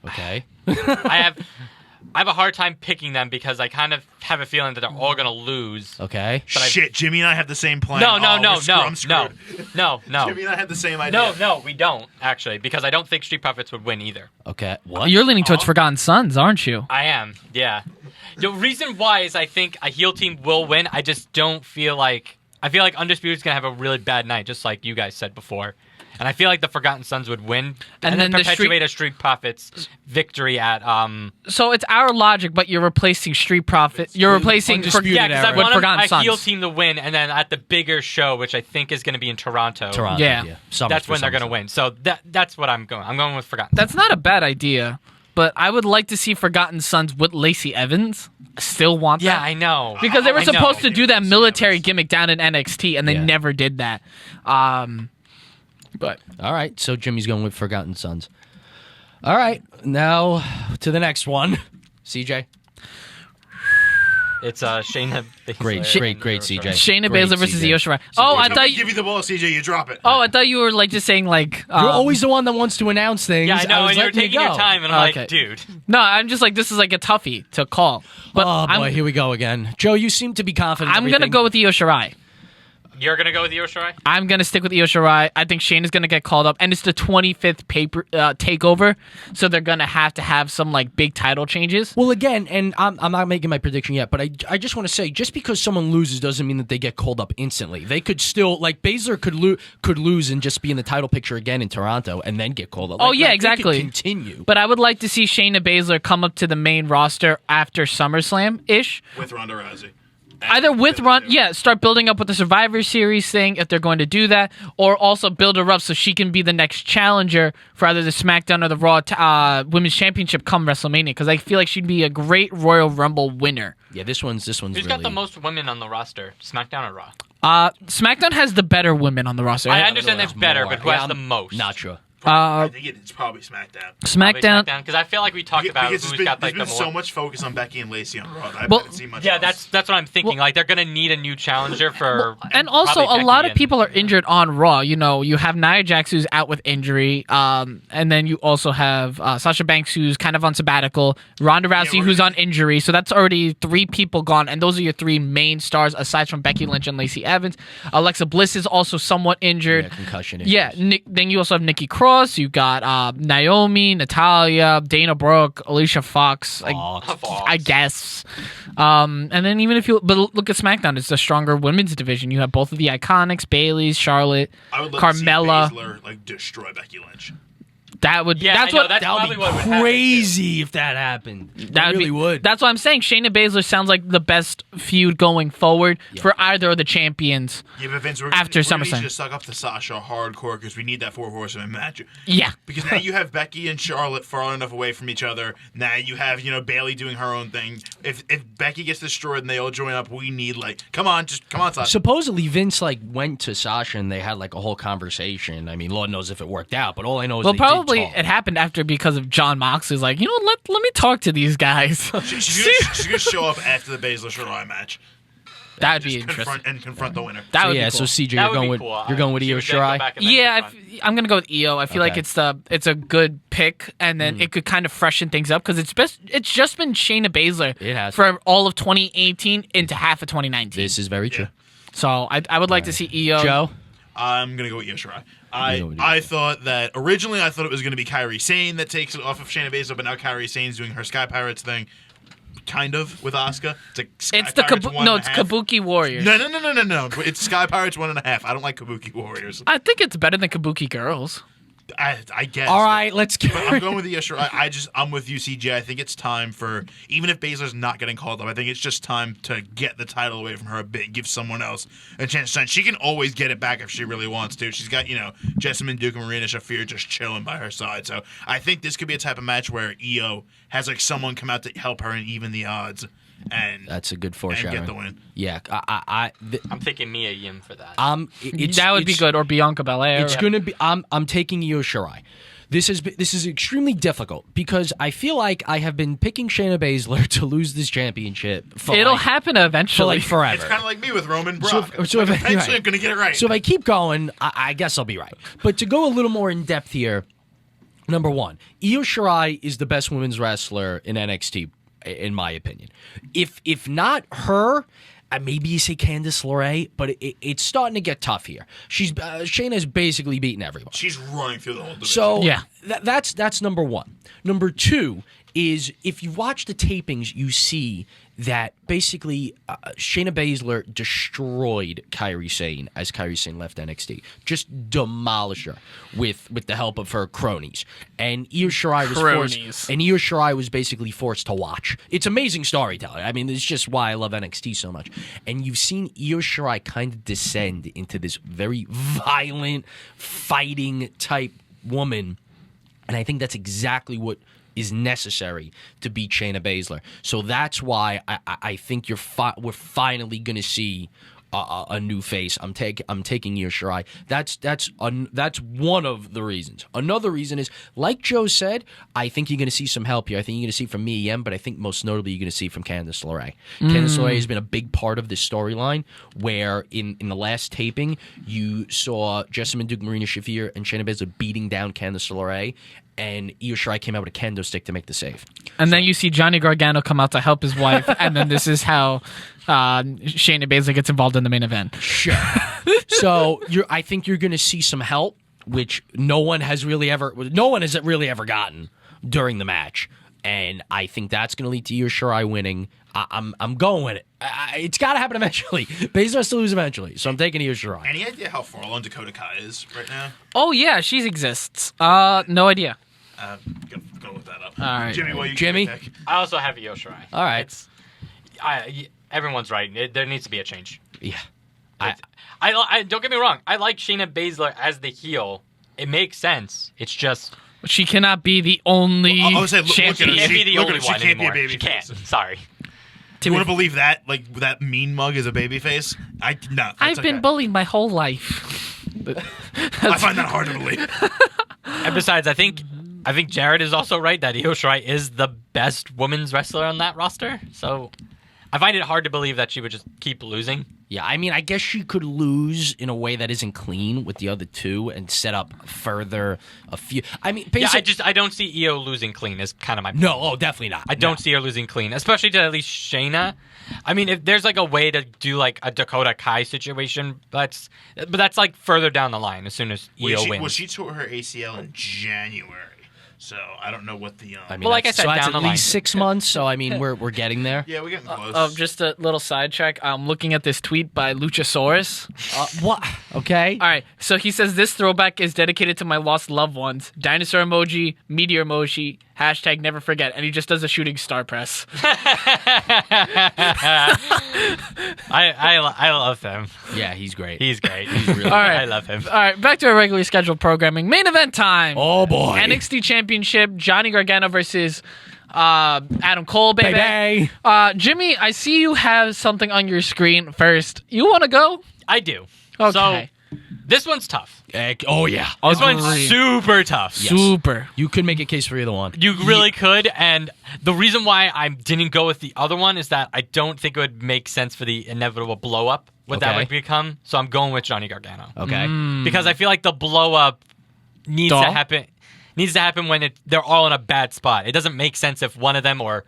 [SPEAKER 4] Okay.
[SPEAKER 3] I have I have a hard time picking them because I kind of have a feeling that they're all going to lose.
[SPEAKER 4] Okay.
[SPEAKER 2] Shit, Jimmy and I have the same plan.
[SPEAKER 3] No.
[SPEAKER 2] I'm screwed. Jimmy and I have the same idea.
[SPEAKER 3] No, we don't, actually, because I don't think Street Profits would win either.
[SPEAKER 4] Okay. What?
[SPEAKER 5] You're leaning towards Forgotten Sons, aren't you?
[SPEAKER 3] I am, yeah. The reason why is I think a heel team will win. I just don't feel like... I feel like Undisputed is going to have a really bad night, just like you guys said before. And I feel like the Forgotten Sons would win and then perpetuate a Street Profits victory at...
[SPEAKER 5] So it's our logic, but you're replacing Street Profit. You're replacing
[SPEAKER 3] because I
[SPEAKER 5] with
[SPEAKER 3] want
[SPEAKER 5] Forgotten
[SPEAKER 3] a
[SPEAKER 5] Sons.
[SPEAKER 3] heel team to win, and then at the bigger show, which I think is going to be in Toronto.
[SPEAKER 5] Yeah.
[SPEAKER 3] That's when they're going to win. So that's what I'm going. I'm going with Forgotten.
[SPEAKER 5] That's not a bad idea, but I would like to see Forgotten Sons with Lacey Evans. I still want that.
[SPEAKER 3] Yeah, I know.
[SPEAKER 5] Because they were supposed to do that military gimmick down in NXT, and they never did that. But
[SPEAKER 4] all right, so Jimmy's going with Forgotten Sons. All right, now to the next one. CJ.
[SPEAKER 3] It's Shayna
[SPEAKER 4] Baszler. Great, CJ.
[SPEAKER 5] Shayna
[SPEAKER 4] Great,
[SPEAKER 5] Baszler versus
[SPEAKER 4] CJ.
[SPEAKER 5] Io Shirai. Oh, I thought
[SPEAKER 2] give you the ball, CJ. You drop it.
[SPEAKER 5] Oh, I thought you were like just saying like.
[SPEAKER 4] You're always the one that wants to announce things.
[SPEAKER 3] Yeah, I know, and you're
[SPEAKER 4] letting you
[SPEAKER 3] taking your
[SPEAKER 4] go.
[SPEAKER 3] time, and I'm
[SPEAKER 5] Okay.
[SPEAKER 3] like, dude.
[SPEAKER 5] No, I'm just like this is like a toughie to call. But
[SPEAKER 4] Oh boy, here we go again. Joe, you seem to be confident.
[SPEAKER 5] I'm gonna go with Io Shirai.
[SPEAKER 3] You're going to go with Io Shirai?
[SPEAKER 5] I'm gonna stick with Io Shirai. I think Shane is gonna get called up, and it's the 25th takeover, so they're gonna have to have some like big title changes.
[SPEAKER 4] Well, again, and I'm not making my prediction yet, but I just want to say, just because someone loses doesn't mean that they get called up instantly. They could still, like Baszler could lose and just be in the title picture again in Toronto and then get called up.
[SPEAKER 5] Oh
[SPEAKER 4] Like,
[SPEAKER 5] yeah,
[SPEAKER 4] they
[SPEAKER 5] exactly.
[SPEAKER 4] could continue.
[SPEAKER 5] But I would like to see Shayna Baszler come up to the main roster after SummerSlam ish.
[SPEAKER 2] With Ronda Rousey.
[SPEAKER 5] Either with start building up with the Survivor Series thing if they're going to do that, or also build her up so she can be the next challenger for either the SmackDown or the Raw Women's Championship come WrestleMania. Because I feel like she'd be a great Royal Rumble winner.
[SPEAKER 4] Yeah, this one's
[SPEAKER 3] Who's
[SPEAKER 4] really...
[SPEAKER 3] got the most women on the roster? SmackDown or Raw?
[SPEAKER 5] SmackDown has the better women on the roster.
[SPEAKER 3] I understand that's better,
[SPEAKER 4] more.
[SPEAKER 3] but who has the most?
[SPEAKER 4] Not sure.
[SPEAKER 2] I think it's probably SmackDown.
[SPEAKER 5] SmackDown.
[SPEAKER 3] Because I feel like we talked about
[SPEAKER 2] Because
[SPEAKER 3] who's got like
[SPEAKER 2] there's
[SPEAKER 3] the
[SPEAKER 2] been
[SPEAKER 3] more.
[SPEAKER 2] so much focus on Becky and Lacey on Raw. I
[SPEAKER 5] Well,
[SPEAKER 2] haven't seen much
[SPEAKER 3] Yeah,
[SPEAKER 2] else.
[SPEAKER 3] that's what I'm thinking. Like they're gonna need a new challenger for.
[SPEAKER 5] And also,
[SPEAKER 3] probably
[SPEAKER 5] a lot
[SPEAKER 3] Becky
[SPEAKER 5] of people are
[SPEAKER 3] and-
[SPEAKER 5] injured on Raw. You know, you have Nia Jax who's out with injury, and then you also have Sasha Banks who's kind of on sabbatical, Ronda Rousey
[SPEAKER 2] we're
[SPEAKER 5] who's
[SPEAKER 2] gonna-
[SPEAKER 5] on injury. So that's already 3 people gone, and those are your 3 main stars aside from Becky Lynch and Lacey Evans. Alexa Bliss is also somewhat injured.
[SPEAKER 4] Yeah, concussion
[SPEAKER 5] Yeah,
[SPEAKER 4] issues.
[SPEAKER 5] then you also have Nikki Cross. You got Naomi, Natalia, Dana Brooke, Alicia Fox. I guess. And then even if but look at SmackDown, it's a stronger women's division. You have both of the Iconics, Bayley, Charlotte,
[SPEAKER 2] I would love
[SPEAKER 5] Carmella.
[SPEAKER 2] to see Baszler, like destroy Becky Lynch.
[SPEAKER 5] That would
[SPEAKER 3] Yeah,
[SPEAKER 5] that's
[SPEAKER 3] I know,
[SPEAKER 5] what
[SPEAKER 3] that's
[SPEAKER 4] That would
[SPEAKER 3] probably
[SPEAKER 4] be
[SPEAKER 3] what would happen,
[SPEAKER 4] crazy if that happened.
[SPEAKER 5] that
[SPEAKER 4] It really would.
[SPEAKER 5] That's what I'm saying. Shayna Baszler sounds like the best feud going forward for either of the champions.
[SPEAKER 2] Yeah, but Vince,
[SPEAKER 5] After
[SPEAKER 2] we're gonna need
[SPEAKER 5] SummerSlam.
[SPEAKER 2] you to suck up to Sasha hardcore because we need that 4 horseman match.
[SPEAKER 5] Yeah.
[SPEAKER 2] Because now you have Becky and Charlotte far enough away from each other. Now you have, Bayley doing her own thing. If Becky gets destroyed and they all join up, we need come on, Sasha.
[SPEAKER 4] Supposedly Vince went to Sasha and they had a whole conversation. I mean, Lord knows if it worked out, but all I know is
[SPEAKER 5] Well,
[SPEAKER 4] they
[SPEAKER 5] probably
[SPEAKER 4] did talk.
[SPEAKER 5] it happened after because of Jon Moxley's like, let me talk to these guys.
[SPEAKER 2] She's gonna show up after the Baszler Shirai match.
[SPEAKER 5] That'd be
[SPEAKER 2] Just
[SPEAKER 5] interesting.
[SPEAKER 2] confront the winner.
[SPEAKER 5] That would
[SPEAKER 4] yeah,
[SPEAKER 5] be cool.
[SPEAKER 4] so CJ,
[SPEAKER 3] That
[SPEAKER 4] you're
[SPEAKER 3] would
[SPEAKER 4] going
[SPEAKER 3] be
[SPEAKER 4] with
[SPEAKER 3] cool.
[SPEAKER 4] you're going with
[SPEAKER 3] She
[SPEAKER 4] Io
[SPEAKER 3] would then go
[SPEAKER 4] Shirai.
[SPEAKER 3] back and then
[SPEAKER 5] Yeah,
[SPEAKER 3] confront.
[SPEAKER 5] I'm gonna go with Io. I feel like
[SPEAKER 4] Okay.
[SPEAKER 5] it's a good pick, and then it could kind of freshen things up because it's just been Shayna Baszler
[SPEAKER 4] It has.
[SPEAKER 5] for all of 2018 into half of 2019.
[SPEAKER 4] This is very true.
[SPEAKER 5] So I would like to see Io.
[SPEAKER 4] Joe,
[SPEAKER 2] I'm gonna go with Io Shirai.
[SPEAKER 4] You're going with
[SPEAKER 2] I thought that originally it was gonna be Kairi Sane that takes it off of Shayna Baszler, but now Kairi Sane's doing her Sky Pirates thing, kind of with Asuka. It's like Sky
[SPEAKER 5] It's the
[SPEAKER 2] Pirates 1.5.
[SPEAKER 5] it's Kabuki Warriors.
[SPEAKER 2] No. It's Sky Pirates 1.5. I don't like Kabuki Warriors.
[SPEAKER 5] I think it's better than Kabuki Girls.
[SPEAKER 2] I guess.
[SPEAKER 4] all right, let's go.
[SPEAKER 2] But I'm going with the Shirai. I'm with you, CJ. I think it's time for, even if Baszler's not getting called up, I think it's just time to get the title away from her a bit and give someone else a chance to shine. She can always get it back if she really wants to. She's got, Jessamine Duke and Marina Shafir just chilling by her side. So I think this could be a type of match where Io has someone come out to help her and even the odds. And
[SPEAKER 4] That's a good
[SPEAKER 2] and
[SPEAKER 4] foreshadowing.
[SPEAKER 2] get the win.
[SPEAKER 4] Yeah,
[SPEAKER 3] I'm thinking Mia Yim for that.
[SPEAKER 5] That would be good, or Bianca Belair.
[SPEAKER 4] It's gonna be. I'm taking Io Shirai. This is extremely difficult because I feel like I have been picking Shayna Baszler to lose this championship.
[SPEAKER 5] It'll happen
[SPEAKER 4] for
[SPEAKER 5] eventually.
[SPEAKER 4] forever.
[SPEAKER 2] It's kind of like me with Roman Brock.
[SPEAKER 4] So if-
[SPEAKER 2] Eventually
[SPEAKER 4] right.
[SPEAKER 2] I'm going to get it right.
[SPEAKER 4] So if I keep going, I guess I'll be right. But to go a little more in depth here, number one, Io Shirai is the best women's wrestler in NXT. in my opinion. If not her, maybe you say Candice LeRae, but it's starting to get tough here. Shayna's basically beaten everyone.
[SPEAKER 2] She's running through the whole division.
[SPEAKER 4] So
[SPEAKER 5] Yeah.
[SPEAKER 4] that's number one. Number two is if you watch the tapings, you see that basically Shayna Baszler destroyed Kairi Sane as Kairi Sane left NXT. Just demolished her with the help of her cronies. And Io Shirai was basically forced to watch. It's amazing storytelling. I mean, it's just why I love NXT so much. And you've seen Io Shirai kind of descend into this very violent, fighting type woman. And I think that's exactly what is necessary to beat Shayna Baszler. So that's why I think we're finally going to see a new face. I'm taking Io Shirai. That's one of the reasons. Another reason is, like Joe said, I think you're going to see some help here. I think you're going to see from Mia Yim, but I think most notably you're going to see from Candice LeRae. Candice LeRae has been a big part of this storyline, where in the last taping you saw Jessamine Duke, Marina Shafir, and Shayna Baszler beating down Candice LeRae, and Io Shirai came out with a kendo stick to make the save.
[SPEAKER 5] And then you see Johnny Gargano come out to help his wife, and then this is how Shayna Baszler gets involved in the main event.
[SPEAKER 4] Sure. So I think you're going to see some help, which no one has really ever gotten during the match, and I think that's going to lead to Io Shirai winning. I'm going with it. It's got to happen eventually. Baszler has to lose eventually, so I'm taking Io Shirai.
[SPEAKER 2] Any idea how far along Dakota Kai is right now?
[SPEAKER 5] Oh yeah, she exists. No idea.
[SPEAKER 2] Gonna look that up.
[SPEAKER 5] All right.
[SPEAKER 2] Jimmy, what you
[SPEAKER 4] Jimmy?
[SPEAKER 2] pick?
[SPEAKER 3] I also have Io Shirai.
[SPEAKER 4] All right.
[SPEAKER 3] Everyone's right. There needs to be a change.
[SPEAKER 4] Yeah.
[SPEAKER 3] I don't get me wrong. I like Shayna Baszler as the heel. It makes sense. It's just
[SPEAKER 5] She cannot be the only
[SPEAKER 2] I would say, look at her.
[SPEAKER 3] she can't be the
[SPEAKER 2] Look at
[SPEAKER 3] only
[SPEAKER 2] her. She
[SPEAKER 3] one
[SPEAKER 2] can't be a
[SPEAKER 3] anymore.
[SPEAKER 2] baby
[SPEAKER 3] She can't.
[SPEAKER 2] face.
[SPEAKER 3] Sorry.
[SPEAKER 2] Do you want to believe that? Like, that mean mug is a baby face? No.
[SPEAKER 5] I've been bullied my whole life.
[SPEAKER 2] I find that hard to believe.
[SPEAKER 3] And besides, I think Jared is also right that Io Shirai is the best women's wrestler on that roster. So I find it hard to believe that she would just keep losing.
[SPEAKER 4] Yeah, I mean, I guess she could lose in a way that isn't clean with the other two and set up further a few. I mean, basically,
[SPEAKER 3] I don't see Io losing clean is kind of my point.
[SPEAKER 4] No, definitely not.
[SPEAKER 3] I don't see her losing clean, especially to at least Shayna. I mean, if there's like a way to do like a Dakota Kai situation, but that's like further down the line as soon as Io wins.
[SPEAKER 2] Well, she tore her ACL in January, so I don't know what the.
[SPEAKER 4] I mean,
[SPEAKER 3] well, like I said,
[SPEAKER 4] so that's
[SPEAKER 3] down
[SPEAKER 4] at
[SPEAKER 3] the line.
[SPEAKER 4] least 6 months. So I mean, we're getting there.
[SPEAKER 2] Yeah, we're getting close.
[SPEAKER 5] Just a little sidetrack. I'm looking at this tweet by Luchasaurus.
[SPEAKER 4] What? Okay.
[SPEAKER 5] All right, so he says this throwback is dedicated to my lost loved ones. Dinosaur emoji, meteor emoji, hashtag never forget, and he just does a shooting star press.
[SPEAKER 3] I love him.
[SPEAKER 4] Yeah, he's great.
[SPEAKER 3] He's great.
[SPEAKER 4] really
[SPEAKER 5] All right,
[SPEAKER 3] I love him.
[SPEAKER 5] All right, back to our regularly scheduled programming. Main event time.
[SPEAKER 4] Oh boy.
[SPEAKER 5] NXT Championship, Johnny Gargano versus Adam Cole, baby.
[SPEAKER 4] Baby.
[SPEAKER 5] Jimmy, I see you have something on your screen first. You want to go?
[SPEAKER 3] I do.
[SPEAKER 5] Okay.
[SPEAKER 3] So this one's tough.
[SPEAKER 4] Oh yeah.
[SPEAKER 3] This one's
[SPEAKER 5] Agreed.
[SPEAKER 3] super tough.
[SPEAKER 5] Super.
[SPEAKER 4] You could make a case for either one.
[SPEAKER 3] You really could, and the reason why I didn't go with the other one is that I don't think it would make sense for the inevitable blow up what that
[SPEAKER 4] Okay.
[SPEAKER 3] would become. So I'm going with Johnny Gargano.
[SPEAKER 4] Okay.
[SPEAKER 3] Because I feel like the blow up needs
[SPEAKER 5] Duh.
[SPEAKER 3] to happen. Needs to happen when they're all in a bad spot. It doesn't make sense if one of them or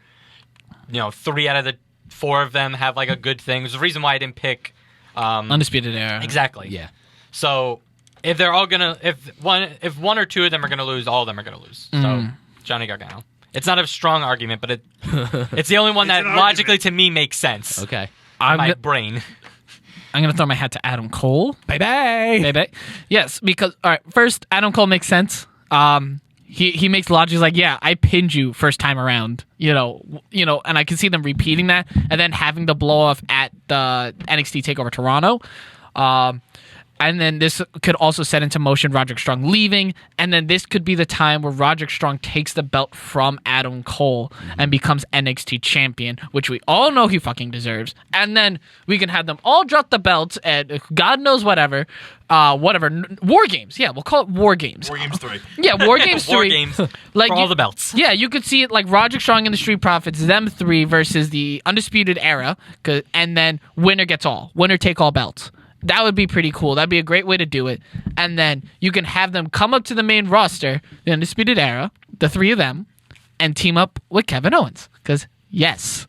[SPEAKER 3] 3 out of the 4 of them have like a good thing. There's a reason why I didn't pick.
[SPEAKER 5] Undisputed Era.
[SPEAKER 3] Exactly.
[SPEAKER 4] Yeah.
[SPEAKER 3] So if they're all gonna, if one or two of them are gonna lose, all of them are gonna lose. So Johnny Gargano. It's not a strong argument, but it's the only one that
[SPEAKER 2] an
[SPEAKER 3] logically
[SPEAKER 2] argument.
[SPEAKER 3] to me makes sense.
[SPEAKER 4] Okay.
[SPEAKER 3] In
[SPEAKER 5] I'm
[SPEAKER 3] my
[SPEAKER 5] go-
[SPEAKER 3] brain.
[SPEAKER 5] I'm going to throw my hat to Adam Cole.
[SPEAKER 4] Baby.
[SPEAKER 5] Baby. Yes, because, all right, first, Adam Cole makes sense. He makes logic. He's like, yeah, I pinned you first time around, and I can see them repeating that and then having the blow off at the NXT TakeOver Toronto. And then this could also set into motion Roderick Strong leaving. And then this could be the time where Roderick Strong takes the belt from Adam Cole and becomes NXT champion, which we all know he fucking deserves. And then we can have them all drop the belts at God knows whatever. War Games. Yeah, we'll call it War Games.
[SPEAKER 2] War Games 3.
[SPEAKER 5] Yeah, War Games 3.
[SPEAKER 3] War Games
[SPEAKER 5] Like
[SPEAKER 3] for all the belts.
[SPEAKER 5] Yeah, you could see it like Roderick Strong and the Street Profits, them 3 versus the Undisputed Era, and then winner gets all. Winner take all belts. That would be pretty cool. That'd be a great way to do it. And then you can have them come up to the main roster, the Undisputed Era, the 3 of them, and team up with Kevin Owens. Because Yes.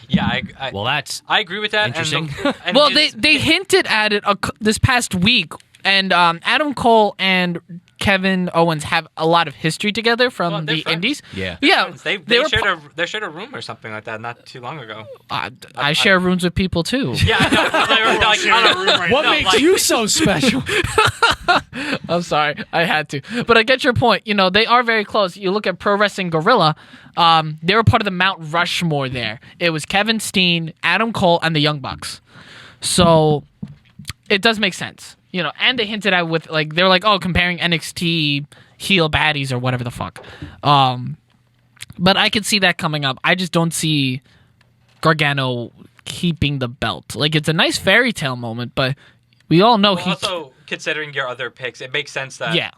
[SPEAKER 3] Yeah,
[SPEAKER 4] Well, that's
[SPEAKER 3] I agree with that.
[SPEAKER 4] interesting.
[SPEAKER 3] And
[SPEAKER 5] Well,
[SPEAKER 3] his-
[SPEAKER 5] they hinted at it this past week, and Adam Cole and Kevin Owens have a lot of history together from
[SPEAKER 3] Well, they're
[SPEAKER 5] the
[SPEAKER 3] friends.
[SPEAKER 5] Indies.
[SPEAKER 4] Yeah.
[SPEAKER 5] Yeah.
[SPEAKER 3] They
[SPEAKER 5] were
[SPEAKER 3] shared a room or something like that not too long ago.
[SPEAKER 5] I share rooms with people too.
[SPEAKER 3] Yeah, I know. They were like,
[SPEAKER 2] sharing a room right
[SPEAKER 4] what
[SPEAKER 2] now.
[SPEAKER 4] makes you so special?
[SPEAKER 5] I'm sorry, I had to, but I get your point. You know, they are very close. You look at Pro Wrestling Guerrilla; they were part of the Mount Rushmore. There, it was Kevin Steen, Adam Cole, and the Young Bucks. So it does make sense, you know. And they hinted at with like they're like, oh, comparing NXT heel baddies or whatever the fuck. But I could see that coming up. I just don't see Gargano keeping the belt. Like, it's a nice fairy tale moment, but we all know
[SPEAKER 3] Well, also, considering your other picks, it makes sense that
[SPEAKER 5] yeah.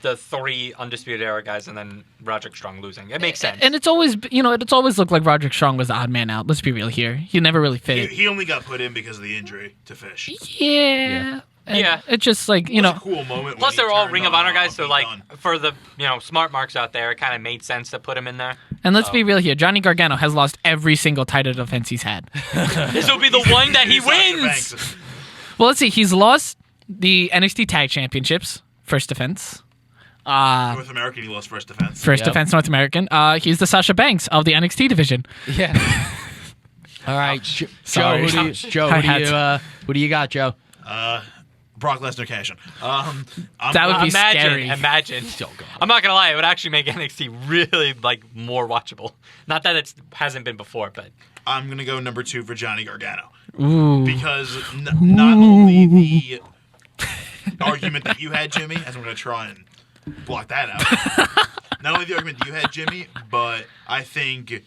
[SPEAKER 3] the 3 Undisputed Era guys and then Roderick Strong losing. It makes sense.
[SPEAKER 5] And it's always, you know, it's always looked like Roderick Strong was the odd man out. Let's be real here. He never really fit it.
[SPEAKER 2] He only got put in because of the injury to Fish.
[SPEAKER 5] Yeah. And
[SPEAKER 3] Yeah.
[SPEAKER 5] It's just like, you
[SPEAKER 2] It was
[SPEAKER 5] know,
[SPEAKER 2] a cool moment.
[SPEAKER 3] Plus,
[SPEAKER 2] when
[SPEAKER 3] they're
[SPEAKER 2] he
[SPEAKER 3] all
[SPEAKER 2] turned
[SPEAKER 3] Ring of
[SPEAKER 2] on
[SPEAKER 3] Honor guys, so
[SPEAKER 2] Pete
[SPEAKER 3] like
[SPEAKER 2] Dunne.
[SPEAKER 3] for the smart marks out there, it kind of made sense to put him in there.
[SPEAKER 5] and let's
[SPEAKER 3] So-
[SPEAKER 5] be real here. Johnny Gargano has lost every single title defense he's had.
[SPEAKER 3] This will be the one that he
[SPEAKER 2] He's Sasha
[SPEAKER 3] wins.
[SPEAKER 2] Banks.
[SPEAKER 5] Well, let's see. He's lost the NXT Tag Championships, first defense.
[SPEAKER 2] North American, he lost first defense.
[SPEAKER 5] First
[SPEAKER 4] Yep.
[SPEAKER 5] defense North American. He's the Sasha Banks of the NXT division.
[SPEAKER 4] Yeah. All right, Joe.
[SPEAKER 5] Sorry.
[SPEAKER 4] Who do you got, Joe?
[SPEAKER 2] Brock Lesnar cash in.
[SPEAKER 5] That would be scary.
[SPEAKER 3] Imagine. I'm not gonna lie, it would actually make NXT really like more watchable. Not that it hasn't been before, but
[SPEAKER 2] I'm gonna go number 2 for Johnny Gargano
[SPEAKER 5] Ooh.
[SPEAKER 2] because not only the argument that you had, Jimmy, as I'm gonna try and block that out. Not only the argument that you had, Jimmy, but I think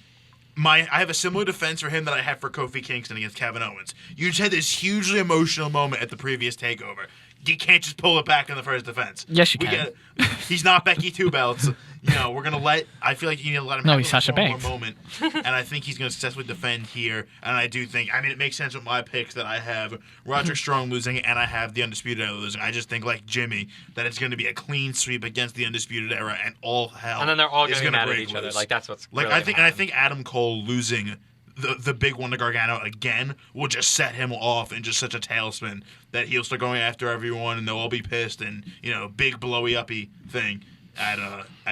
[SPEAKER 2] I have a similar defense for him that I have for Kofi Kingston against Kevin Owens. You just had this hugely emotional moment at the previous takeover. You can't just pull it back in the first defense.
[SPEAKER 5] Yes, you can.
[SPEAKER 2] He's not Becky Two Belts. You know, we're gonna I feel like you need to let him
[SPEAKER 5] No,
[SPEAKER 2] have
[SPEAKER 5] he's Sasha
[SPEAKER 2] one more
[SPEAKER 5] Banks.
[SPEAKER 2] moment, and I think he's gonna successfully defend here. And I do think, I mean, it makes sense with my picks that I have Roderick Strong losing and I have the Undisputed Era losing. I just think, like Jimmy, that it's gonna be a clean sweep against the Undisputed Era, and all hell.
[SPEAKER 3] and then they're all
[SPEAKER 2] is
[SPEAKER 3] gonna be mad at
[SPEAKER 2] break
[SPEAKER 3] each other.
[SPEAKER 2] loose.
[SPEAKER 3] Like that's what's
[SPEAKER 2] Like
[SPEAKER 3] really
[SPEAKER 2] I think,
[SPEAKER 3] gonna
[SPEAKER 2] and I think Adam Cole losing the big one to Gargano again will just set him off in just such a tailspin that he'll start going after everyone and they'll all be pissed and big blowy uppy thing at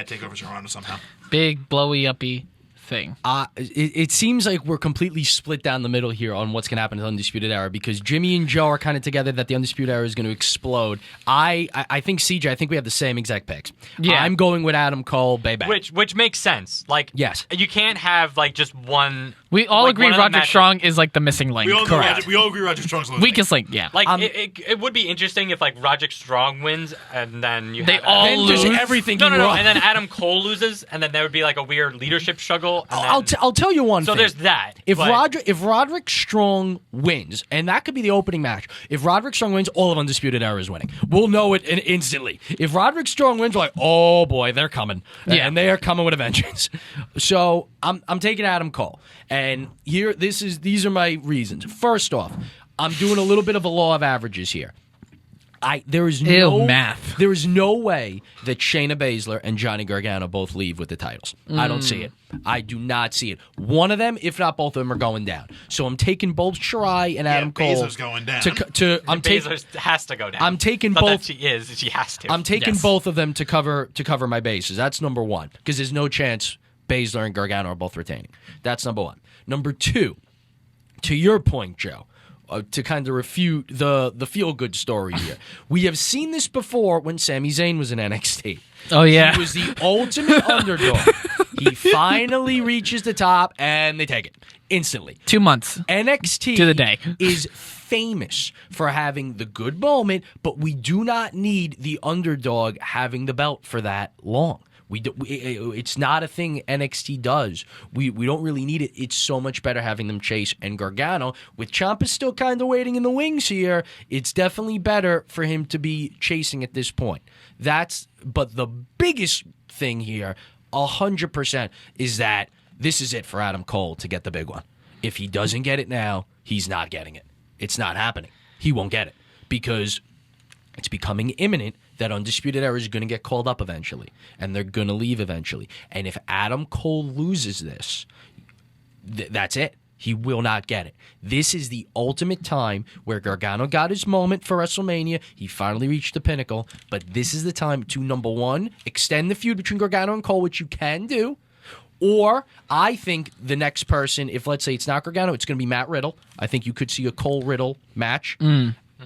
[SPEAKER 2] TakeOver Toronto somehow.
[SPEAKER 5] Big blowy uppy thing.
[SPEAKER 4] It seems like we're completely split down the middle here on what's going to happen to the Undisputed Era because Jimmy and Joe are kind of together that the Undisputed Era is going to explode. I think, CJ, I think we have the same exact picks.
[SPEAKER 5] Yeah.
[SPEAKER 4] I'm going with Adam Cole, baby.
[SPEAKER 3] which makes sense. Like
[SPEAKER 4] Yes.
[SPEAKER 3] you can't have like just one.
[SPEAKER 5] We all
[SPEAKER 3] like,
[SPEAKER 5] agree
[SPEAKER 3] one of the
[SPEAKER 5] Roderick
[SPEAKER 3] matches-
[SPEAKER 5] Strong is like the missing link.
[SPEAKER 2] We all
[SPEAKER 5] Correct.
[SPEAKER 2] agree Roger Strong's losing.
[SPEAKER 5] Weakest link, yeah.
[SPEAKER 3] Like it would be interesting if like Roderick Strong wins and then you
[SPEAKER 5] They
[SPEAKER 3] have
[SPEAKER 5] all
[SPEAKER 3] Adam-
[SPEAKER 4] Just
[SPEAKER 5] lose.
[SPEAKER 4] everything
[SPEAKER 3] No,
[SPEAKER 4] wrong.
[SPEAKER 3] and then Adam Cole loses, and then there would be like a weird leadership struggle. And
[SPEAKER 4] I'll tell you one
[SPEAKER 3] so
[SPEAKER 4] thing.
[SPEAKER 3] there's that.
[SPEAKER 4] If
[SPEAKER 3] but-
[SPEAKER 4] Roderick Strong wins, and that could be the opening match, if Roderick Strong wins, all of Undisputed Era is winning. We'll know it instantly. If Roderick Strong wins, we're like, oh boy, they're coming.
[SPEAKER 5] Yeah.
[SPEAKER 4] And they are coming with a vengeance. So I'm taking Adam Cole. And here, these are my reasons. First off, I'm doing a little bit of a law of averages here. There is no
[SPEAKER 5] math.
[SPEAKER 4] There is no way that Shayna Baszler and Johnny Gargano both leave with the titles. I don't see it. I do not see it. One of them, if not both of them, are going down. So I'm taking both Shirai and Adam Cole.
[SPEAKER 2] Baszler's going down.
[SPEAKER 4] I'm taking.
[SPEAKER 3] Baszler has to go down.
[SPEAKER 4] I'm taking
[SPEAKER 3] Not
[SPEAKER 4] both-
[SPEAKER 3] That she has to.
[SPEAKER 4] I'm taking
[SPEAKER 5] Yes.
[SPEAKER 4] both of them to cover my bases. That's number one because there's no chance Baszler and Gargano are both retaining. That's number one. Number two, to your point, Joe, to kind of refute the feel good story here. We have seen this before when Sami Zayn was in NXT.
[SPEAKER 5] Oh, yeah.
[SPEAKER 4] He was the ultimate underdog. He finally reaches the top and they take it instantly.
[SPEAKER 5] 2 months.
[SPEAKER 4] NXT
[SPEAKER 5] To the day.
[SPEAKER 4] is famous for having the good moment, but we do not need the underdog having the belt for that long. It's not a thing NXT does. We don't really need it. It's so much better having them chase. And Gargano, with Ciampa still kind of waiting in the wings here, it's definitely better for him to be chasing at this point. But the biggest thing here, 100%, is that this is it for Adam Cole to get the big one. If he doesn't get it now, he's not getting it. It's not happening. He won't get it because it's becoming imminent that Undisputed Era is going to get called up eventually, and they're going to leave eventually. And if Adam Cole loses this, that's it. He will not get it. This is the ultimate time where Gargano got his moment for WrestleMania. He finally reached the pinnacle. But this is the time to, number one, extend the feud between Gargano and Cole, which you can do. Or I think the next person, if let's say it's not Gargano, it's going to be Matt Riddle. I think you could see a Cole Riddle match.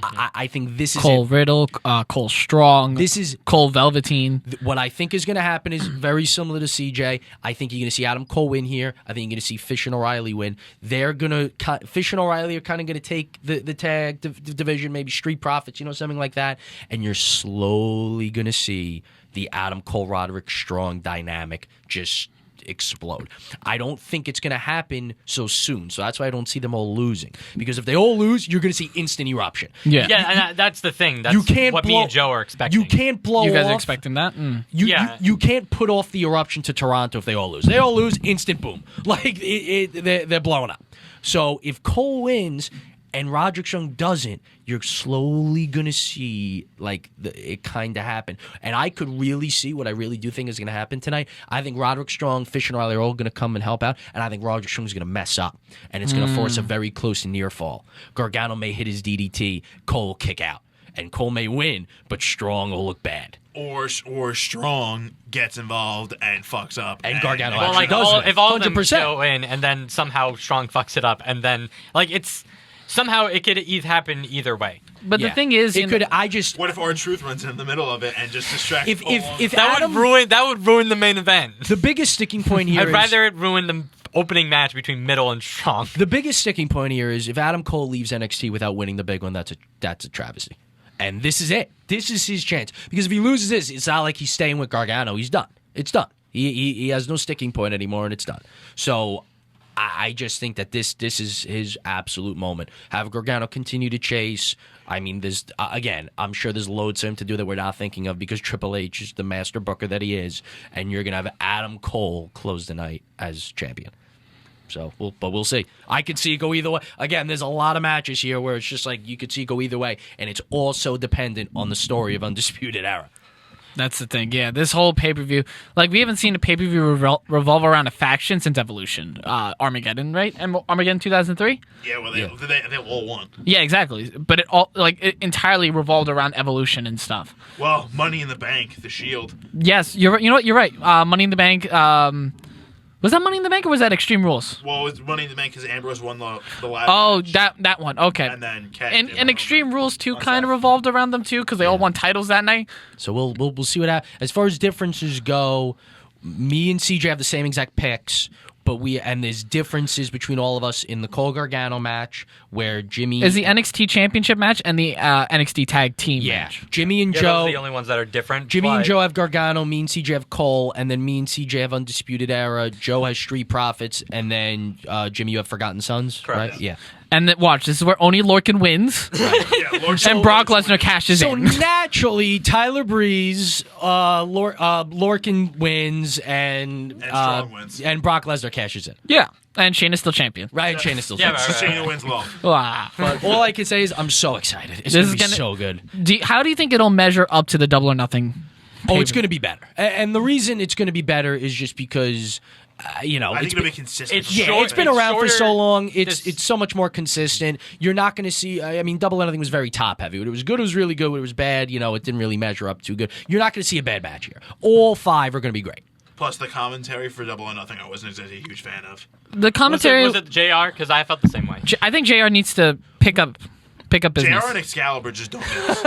[SPEAKER 4] I think this is
[SPEAKER 5] Cole Riddle, Cole Strong.
[SPEAKER 4] This is
[SPEAKER 5] Cole Velveteen.
[SPEAKER 4] What I think is going to happen is very similar to CJ. I think you're going to see Adam Cole win here. I think you're going to see Fish and O'Reilly win. They're going to Fish and O'Reilly are kind of going to take the tag division, maybe Street Profits, something like that. And you're slowly going to see the Adam Cole Roderick Strong dynamic just explode. I don't think it's going to happen so soon, so that's why I don't see them all losing. Because if they all lose, you're going to see instant eruption.
[SPEAKER 5] Yeah,
[SPEAKER 3] and that's the thing. That's what me and Joe are expecting.
[SPEAKER 4] You can't blow off.
[SPEAKER 5] You guys are expecting that?
[SPEAKER 4] You can't put off the eruption to Toronto if they all lose. They all lose, instant boom. Like they're blowing up. So if Cole wins and Roderick Strong doesn't, you're slowly going to see it kind of happen. And I could really see what I really do think is going to happen tonight. I think Roderick Strong, Fish and O'Reilly are all going to come and help out, and I think Roderick Strong is going to mess up, and it's going to force a very close and near fall. Gargano may hit his DDT, Cole will kick out, and Cole may win, but Strong will look bad.
[SPEAKER 2] Or Strong gets involved and fucks up.
[SPEAKER 4] And Gargano
[SPEAKER 3] well,
[SPEAKER 4] actually does
[SPEAKER 3] if all of them
[SPEAKER 4] 100%.
[SPEAKER 3] go in, and then somehow Strong fucks it up, and then somehow it could happen either way.
[SPEAKER 5] But the thing is,
[SPEAKER 2] what if R-Truth runs in the middle of it and just distracts?
[SPEAKER 4] If
[SPEAKER 3] that would ruin the main event.
[SPEAKER 4] The biggest sticking point here
[SPEAKER 3] I'd rather it ruin the opening match between Middle and Strong.
[SPEAKER 4] The biggest sticking point here is if Adam Cole leaves NXT without winning the big one, that's a travesty. And this is it. This is his chance. Because if he loses this, it's not like he's staying with Gargano. He's done. It's done. He has no sticking point anymore, and it's done. So I just think that this is his absolute moment. Have Gargano continue to chase. I mean, there's again, I'm sure there's loads for him to do that we're not thinking of because Triple H is the master booker that he is, and you're gonna have Adam Cole close the night as champion. So, we'll see. I could see it go either way. Again, there's a lot of matches here where it's just like you could see it go either way, and it's also dependent on the story of Undisputed Era.
[SPEAKER 5] That's the thing. Yeah, this whole pay-per-view, we haven't seen a pay-per-view revolve around a faction since Evolution. Armageddon, right? Armageddon 2003?
[SPEAKER 2] Yeah, well, they all won.
[SPEAKER 5] Yeah, exactly. But it entirely revolved around Evolution and stuff.
[SPEAKER 2] Well, Money in the Bank, The Shield.
[SPEAKER 5] Yes, you know what? You're right. Money in the Bank. Was that Money in the Bank or was that Extreme Rules?
[SPEAKER 2] Well, it was Money in the Bank because Ambrose won the last
[SPEAKER 5] match. that one. Okay.
[SPEAKER 2] And then
[SPEAKER 5] and Extreme Rules too kind of revolved around them too because they all won titles that night.
[SPEAKER 4] So we'll see what happens. As far as differences go, me and CJ have the same exact picks, but there's differences between all of us in the Cole Gargano match where Jimmy
[SPEAKER 5] is the NXT Championship match and the NXT Tag Team match.
[SPEAKER 4] Jimmy and Joe,
[SPEAKER 3] those are the only ones that are different.
[SPEAKER 4] Jimmy and Joe have Gargano, me and CJ have Cole, and then me and CJ have Undisputed Era. Joe has Street Profits, and then Jimmy, you have Forgotten Sons,
[SPEAKER 3] correct.
[SPEAKER 4] Right? Yeah.
[SPEAKER 5] And watch, this is where Oney Lorcan wins, and Brock Lesnar cashes in.
[SPEAKER 4] So naturally, Tyler Breeze, Lorcan wins, and
[SPEAKER 2] Strong wins,
[SPEAKER 4] and Brock Lesnar cashes in.
[SPEAKER 5] Yeah, and Shayna's still champion.
[SPEAKER 4] Right, Shayna's still champion.
[SPEAKER 2] Shayna wins long.
[SPEAKER 5] Wow.
[SPEAKER 4] But all I can say is I'm so excited. It's going to be so good.
[SPEAKER 5] How do you think it'll measure up to the Double or Nothing?
[SPEAKER 4] Oh, it's going to be better. And the reason it's going to be better is just because
[SPEAKER 2] I think it'll be consistent.
[SPEAKER 4] It's been around for so long. It's so much more consistent. You're not going to see. I mean, Double or Nothing was very top heavy. When it was good, it was really good. When it was bad, it didn't really measure up too good. You're not going to see a bad match here. All 5 are going to be great.
[SPEAKER 2] Plus, the commentary for Double or Nothing, I wasn't exactly a huge fan of.
[SPEAKER 5] The commentary
[SPEAKER 3] was it JR? Because I felt the same way.
[SPEAKER 5] I think JR needs to pick up business.
[SPEAKER 2] JR and Excalibur just don't mix.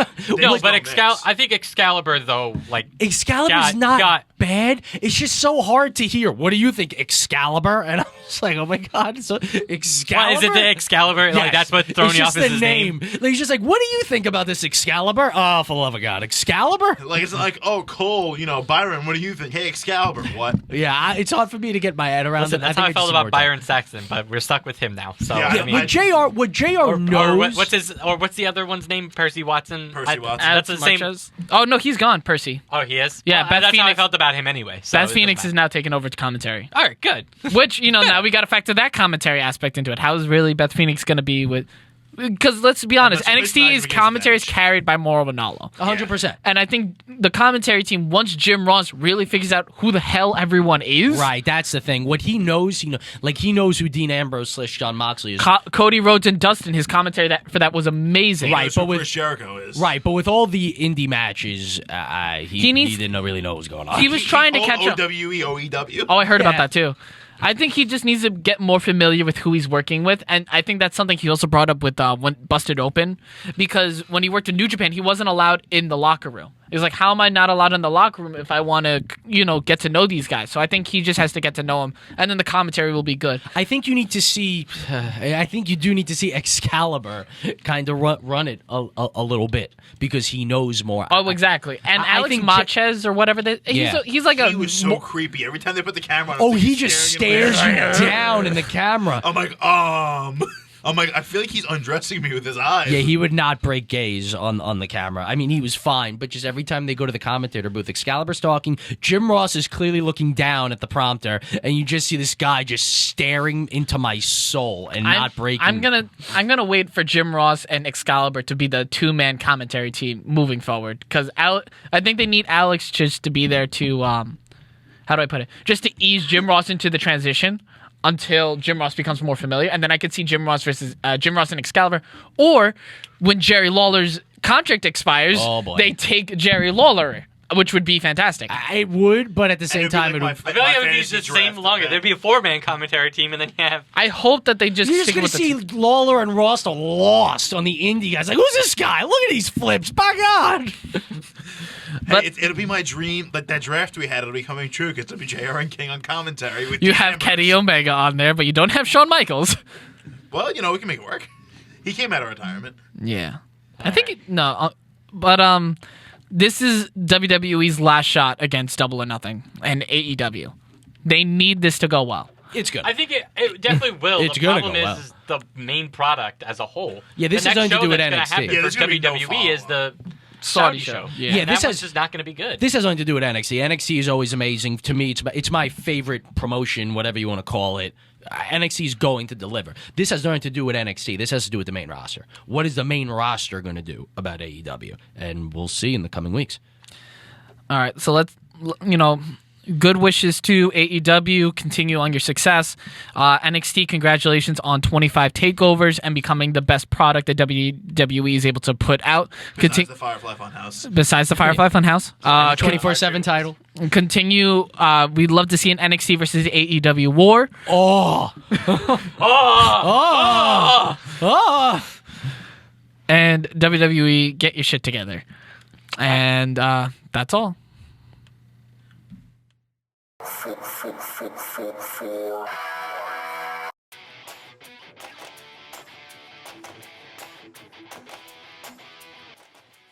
[SPEAKER 3] I think Excalibur though,
[SPEAKER 4] Excalibur's not bad. It's just so hard to hear. What do you think, Excalibur? And I'm just like, oh my god, so Excalibur.
[SPEAKER 3] Is it the Excalibur?
[SPEAKER 4] Yes.
[SPEAKER 3] That's what throwing you off is his name.
[SPEAKER 4] He's just like, what do you think about this Excalibur? Oh, for the love of God, Excalibur.
[SPEAKER 2] It's like, oh, Cole, Byron, what do you think? Hey, Excalibur, what?
[SPEAKER 4] Yeah, it's hard for me to get my head around.
[SPEAKER 3] Listen, that's how I felt about Byron Saxton, but we're stuck with him now. So
[SPEAKER 4] what JR knows.
[SPEAKER 3] What's the other one's name? Percy Watson.
[SPEAKER 2] Watson.
[SPEAKER 3] That's the same.
[SPEAKER 5] Oh no, he's gone. Percy.
[SPEAKER 3] Oh, he is.
[SPEAKER 5] Yeah,
[SPEAKER 3] that's how I felt about him anyway. So
[SPEAKER 5] Beth Phoenix is now taking over commentary.
[SPEAKER 3] All right, good.
[SPEAKER 5] Which now we got to factor that commentary aspect into it. How is really Beth Phoenix going to be with because let's be honest,
[SPEAKER 2] Let's not
[SPEAKER 5] NXT's
[SPEAKER 2] forget
[SPEAKER 5] commentary is
[SPEAKER 2] that.
[SPEAKER 5] carried by Mauro Ranallo.
[SPEAKER 4] 100%.
[SPEAKER 5] And I think the commentary team, once Jim Ross really figures out who the hell everyone is,
[SPEAKER 4] Right, that's the thing. What he knows, he knows who Dean Ambrose / Jon Moxley is.
[SPEAKER 5] Cody Rhodes and Dustin, his commentary for that was amazing.
[SPEAKER 4] Right,
[SPEAKER 2] Knows
[SPEAKER 4] but
[SPEAKER 2] who
[SPEAKER 4] with
[SPEAKER 2] Chris Jericho is.
[SPEAKER 4] Right, but with all the indie matches, he didn't really know what was going on.
[SPEAKER 5] He was trying to catch up.
[SPEAKER 2] OWE, OEW.
[SPEAKER 5] Oh, I heard about
[SPEAKER 4] Yeah.
[SPEAKER 5] that too. I think he just needs to get more familiar with who he's working with, and I think that's something he also brought up with when Busted Open, because when he worked in New Japan, he wasn't allowed in the locker room. He was like, how am I not allowed in the locker room if I want to, get to know these guys? So I think he just has to get to know them, and then the commentary will be good.
[SPEAKER 4] I think you need to see. I think you do need to see Excalibur kind of run it a little bit because he knows more.
[SPEAKER 5] Oh, exactly. And
[SPEAKER 4] I
[SPEAKER 5] Alex
[SPEAKER 4] think
[SPEAKER 5] Marquez or whatever, he's like a.
[SPEAKER 2] He was so creepy. Every time they put the camera on him,
[SPEAKER 4] Oh,
[SPEAKER 2] it's
[SPEAKER 4] he
[SPEAKER 2] like
[SPEAKER 4] just
[SPEAKER 2] staring
[SPEAKER 4] stares
[SPEAKER 2] at
[SPEAKER 4] you
[SPEAKER 2] me.
[SPEAKER 4] down in the camera.
[SPEAKER 2] I'm like, I feel like he's undressing me with his eyes.
[SPEAKER 4] Yeah, he would not break gaze on the camera. I mean, he was fine, but just every time they go to the commentator booth, Excalibur's talking, Jim Ross is clearly looking down at the prompter, and you just see this guy just staring into my soul and not breaking.
[SPEAKER 5] I'm gonna wait for Jim Ross and Excalibur to be the 2-man commentary team moving forward, because I think they need Alex just to be there to how do I put it? Just to ease Jim Ross into the transition until Jim Ross becomes more familiar, and then I could see Jim Ross versus Jim Ross and Excalibur, or when Jerry Lawler's contract expires,
[SPEAKER 4] Oh, boy.
[SPEAKER 5] they take Jerry Lawler, which would be fantastic.
[SPEAKER 4] It would, but at the same
[SPEAKER 2] it'd be
[SPEAKER 4] time,
[SPEAKER 2] like
[SPEAKER 4] it
[SPEAKER 2] my-
[SPEAKER 4] would.
[SPEAKER 3] I feel like it would be
[SPEAKER 2] fantasy
[SPEAKER 3] the same
[SPEAKER 2] draft,
[SPEAKER 3] longer.
[SPEAKER 2] man.
[SPEAKER 3] There'd be a 4-man commentary team, and then you have.
[SPEAKER 5] I hope that they just
[SPEAKER 4] You're just
[SPEAKER 5] stick
[SPEAKER 4] gonna
[SPEAKER 5] with the
[SPEAKER 4] see Lawler and Ross are lost on the indie guys. Like, who's this guy? Look at these flips. My God.
[SPEAKER 5] But-
[SPEAKER 2] It'll be my dream. Like that draft we had, it'll be coming true because it'll be JR and King on commentary. With
[SPEAKER 5] You
[SPEAKER 2] Dean
[SPEAKER 5] have
[SPEAKER 2] Ambrose.
[SPEAKER 5] Kenny Omega on there, but you don't have Shawn Michaels.
[SPEAKER 2] Well, we can make it work. He came out of retirement.
[SPEAKER 5] Yeah, I think but this is WWE's last shot against Double or Nothing and AEW. They need this to go well.
[SPEAKER 4] It's good.
[SPEAKER 3] I think it definitely will.
[SPEAKER 4] It's
[SPEAKER 3] the
[SPEAKER 4] gonna
[SPEAKER 3] problem
[SPEAKER 4] go
[SPEAKER 3] is the main product as a whole.
[SPEAKER 4] Yeah, this
[SPEAKER 3] the
[SPEAKER 4] is
[SPEAKER 3] next
[SPEAKER 4] nothing to
[SPEAKER 3] show
[SPEAKER 4] do with
[SPEAKER 3] that's
[SPEAKER 4] NXT.
[SPEAKER 3] gonna happen
[SPEAKER 2] Yeah, there's
[SPEAKER 3] for
[SPEAKER 2] gonna be no
[SPEAKER 3] WWE is the
[SPEAKER 5] Saudi
[SPEAKER 3] Saudi
[SPEAKER 5] show.
[SPEAKER 3] show.
[SPEAKER 5] Yeah.
[SPEAKER 4] Yeah,
[SPEAKER 3] And
[SPEAKER 4] this
[SPEAKER 3] that
[SPEAKER 4] has-
[SPEAKER 3] one's just not going to be good.
[SPEAKER 4] This has nothing to do with NXT. NXT is always amazing to me. It's my favorite promotion, whatever you want to call it. NXT is going to deliver. This has nothing to do with NXT. This has to do with the main roster. What is the main roster going to do about AEW? And we'll see in the coming weeks.
[SPEAKER 5] All right, so let's good wishes to AEW. Continue on your success. NXT, congratulations on 25 takeovers and becoming the best product that WWE is able to put out.
[SPEAKER 2] Besides the Firefly Funhouse.
[SPEAKER 5] Besides the Firefly Funhouse.
[SPEAKER 4] 24/7 title.
[SPEAKER 5] Continue. We'd love to see an NXT versus AEW war.
[SPEAKER 4] Oh.
[SPEAKER 5] And WWE, get your shit together. And that's all.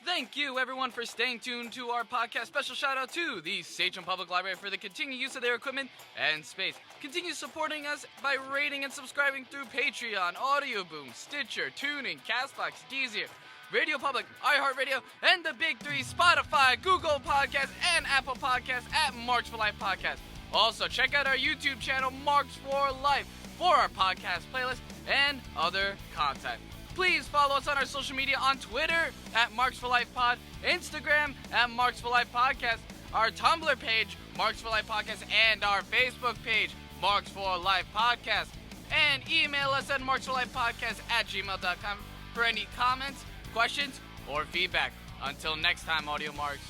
[SPEAKER 1] Thank you, everyone, for staying tuned to our podcast. Special shout out to the Sachem Public Library for the continued use of their equipment and space. Continue supporting us by rating and subscribing through Patreon, Audio Boom, Stitcher, TuneIn, Castbox, Deezer, Radio Public, iHeartRadio, and the big three: Spotify, Google Podcasts, and Apple Podcasts at Marks for Life Podcast. Also, check out our YouTube channel, Marks for Life, for our podcast playlist and other content. Please follow us on our social media on Twitter at Marks for Life Pod, Instagram at Marks for Life Podcast, our Tumblr page, Marks for Life Podcast, and our Facebook page, Marks for Life Podcast. And email us at marksforlifepodcast@gmail.com for any comments, questions, or feedback. Until next time, Audio Marks.